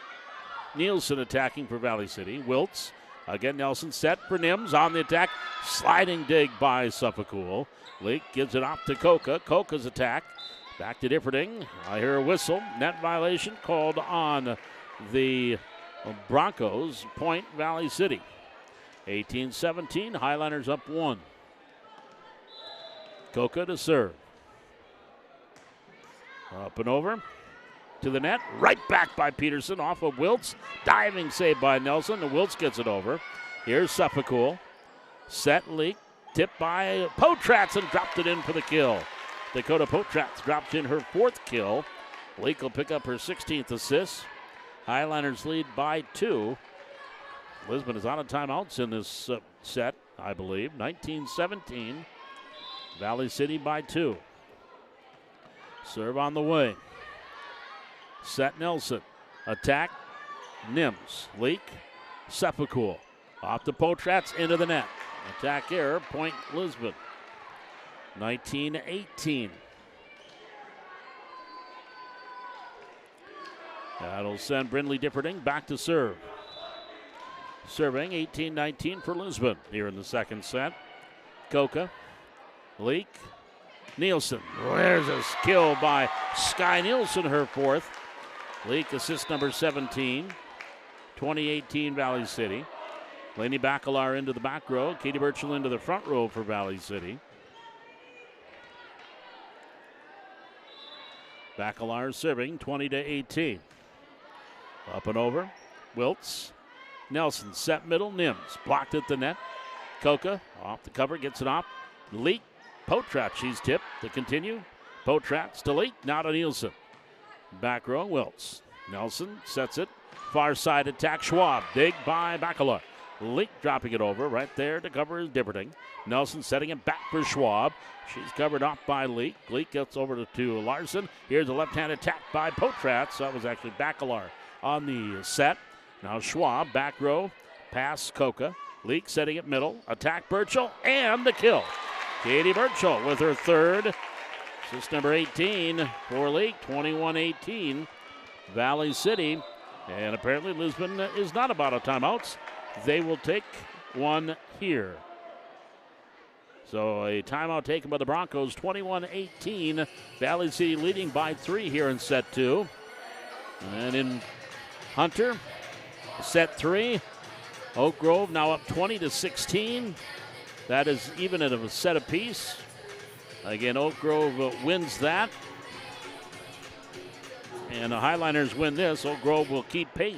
Nielsen attacking for Valley City. Wiltz. Again, Nelson set for Nims on the attack. Sliding dig by Suffolcool. Leak gives it off to Koka. Koka's attack. Back to Differding. I hear a whistle. Net violation called on the Broncos. Point Valley City. 18-17. Highliners up 1. Koka to serve. Up and over to the net. Right back by Peterson off of Wiltz. Diving save by Nelson. And Wiltz gets it over. Here's Suffolcool. Set leak. Tipped by Potratz and dropped it in for the kill. Dakota Potratz dropped in her 4th kill. Leak will pick up her 16th assist. Highliners lead by 2. Lisbon is out of timeouts in this set, I believe. 19-17. Valley City by 2. Serve on the way. Set Nelson. Attack. Nims. Leak. Suffolcool. Off to Potratz into the net. Attack error. Point Lisbon. 19-18. That'll send Brindley Differding back to serve. Serving 18-19 for Lisbon here in the second set. Koka. Leak. Nielsen. There's a skill by Sky Nielsen, her 4th. Leak assist number 17. 2018 Valley City. Lainey Bacalar into the back row. Katie Birchall into the front row for Valley City. Bacalar serving 20-18. Up and over. Wiltz. Nelson set middle. Nims blocked at the net. Koka off the cover, gets it off. Leak. Potratz, she's tipped to continue. Potratz to Leak, now to Nielsen. Back row, Wiltz. Nelson sets it. Far side attack, Schwab. Dig by Bacalar. Leak dropping it over. Right there to cover is Differding. Nelson setting it back for Schwab. She's covered off by Leak. Leak gets over to Larson. Here's a left-hand attack by Potratz. That was actually Bacalar on the set. Now Schwab, back row. Pass Koka. Leak setting it middle. Attack Birchall, and the kill. Katie Birchall with her 3rd. Assist number 18 for Leak. 21-18. Valley City. And apparently Lisbon is not about a timeouts. They will take one here. So a timeout taken by the Broncos. 21-18. Valley City leading by 3 here in set 2. And in Hunter, set 3. Oak Grove now up 20-16. That is even at a set apiece. Again, Oak Grove wins that. And the Highliners win this. Oak Grove will keep pace.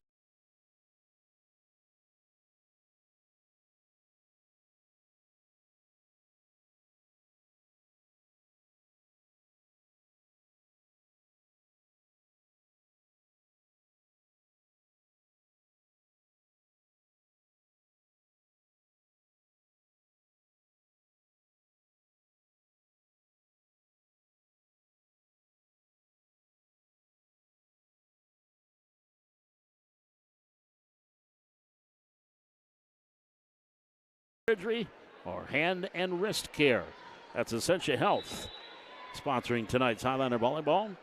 Surgery or hand and wrist care. That's Essentia Health sponsoring tonight's Highliner Volleyball.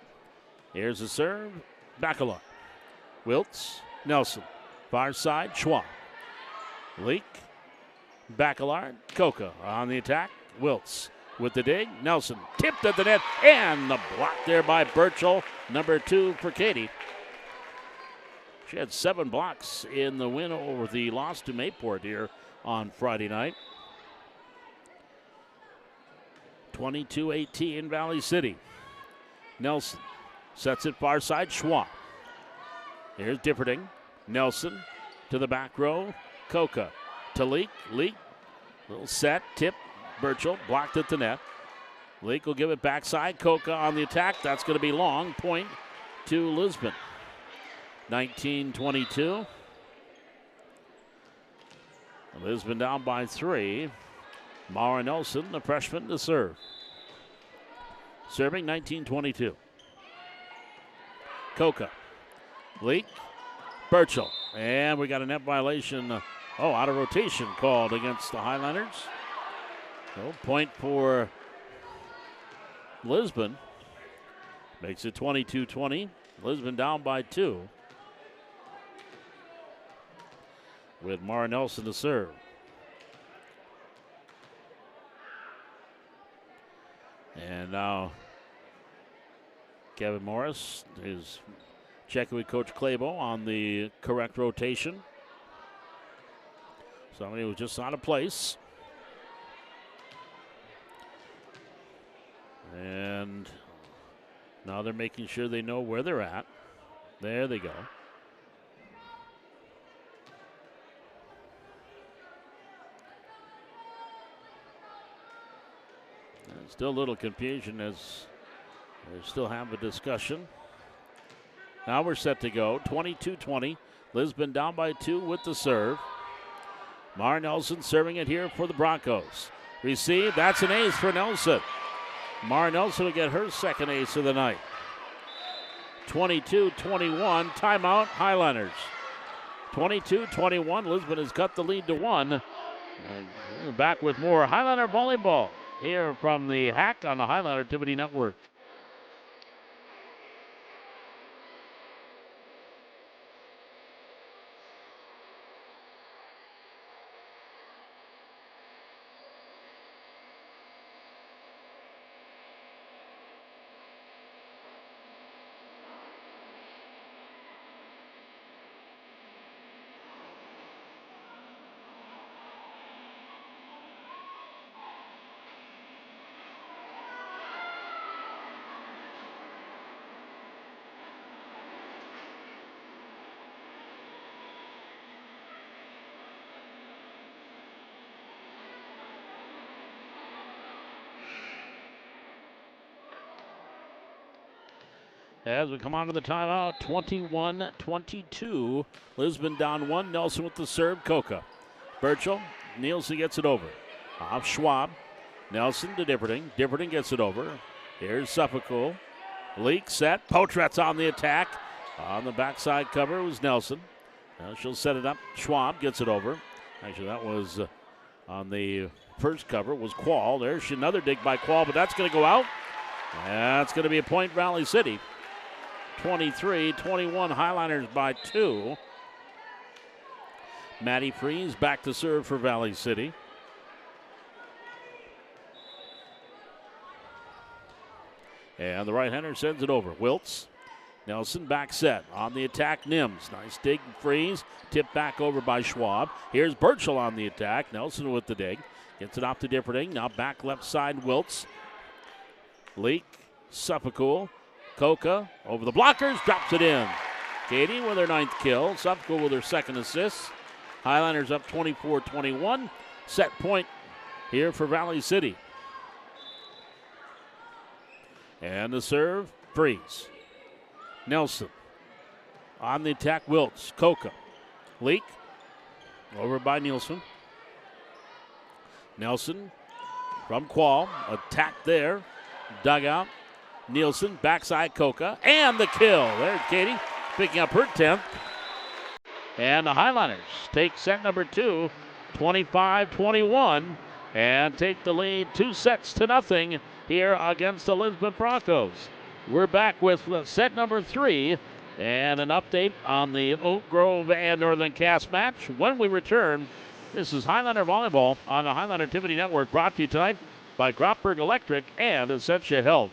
Here's the serve. Bacalar. Wiltz. Nelson. Far side. Schwab. Leak. Bacalar. Koka on the attack. Wiltz with the dig. Nelson tipped at the net, and the block there by Birchall. Number 2 for Katie. She had 7 blocks in the win over the loss to Mayport here on Friday night. 22-18 Valley City. Nelson sets it far side. Schwab. Here's Differding. Nelson to the back row. Koka to Leak. Leak. Little set. Tip. Birchall blocked at the net. Leak will give it backside. Koka on the attack. That's going to be long. Point to Lisbon. 19-22. Lisbon down by 3. Mara Nelson, the freshman, to serve. Serving 19-22. Koka. Leak. Birchall. And we got a net violation. Out of rotation called against the Highliners. So point for Lisbon. Makes it 22-20. Lisbon down by 2. With Mara Nelson to serve. And now Kevin Morris is checking with Coach Clabo on the correct rotation. Somebody was just out of place. And now they're making sure they know where they're at. There they go. And still a little confusion as they still have a discussion. Now we're set to go. 22-20. Lisbon down by 2 with the serve. Mara Nelson serving it here for the Broncos. Receive. That's an ace for Nelson. Mara Nelson will get her second ace of the night. 22-21. Timeout, Highlanders. 22-21. Lisbon has cut the lead to 1. And we're back with more Highlander volleyball here from the Hack on the Highlander Activity Network. As we come on to the timeout, 21-22. Lisbon down 1. Nelson with the serve. Coca. Burchell. Nielsen gets it over. Off Schwab. Nelson to Differding. Differding gets it over. Here's Suffolk. Leak set. Potrat's on the attack. On the backside cover was Nelson. Now she'll set it up. Schwab gets it over. Actually, that was on the first cover was Quall. There's another dig by Quall, but that's going to go out. That's going to be a point, Valley City. 23-21, Highlanders by 2. Maddie Freeze back to serve for Valley City. And the right-hander sends it over. Wiltz. Nelson back set. On the attack, Nims. Nice dig, Freeze. Tipped back over by Schwab. Here's Burchell on the attack. Nelson with the dig. Gets it off to Differding. Now back left side, Wiltz. Leak. Suffolk. Coca over the blockers, drops it in. Katie with her 9th kill. Suffolk with her 2nd assist. Highlanders up 24-21. Set point here for Valley City. And the serve, Freeze. Nelson. On the attack, Wiltz. Coca. Leak. Over by Nielsen. Nelson from Quall. Attack there. Dugout. Nielsen, backside Coca, and the kill. There's Katie picking up her 10th. And the Highlanders take set number 2, 25-21, and take the lead 2-0 here against the Lisbon Broncos. We're back with set number 3 and an update on the Oak Grove and Northern Cass match. When we return, this is Highlander Volleyball on the Highlander Activity Network, brought to you tonight by Grotberg Electric and Essentia Health.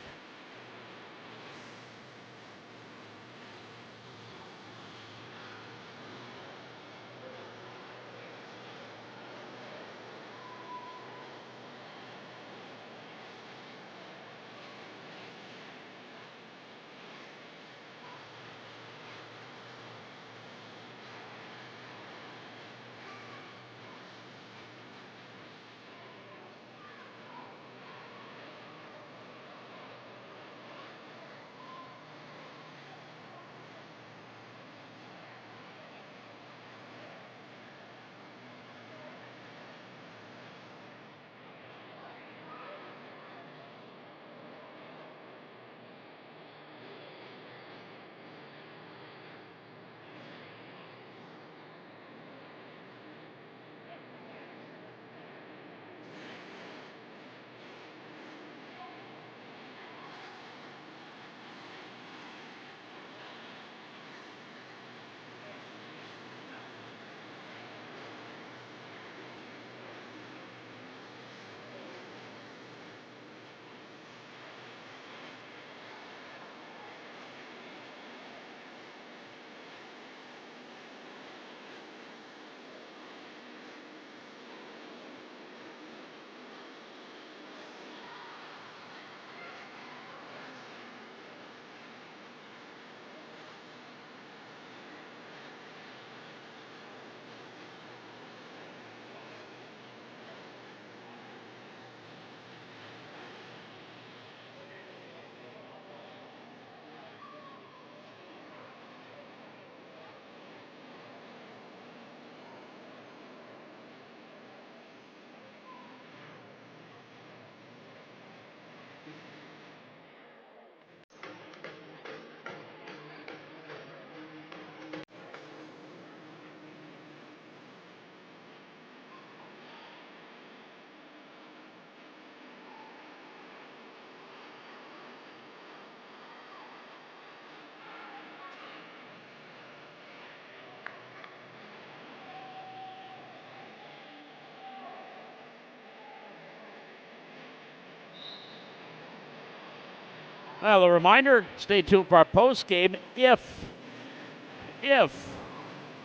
Well, a reminder, stay tuned for our post game. If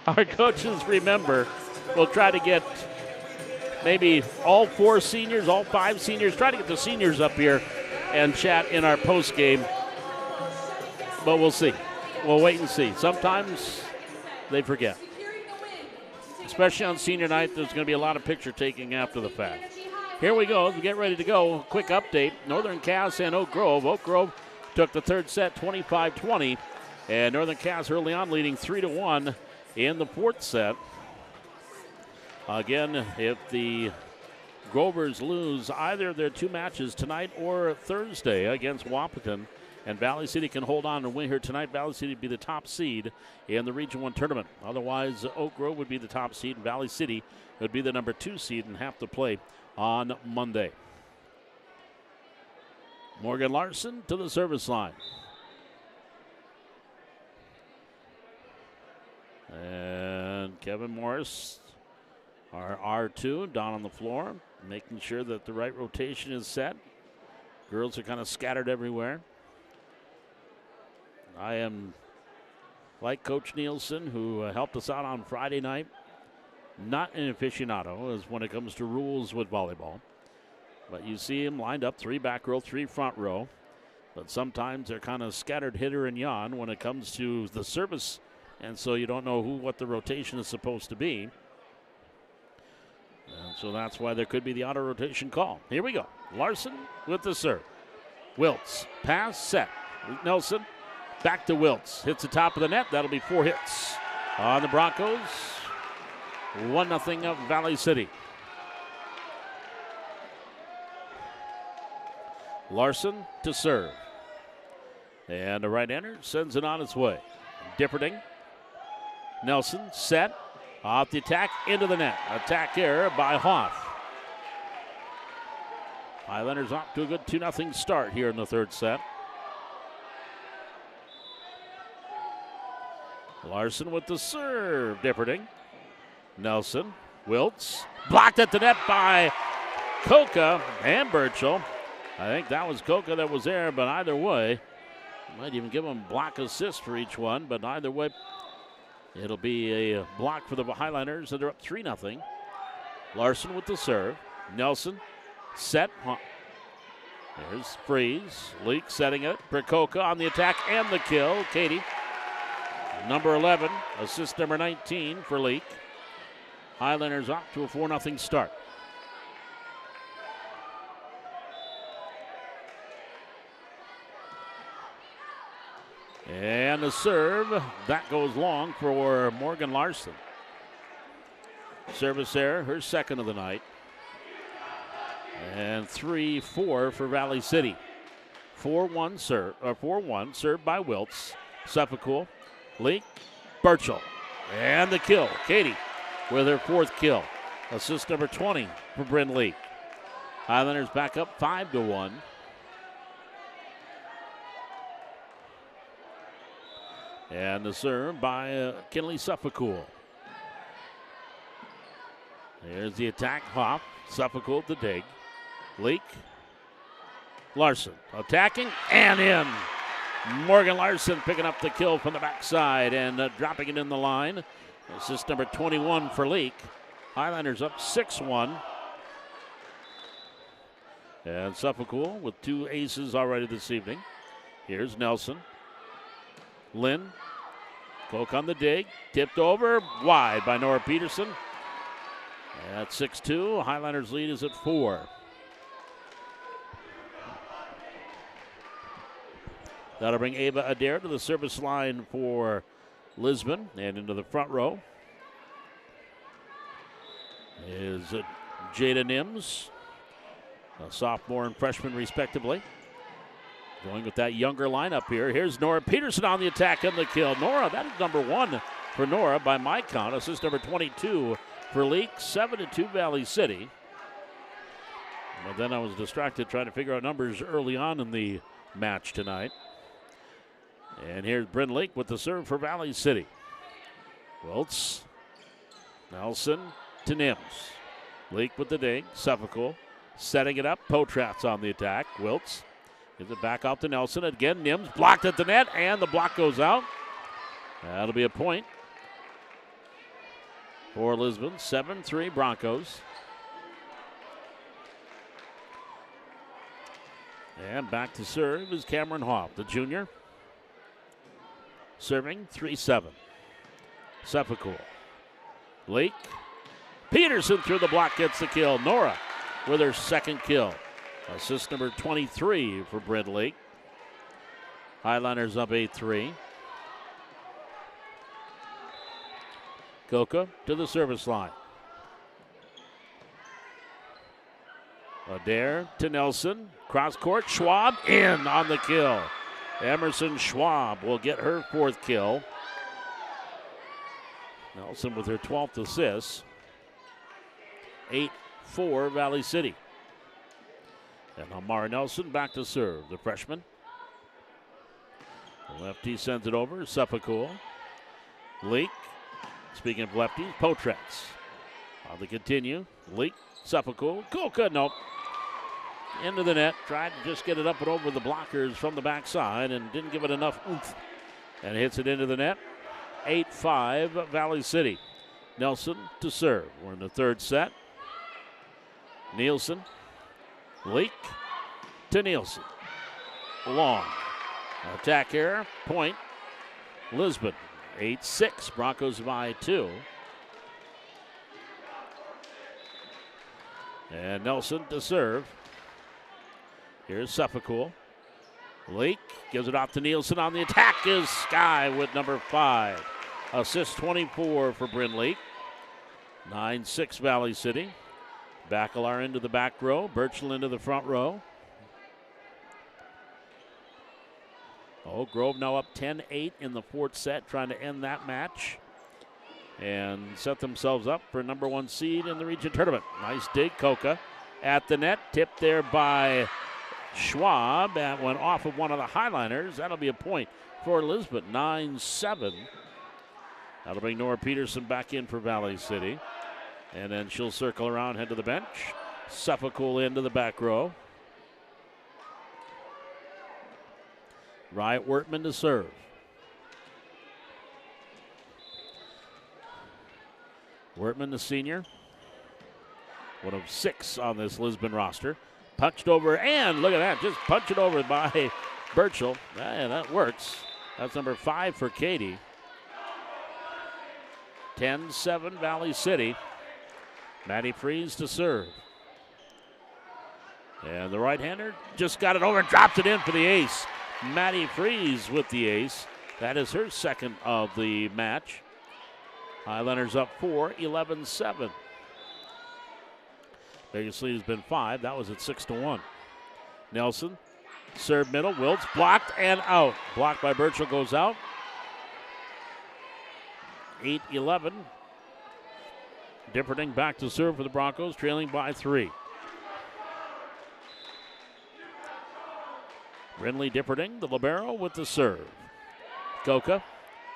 our coaches remember, we'll try to get maybe all 4 seniors, all 5 seniors, try to get the seniors up here and chat in our post game. But we'll see. We'll wait and see. Sometimes they forget. Especially on senior night, there's going to be a lot of picture taking after the fact. Here we go. We get ready to go. Quick update. Northern Cass and Oak Grove. Oak Grove took the third set 25-20. And Northern Cass early on leading 3-1 in the fourth set. Again, if the Grovers lose either of their 2 matches tonight or Thursday against Wahpeton, and Valley City can hold on and win here tonight, Valley City would be the top seed in the Region 1 tournament. Otherwise, Oak Grove would be the top seed, and Valley City would be the number 2 seed and have to play on Monday. Morgan Larson to the service line. And Kevin Morris, our R2, down on the floor, making sure that the right rotation is set. Girls are kind of scattered everywhere. I am, like Coach Nielsen, who helped us out on Friday night, not an aficionado as when it comes to rules with volleyball. But you see him lined up, 3 back row, 3 front row. But sometimes they're kind of scattered hitter and yawn when it comes to the service, and so you don't know what the rotation is supposed to be. And so that's why there could be the auto rotation call. Here we go. Larson with the serve. Wiltz, pass, set. Nelson, back to Wiltz. Hits the top of the net. That'll be 4 hits on the Broncos. 1-0 of Valley City. Larson to serve. And the right-hander sends it on its way. Differting. Nelson set. Off the attack, into the net. Attack here by Hoff. Highlanders off to a good 2-0 start here in the third set. Larson with the serve. Differting. Nelson. Wiltz. Blocked at the net by Coca and Burchell. I think that was Coca that was there, but either way, might even give them block assist for each one, but either way, it'll be a block for the Highlanders, and they're up 3-0. Larson with the serve. Nelson set. There's Freeze. Leak setting it. Percoca on the attack and the kill. Katie, number 11, assist number 19 for Leak. Highlanders off to a 4-0 start. And the serve, that goes long for Morgan Larson. Service there, her second of the night. And 3-4 for Valley City. 4-1 serve, or 4-1 served by Wiltz. Suffolk, Leak, Burchell. And the kill. Katie with her 4th kill. Assist number 20 for Bryn Leak. Highlanders back up 5-1. And the serve by Kinley Suffolk. There's the attack. Hoff. Suffolk the dig. Leak. Larson attacking and in. Morgan Larson picking up the kill from the backside and dropping it in the line. Assist number 21 for Leak. Highlanders up 6-1. And Suffolk with 2 aces already this evening. Here's Nelson. Lynn. Coke on the dig. Tipped over. Wide by Nora Peterson. At 6-2. Highlanders lead is at 4. That'll bring Ava Adair to the service line for Lisbon and into the front row is Jada Nims, a sophomore and freshman respectively. Going with that younger lineup here. Here's Nora Peterson on the attack and the kill. Nora, that is number 1 for Nora by my count. Assist number 22 for Leak. 7-2 Valley City. But then I was distracted trying to figure out numbers early on in the match tonight. And here's Bryn Leak with the serve for Valley City. Wiltz. Nelson to Nims. Leak with the dig. Suffolk setting it up. Potratz on the attack. Wiltz Gives it back out to Nelson. Again, Nims blocked at the net, and the block goes out. That'll be a point for Lisbon. 7-3 Broncos. And back to serve is Cameron Hoff, the junior. Serving 3-7. Sepulcool. Lake. Peterson through the block gets the kill. Nora with her second kill. Assist number 23 for Brent Lake. Highliners up 8-3. Coca to the service line. Adair to Nelson. Cross court. Schwab in on the kill. Emerson Schwab will get her fourth kill. Nelson with her 12th assist. 8-4 Valley City. And Amara Nelson back to serve, the freshman. The lefty sends it over. Sepulcool. Leak. Speaking of lefties, Potrex. On the continue. Leak. Sepulcool. Coca, nope. Into the net. Tried to just get it up and over the blockers from the backside and didn't give it enough oomph. And hits it into the net. 8-5 Valley City. Nelson to serve. We're in the third set. Nielsen. Leak to Nielsen. Long. Attack error. Point. Lisbon. 8-6. Broncos by 2. And Nelson to serve. Here's Sepulcool. Leak gives it off to Nielsen. On the attack is Sky with number 5. Assist 24 for Bryn Leak. 9-6 Valley City. Bacalar into the back row. Birchall into the front row. Grove now up 10-8 in the fourth set, trying to end that match and set themselves up for number 1 seed in the region tournament. Nice dig, Coca at the net. Tipped there by Schwab. That went off of one of the highliners. That'll be a point for Lisbon. 9-7. That'll bring Nora Peterson back in for Valley City. And then she'll circle around, head to the bench. Sepulcool into the back row. Riot Wortman to serve. Wortman, the senior. One of 6 on this Lisbon roster. Punched over, and look at that, just punch it over by Birchall. That works. That's number 5 for Katie. 10-7 Valley City. Maddie Freeze to serve. And the right-hander just got it over and dropped it in for the ace. Maddie Freeze with the ace. That is her second of the match. Highlanders up 4, 11-7. Biggest lead has been 5. That was at 6-1. Nelson, serve middle. Wiltz blocked and out. Blocked by Birchall, goes out. 8-11. Differting back to serve for the Broncos, trailing by 3. Renly Differding, the libero, with the serve. Coca,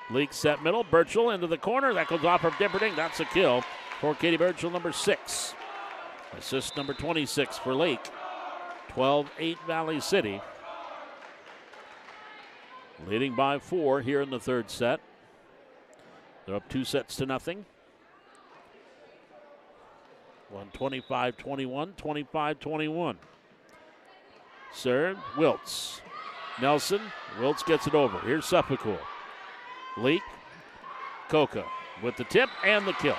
Leak set middle. Birchall into the corner. That goes off of Differding. That's a kill for Katie Birchall, number 6. Assist number 26 for Lake. 12-8 Valley City. Leading by 4 here in the third set. They're up 2-0. 25-21, 25-21. Serve, Wiltz. Nelson, Wiltz gets it over. Here's Sepulcool. Leak, Coca with the tip and the kill.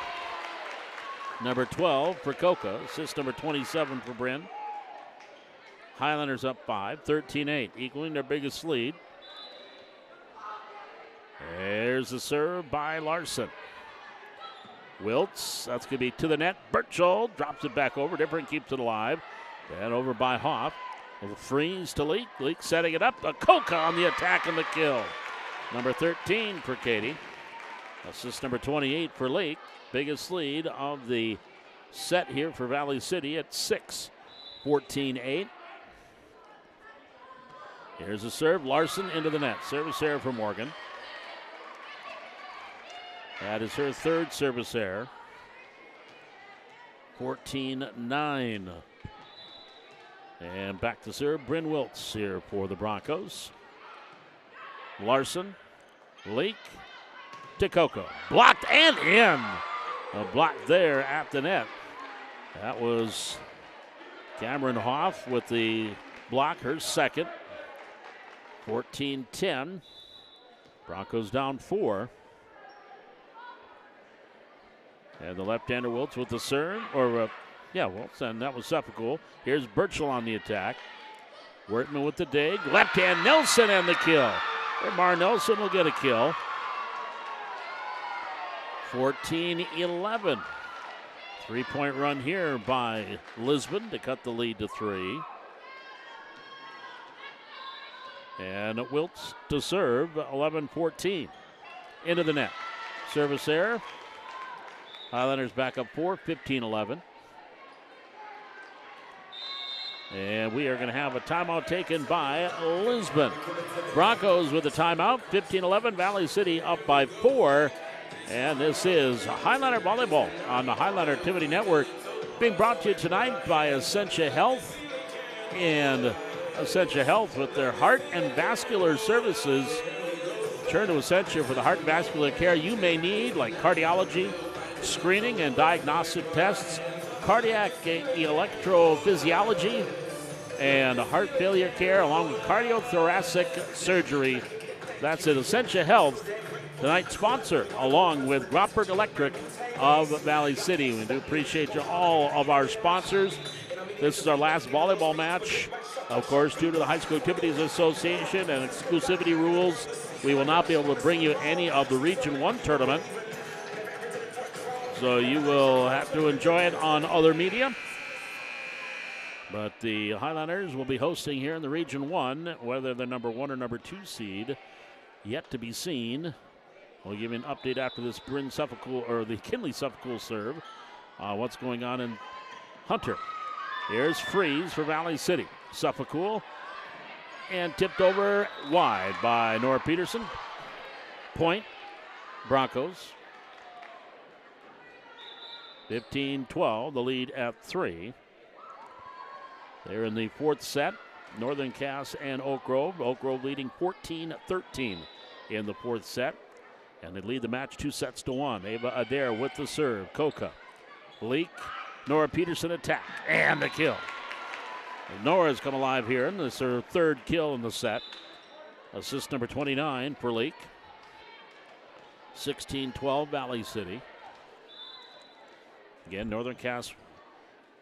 Number 12 for Coca. Assist number 27 for Bryn. Highlanders up 5, 13-8, equaling their biggest lead. There's the serve by Larson. Wiltz, that's going to be to the net. Birchall drops it back over. Different keeps it alive. And over by Hoff. A freeze to Leak. Leak setting it up. A Coca on the attack and the kill. Number 13 for Katie. Assist number 28 for Leak. Biggest lead of the set here for Valley City at 6. 14-8. Here's a serve. Larson into the net. Service error for Morgan. That is her third service error. 14-9. And back to serve, Bryn Wiltz here for the Broncos. Larson, Leak, to Coco. Blocked and in. A block there at the net. That was Cameron Hoff with the block, her second. 14-10. Broncos down 4. And the left-hander Wiltz with the serve, Wiltz, and that was Suffolk. Here's Birchall on the attack. Wortman with the dig. Left hand Nelson and the kill. Mar Nelson will get a kill. 14-11. 3-point run here by Lisbon to cut the lead to 3. And Wiltz to serve, 11-14. Into the net. Service error. Highlanders back up 4, 15-11. And we are going to have a timeout taken by Lisbon. Broncos with a timeout, 15-11. Valley City up by 4. And this is Highliner Volleyball on the Highliner Activity Network, being brought to you tonight by Essentia Health. And Essentia Health with their heart and vascular services. Turn to Essentia for the heart and vascular care you may need, like cardiology, screening and diagnostic tests, cardiac electrophysiology, and heart failure care, along with cardiothoracic surgery. That's at Essentia Health, tonight's sponsor, along with Grotberg Electric of Valley City. We do appreciate you, all of our sponsors. This is our last volleyball match. Of course, due to the High School Activities Association and exclusivity rules, we will not be able to bring you any of the Region 1 tournament. So you will have to enjoy it on other media. But the Highlanders will be hosting here in the Region 1, whether they're number 1 or number 2 seed, yet to be seen. We'll give you an update after this Bryn Suffolk, or the Kinley Suffolk serve. What's going on in Hunter. Here's Freeze for Valley City. Suffolk and tipped over wide by Nora Peterson. Point, Broncos. 15-12, the lead at 3. They're in the 4th set. Northern Cass and Oak Grove. Oak Grove leading 14-13 in the 4th set. And they lead the match 2-1. Ava Adair with the serve. Coca. Leak. Nora Peterson attack. And the kill. Nora's come alive here, and this is her 3rd kill in the set. Assist number 29 for Leak. 16-12 Valley City. Again, Northern Cass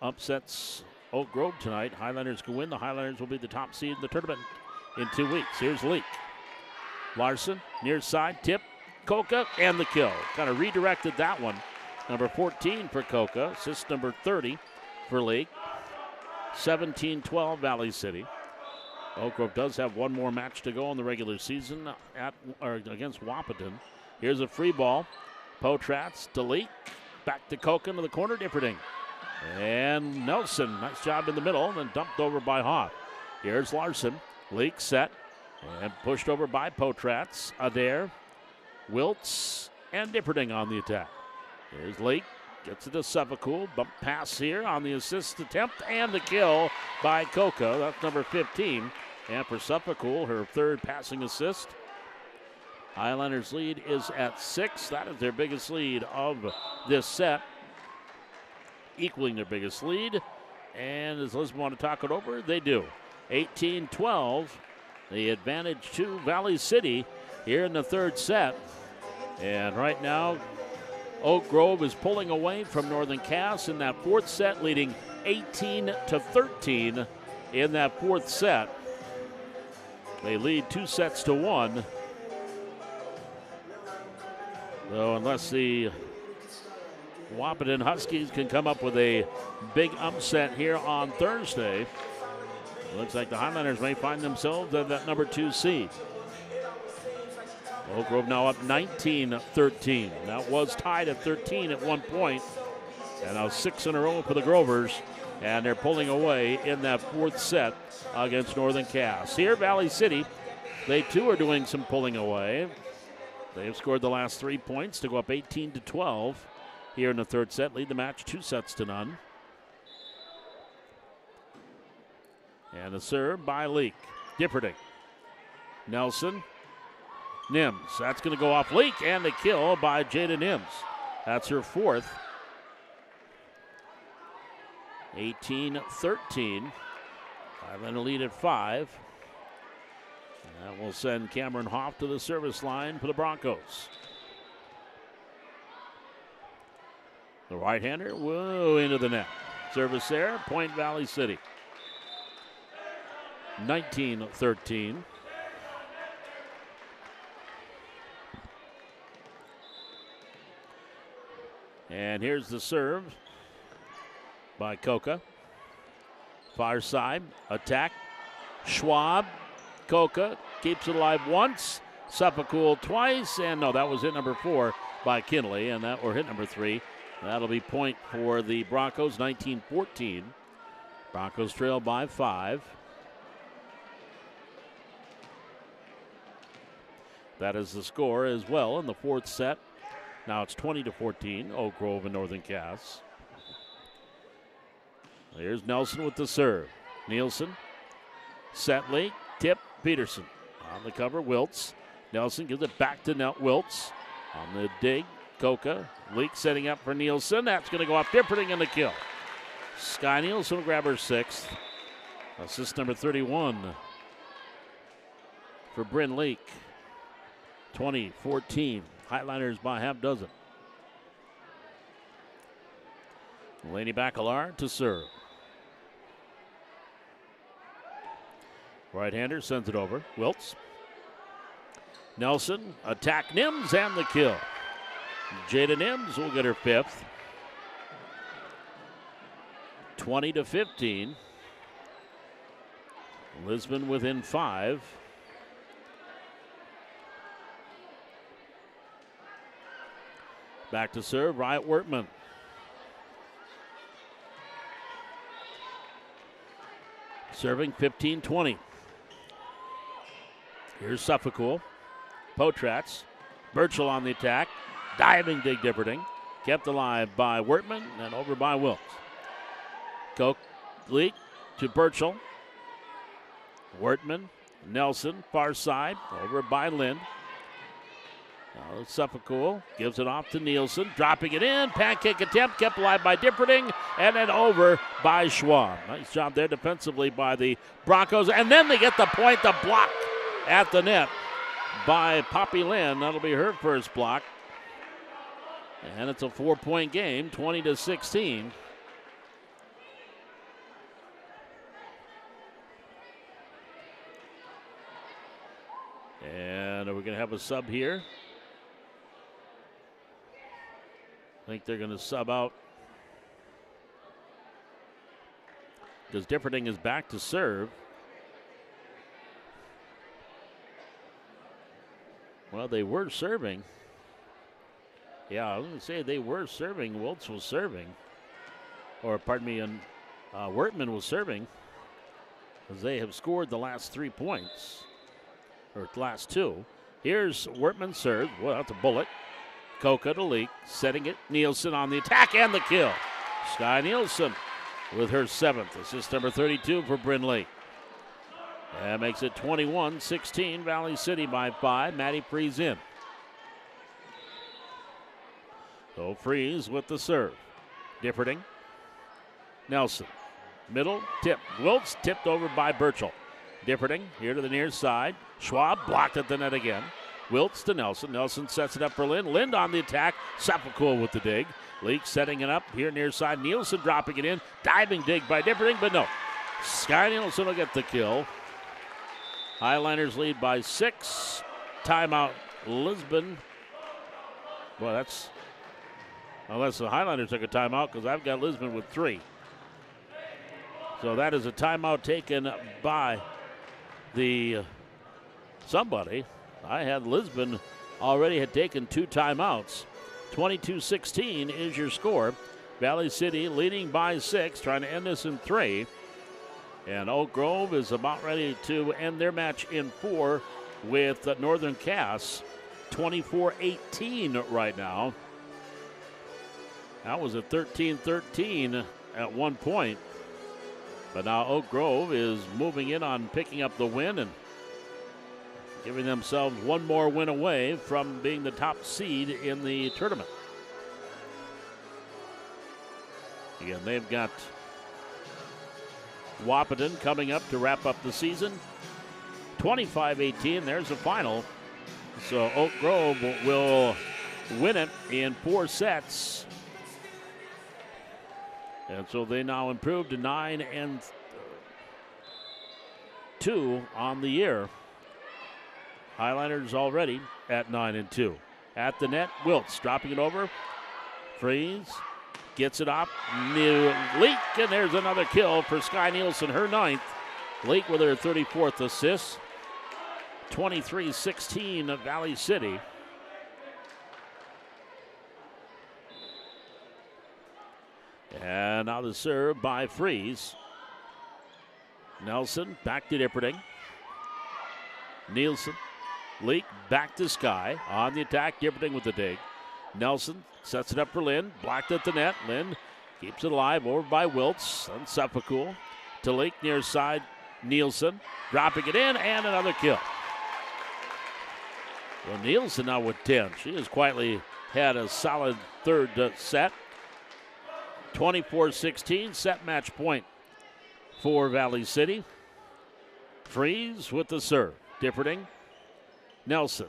upsets Oak Grove tonight. Highlanders can win. The Highlanders will be the top seed in the tournament in 2 weeks. Here's Leak. Larson, near side, tip, Coca, and the kill. Kind of redirected that one. Number 14 for Coca. Assist number 30 for Leak. 17-12 Valley City. Oak Grove does have one more match to go in the regular season against Wahpeton. Here's a free ball. Potratz to Leak. Back to Coca into the corner, Differding. And Nelson, nice job in the middle, and then dumped over by Hoff. Here's Larson. Leak set. And pushed over by Potratz. Adair. Wiltz. And Differding on the attack. Here's Leak. Gets it to Suffolk. Bump pass here on the assist attempt. And the kill by Coca. That's number 15. And for Suffolk, her 3rd passing assist. Highlanders' lead is at 6. That is their biggest lead of this set, equaling their biggest lead. And does Lisbon want to talk it over? They do. 18-12, the advantage to Valley City here in the 3rd set. And right now, Oak Grove is pulling away from Northern Cass in that 4th set, leading 18-13 in that 4th set. They lead 2-1. So unless the Wahpeton Huskies can come up with a big upset here on Thursday, it looks like the Highlanders may find themselves at that number 2 seed. Oak Grove now up 19-13. That was tied at 13 at one point. And now 6 in a row for the Grovers. And they're pulling away in that 4th set against Northern Cass. Here, Valley City, they too are doing some pulling away. They've scored the last 3 points to go up 18-12 here in the 3rd set. Lead the match 2-0. And a serve by Leak. Differting. Nelson. Nims. That's going to go off Leak, and the kill by Jada Nims. That's her fourth. 18-13. Highlander lead at 5. And that will send Cameron Hoff to the service line for the Broncos. The right-hander, whoa, into the net. Service there, point Valley City. 19-13. And here's the serve by Coca. Far side, attack. Schwab, Coca keeps it alive once. Suffolk twice, and no, that was hit number 4 by Kinley, and that or hit number 3. That'll be point for the Broncos, 19-14. Broncos trail by 5. That is the score as well in the fourth set. Now it's 20-14, Oak Grove and Northern Cass. Here's Nelson with the serve. Nielsen, Setley, tip, Peterson. On the cover, Wiltz. Nelson gives it back to Wiltz. On the dig, Coca. Leak setting up for Nielsen. That's going to go off Differting in the kill. Sky Nielsen will grab her 6th. Assist number 31 for Bryn Leak. 20-14. Highliners by half dozen. Laney Bacalar to serve. Right-hander sends it over. Wiltz. Nelson, attack Nims, and the kill. Jada Nims will get her 5th. 20-15. Lisbon within 5. Back to serve, Riot Workman. Serving 15-20. Here's Suffolk. Potratz. Birchall on the attack. Diving dig Differting. Kept alive by Workman and over by Wilkes. Coke Leak to Birchall. Wortman. Nelson, far side, over by Lind. Now Suffolk gives it off to Nielsen, dropping it in. Pancake attempt kept alive by Differting, and then over by Schwab. Nice job there defensively by the Broncos, and then they get the point, the block at the net by Poppy Lynn. That'll be her first block, and it's a 4-point game, 20-16. And we're going to have a sub here. I think they're going to sub out because Differting is back to serve. Well, they were serving. Yeah, I was going to say they were serving. Wiltz was serving. Or, pardon me, and Wortman was serving because they have scored the last 3 points. Or last 2. Here's Wortman serve. Well, that's a bullet. Coca to Leak, setting it. Nielsen on the attack and the kill. Sky Nielsen with her 7th. Assist number 32 for Bryn Leak. That makes it 21-16. Valley City by 5. Maddie Freeze in. So Freeze with the serve. Differting. Nelson. Middle, tip. Wiltz tipped over by Birchall. Differting here to the near side. Schwab blocked at the net again. Wiltz to Nelson. Nelson sets it up for Lind. Lind on the attack. Suffolk with the dig. Leak setting it up here near side. Nielsen dropping it in. Diving dig by Differting, but no. Sky Nielsen will get the kill. Highliners lead by 6. Timeout Lisbon. Well, that's unless the Highliners took a timeout because I've got Lisbon with 3. So that is a timeout taken by the somebody. I had Lisbon already had taken 2 timeouts. 22-16 is your score. Valley City leading by 6, trying to end this in 3. And Oak Grove is about ready to end their match in 4 with Northern Cass. 24-18 right now. That was a 13-13 at one point. But now Oak Grove is moving in on picking up the win and giving themselves one more win away from being the top seed in the tournament. Again, they've got Wahpeton coming up to wrap up the season. 25-18, there's the final. So Oak Grove will win it in 4 sets. And so they now improve to 9-2 on the year. Highliners already at 9-2. At the net, Wiltz dropping it over. Freeze. Gets it up. Leak, and there's another kill for Sky Nielsen, her 9th. Leak with her 34th assist. 23-16 Valley City. And now the serve by Freeze. Nelson back to Dipperding. Nielsen. Leak back to Sky. On the attack, Dipperding with the dig. Nelson sets it up for Lynn. Blocked at the net. Lynn keeps it alive over by Wiltz. And Suffolcool to Leak near side. Nielsen dropping it in, and another kill. Well, Nielsen now with 10. She has quietly had a solid third set. 24-16, set match point for Valley City. Freeze with the serve. Dipperding. Nelson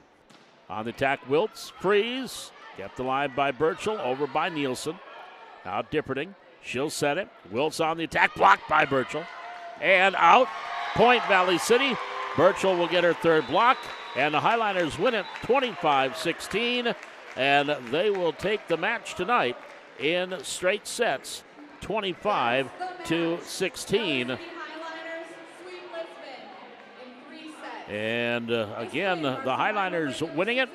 on the attack. Wiltz. Freeze. Kept alive by Birchall. Over by Nielsen. Now Dipperding. She'll set it. Wiltz on the attack. Blocked by Birchall. And out. Point Valley City. Birchall will get her third block. And the Highliners win it 25-16. And they will take the match tonight in straight sets, 25-16. And again, the Highliners winning it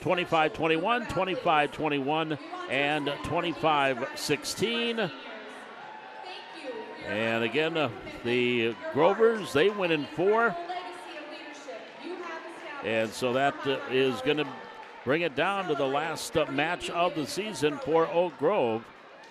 25-21, 25-21, and 25-16. And again, the Grovers, they win in 4. And so that is going to bring it down to the last match of the season for Oak Grove,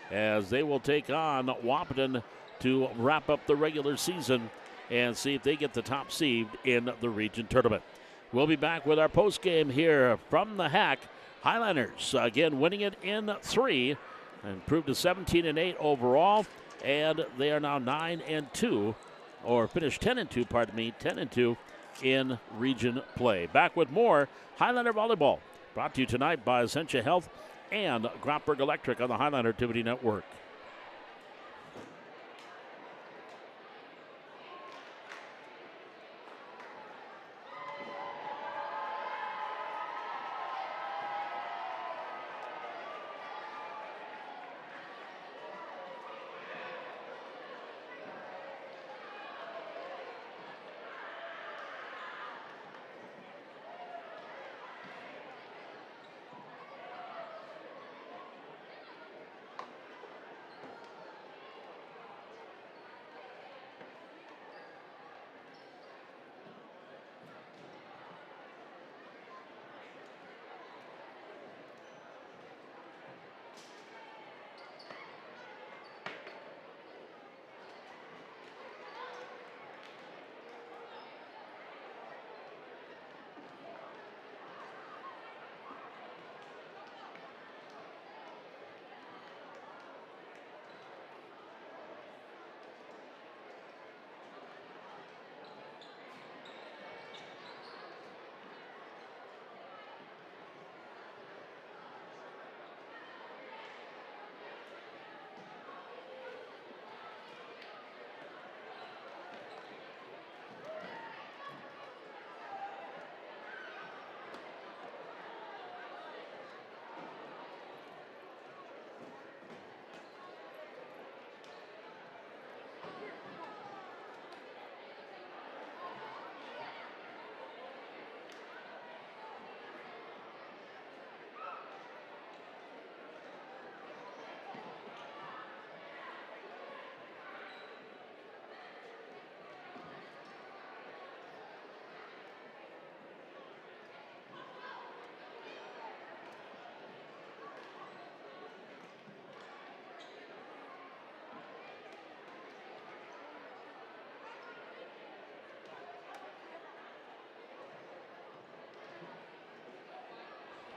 as they will take on Wahpeton to wrap up the regular season and see if they get the top seed in the region tournament. We'll be back with our post game here from the Hack. Highliners again winning it in 3 and improved to 17-8 overall, and they are now 9-2, or finished 10-2, pardon me, 10-2 in region play. Back with more Highliner Volleyball, brought to you tonight by Essentia Health and Grotberg Electric on the Highliner Activity Network.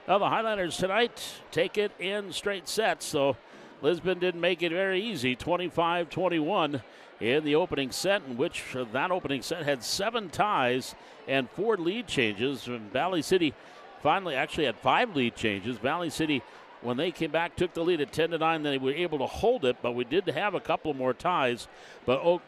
Well, the Highlanders tonight take it in straight sets, so Lisbon didn't make it very easy. 25-21 in the opening set, in which that opening set had 7 ties and 4 lead changes. And Valley City finally actually had 5 lead changes. Valley City, when they came back, took the lead at 10-9. They were able to hold it, but we did have a couple more ties. But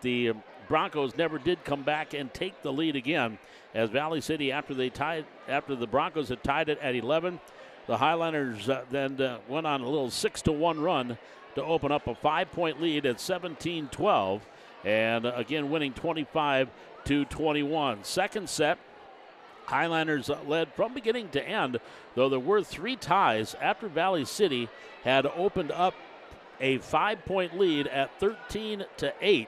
the Broncos never did come back and take the lead again. As Valley City, after the Broncos had tied it at 11, the Highlanders then went on a little 6-1 run to open up a 5-point lead at 17-12, and again winning 25-21. Second set, Highlanders led from beginning to end, though there were 3 ties after Valley City had opened up a 5-point lead at 13-8.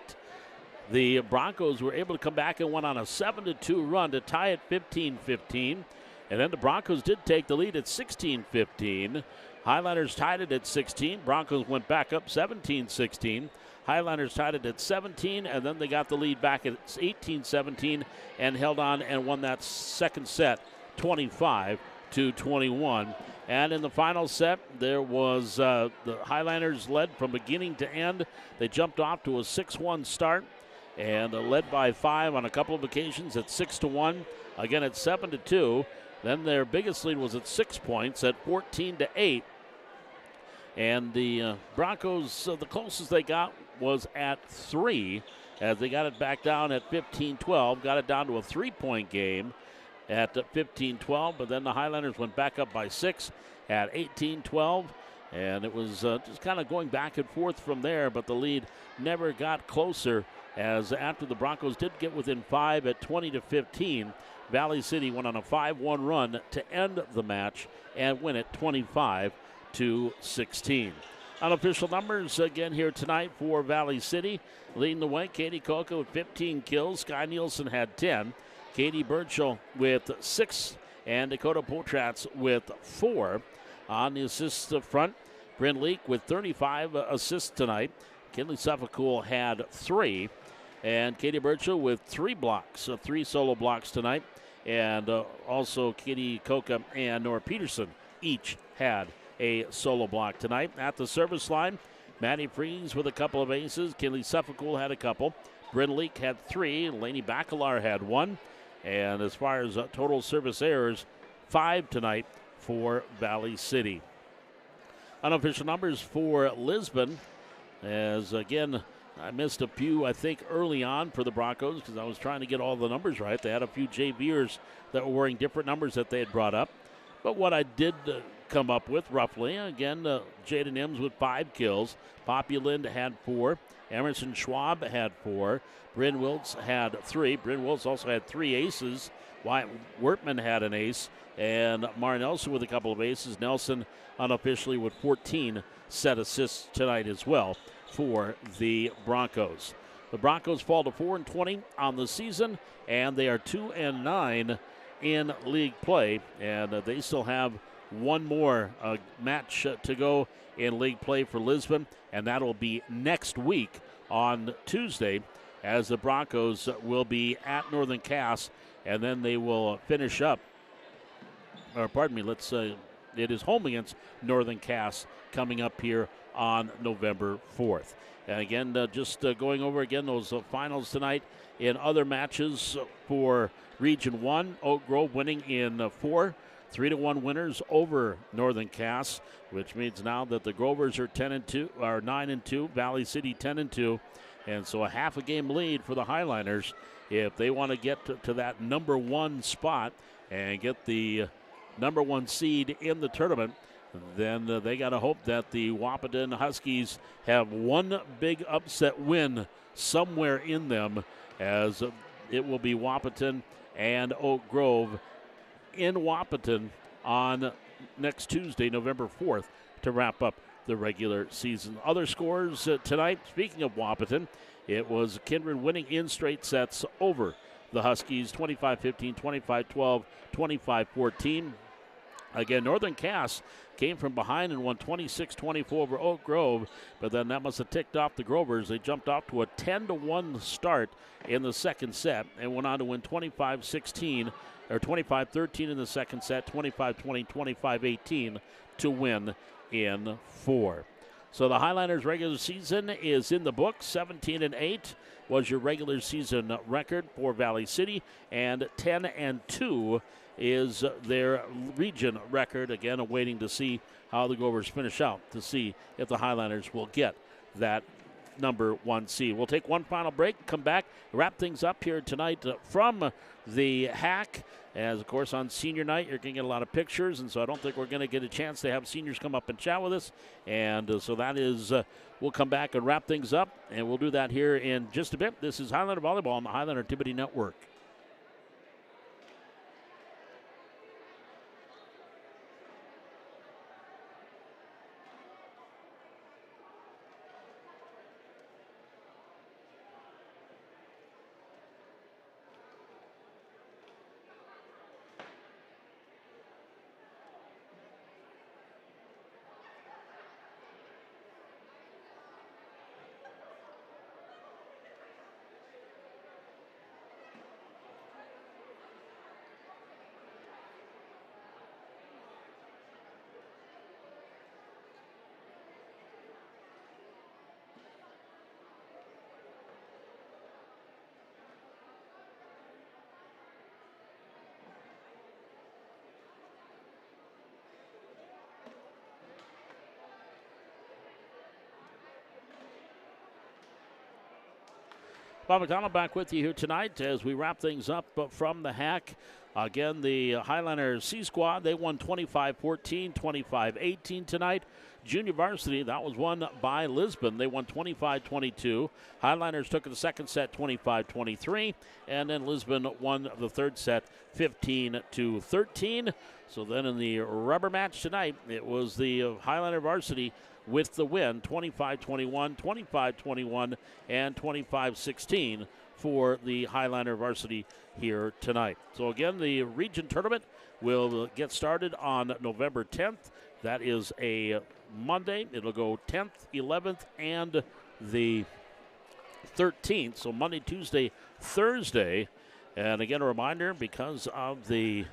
The Broncos were able to come back and went on a 7-2 run to tie it 15-15. And then the Broncos did take the lead at 16-15. Highlanders tied it at 16. Broncos went back up 17-16. Highlanders tied it at 17, and then they got the lead back at 18-17 and held on and won that second set 25-21. And in the final set, there was the Highlanders led from beginning to end. They jumped off to a 6-1 start and led by 5 on a couple of occasions at 6-1. Again at 7-2. Then their biggest lead was at 6 points at 14-8. And the Broncos, the closest they got was at 3, as they got it back down at 15-12, got it down to a 3-point game at 15-12, but then the Highlanders went back up by 6 at 18-12, and it was just kind of going back and forth from there, but the lead never got closer, as after the Broncos did get within 5 at 20-15, Valley City went on a 5-1 run to end the match and win it 25-16. Unofficial numbers again here tonight for Valley City. Leading the way, Katie Coca with 15 kills. Sky Nielsen had 10. Katie Burchell with 6. And Dakota Potratz with 4. On the assists front, Bryn Leak with 35 assists tonight. Kinley Suffolcool had 3. And Katie Burchell with 3 blocks, 3 solo blocks tonight. And also Katie Coca and Nora Peterson each had a solo block tonight. At the service line, Maddie Freeze with a couple of aces. Kinley Suffolcool had a couple. Bryn Leak had 3. Lainey Bacalar had 1. And as far as total service errors, 5 tonight for Valley City. Unofficial numbers for Lisbon, as again, I missed a few, I think, early on for the Broncos because I was trying to get all the numbers right. They had a few JVers that were wearing different numbers that they had brought up. But what I did come up with, roughly, again, Jaden Ims with 5 kills. Poppy Lind had 4. Emerson Schwab had 4. Bryn Wiltz had 3. Bryn Wiltz also had 3 aces. Wyatt Wertman had an ace. And Mara Nelson with a couple of aces. Nelson unofficially with 14 set assists tonight as well for the Broncos. The Broncos fall to 4-20 on the season, and they are 2-9 in league play, and they still have one more match to go in league play for Lisbon, and that'll be next week on Tuesday, as the Broncos will be at Northern Cass, and then they will finish up, or pardon me, it is home against Northern Cass coming up here on November 4th. And again, just going over again those finals tonight in other matches for Region 1. Oak Grove winning in 4. 3-1 winners over Northern Cass, which means now that the Grovers are 9-2, Valley City 10-2, and so a half a game lead for the Highlanders if they want to get to that number 1 spot and get the number 1 seed in the tournament. Then they got to hope that the Wahpeton Huskies have one big upset win somewhere in them, as it will be Wahpeton and Oak Grove in Wahpeton on next Tuesday, November 4th, to wrap up the regular season. Other scores tonight, speaking of Wahpeton, it was Kindred winning in straight sets over the Huskies, 25-15, 25-12, 25-14. Again, Northern Cass came from behind and won 26-24 over Oak Grove, but then that must have ticked off the Grovers. They jumped off to a 10-1 start in the second set and went on to win 25-16, or 25-13 in the second set, 25-20, 25-18 to win in 4. So the Highlanders regular season is in the books. 17-8 was your regular season record for Valley City, and 10-2 is their region record. Again, awaiting to see how the Grovers finish out to see if the Highlanders will get that number 1 seed. We'll take one final break, come back, wrap things up here tonight from the Hack. As, of course, on senior night, you're going to get a lot of pictures, and so I don't think we're going to get a chance to have seniors come up and chat with us. And so that is, we'll come back and wrap things up, and we'll do that here in just a bit. This is Highlander Volleyball on the Highlander Activity Network. Bob McDonald back with you here tonight as we wrap things up from the Hack. Again, the Highlanders C Squad, they won 25-14, 25-18 tonight. Junior Varsity, that was won by Lisbon. They won 25-22. Highlanders took the second set 25-23, and then Lisbon won the third set 15-13. So then in the rubber match tonight, it was the Highlander Varsity with the win, 25-21, 25-21, and 25-16 for the Highlander Varsity here tonight. So again, the region tournament will get started on November 10th. That is a Monday. It'll go 10th, 11th, and the 13th. So Monday, Tuesday, Thursday. And again, a reminder, because of the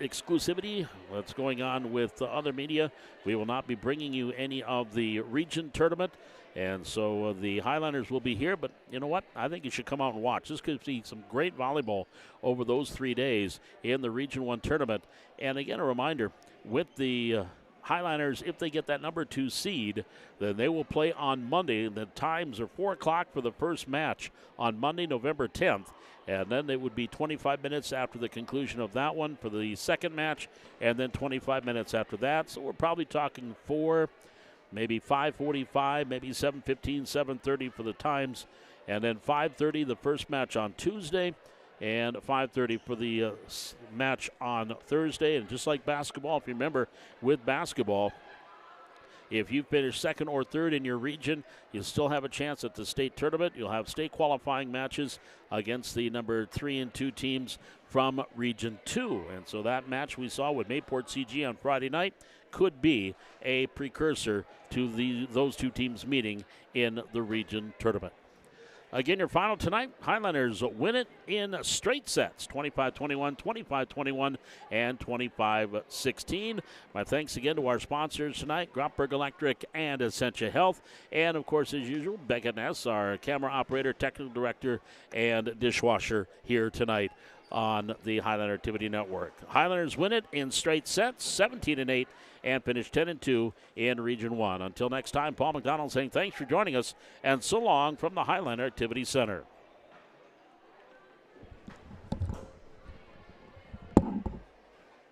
exclusivity that's going on with other media, we will not be bringing you any of the region tournament, and so the Highlanders will be here. But you know what, I think you should come out and watch. This could be some great volleyball over those 3 days in the Region 1 tournament. And again, a reminder, with the Highlanders, if they get that number 2 seed, then they will play on Monday. The times are 4 o'clock for the first match on Monday, November 10th. And then it would be 25 minutes after the conclusion of that one for the second match, and then 25 minutes after that. So we're probably talking 4, maybe 5:45, maybe 7:15, 7:30 for the times. And then 5:30 the first match on Tuesday, and 5:30 for the match on Thursday. And just like basketball, if you remember, with basketball, if you finish second or third in your region, you still have a chance at the state tournament. You'll have state qualifying matches against the number 3 and 2 teams from Region 2. And so that match we saw with Mayport CG on Friday night could be a precursor to those 2 teams meeting in the region tournament. Again, your final tonight, Highlanders win it in straight sets, 25-21, 25-21, and 25-16. My thanks again to our sponsors tonight, Grotberg Electric and Essentia Health. And, of course, as usual, Becca Ness, our camera operator, technical director, and dishwasher here tonight on the Highlander Activity Network. Highlanders win it in straight sets, 17-8, and finish 10-2 in Region 1. Until next time, Paul McDonald saying thanks for joining us, and so long from the Highlander Activity Center.